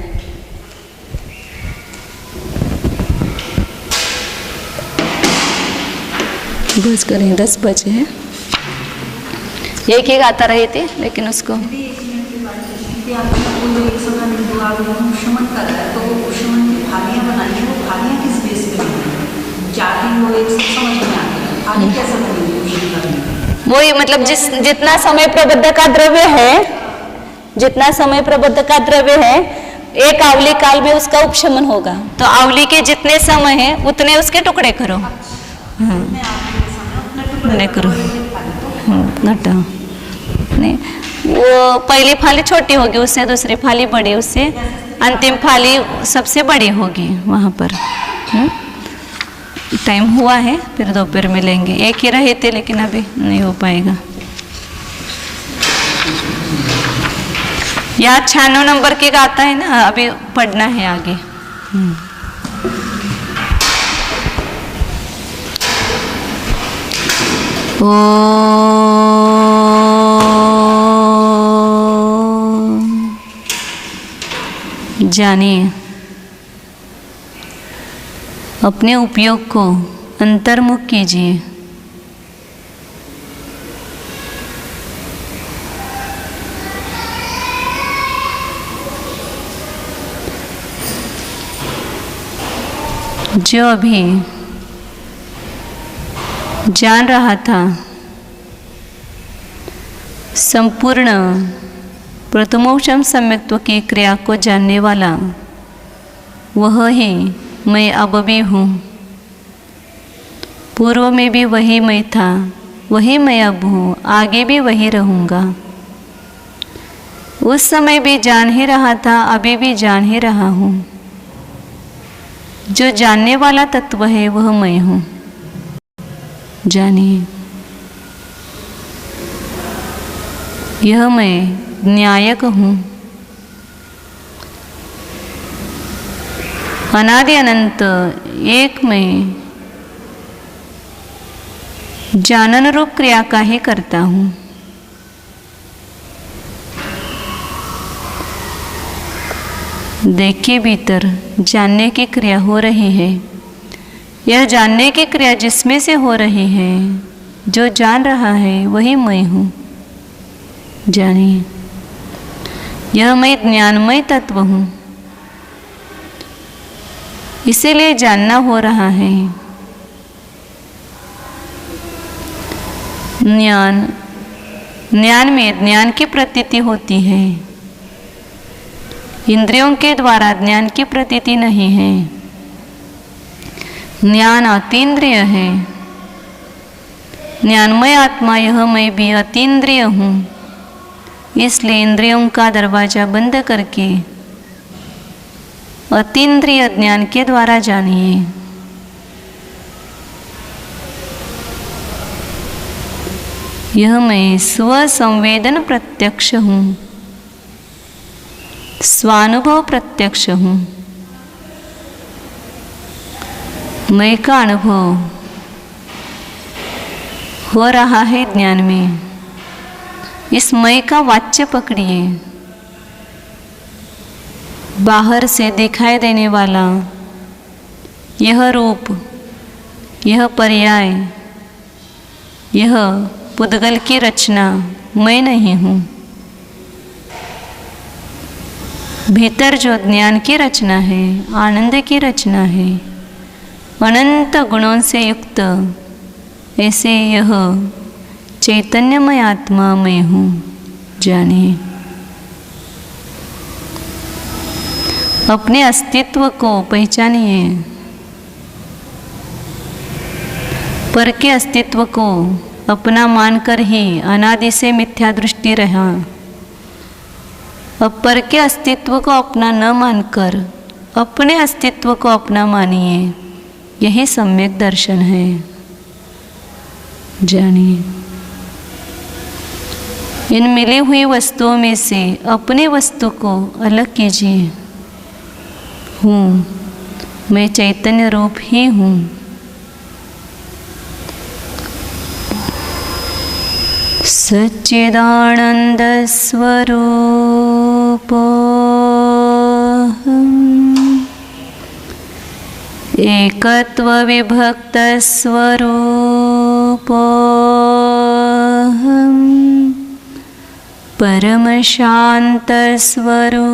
बस करें, 10 बजे हैं। एक ही गाता रहे थे लेकिन उसको वही मतलब जितना समय प्रबद्ध का द्रव्य है, जितना समय प्रबद्ध का द्रव्य है, एक आवली काल में उसका उपशमन होगा। तो आवली के जितने समय है उतने उसके टुकड़े करो। करो घटा नहीं, वो पहली फाली छोटी होगी, उससे दूसरी फाली बड़ी, उससे अंतिम फाली सबसे बड़ी होगी। वहाँ पर टाइम हुआ है, फिर दोपहर में लेंगे। एक ही रहे थे लेकिन अभी नहीं हो पाएगा। यहाँ 96 नंबर की गाता है ना, अभी पढ़ना है आगे। जानिए अपने उपयोग को अंतर्मुख कीजिए। जो अभी जान रहा था, संपूर्ण प्रथमोपम सम्यक्त्व की क्रिया को जानने वाला वह ही मैं अब भी हूँ। पूर्व में भी वही मैं था, वही मैं अब हूँ, आगे भी वही रहूँगा। उस समय भी जान ही रहा था, अभी भी जान ही रहा हूँ। जो जानने वाला तत्व है वह मैं हूँ। जानिए, यह मैं न्यायक हूँ। अनादि अनंत एक मैं जानन रूप क्रिया का ही करता हूँ। देखिए, भीतर जानने की क्रिया हो रही है। यह जानने की क्रिया जिसमें से हो रही है, जो जान रहा है वही मैं हूँ। जानिए, यह मैं ज्ञानमय तत्व हूँ, इसीलिए जानना हो रहा है। ज्ञान में ज्ञान की प्रतीति होती है, इंद्रियों के द्वारा ज्ञान की प्रतीति नहीं है। ज्ञान अतीन्द्रिय है। ज्ञानमय आत्मा यह मैं भी अतीन्द्रिय हूँ, इसलिए इंद्रियों का दरवाजा बंद करके अतीन्द्रिय ज्ञान के द्वारा जानिए। यह मैं स्वसंवेदन प्रत्यक्ष हूँ, स्वानुभव प्रत्यक्ष हूँ। मैं का अनुभव हो रहा है ज्ञान में। इस मैं का वाच्य पकड़िए। बाहर से दिखाई देने वाला यह रूप, यह पर्याय, यह पुद्गल की रचना मैं नहीं हूँ। भीतर जो ज्ञान की रचना है, आनंद की रचना है, अनंत गुणों से युक्त, ऐसे यह चैतन्यमय आत्मा मैं हूँ। जानिए, अपने अस्तित्व को पहचानिए। पर के अस्तित्व को अपना मानकर ही अनादि से मिथ्या दृष्टि रहा। अब पर के अस्तित्व को अपना न मानकर अपने अस्तित्व को अपना मानिए। यही सम्यक दर्शन है। जानिए, इन मिली हुई वस्तुओं में से अपनी वस्तु को अलग कीजिए। हूँ, मैं चैतन्य रूप ही हूँ। सच्चिदानंद स्वरूपोऽहम्, एकत्व विभक्त स्वरूपोऽहम्, परम शांत स्वरूपोऽहम्,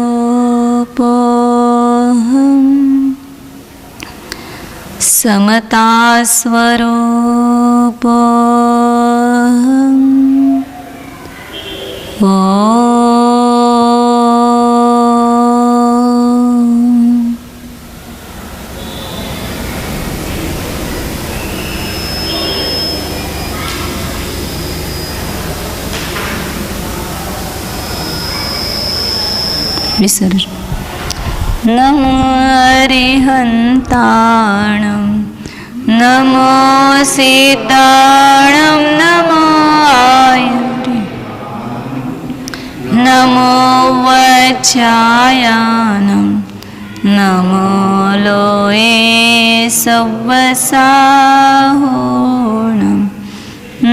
समता स्वरूपोऽहम्। विसर्ज। नमो अरिहन्ताणं, नमो सिद्धाणं, नमो आयरि, नमो वज्रायानं, नमो लोये सव्वसाहोणं,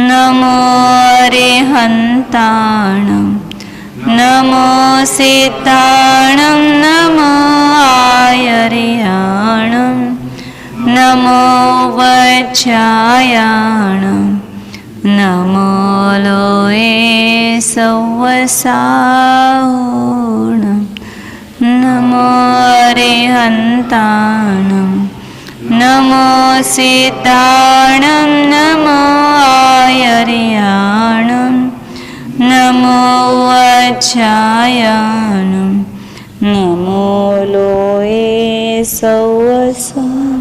नमो अरिहन्ताणं, नमो सिद्धाणं, नमो आयर्याणं, नमो वज्रायाणं, नमो लोये सव्वसाहोणं, नमो अरिहन्ताणं, नमो सिद्धाणं, नमो आयर्याणं, नमो वज्रायाणं, नमो लोये सव्वसाहोणं।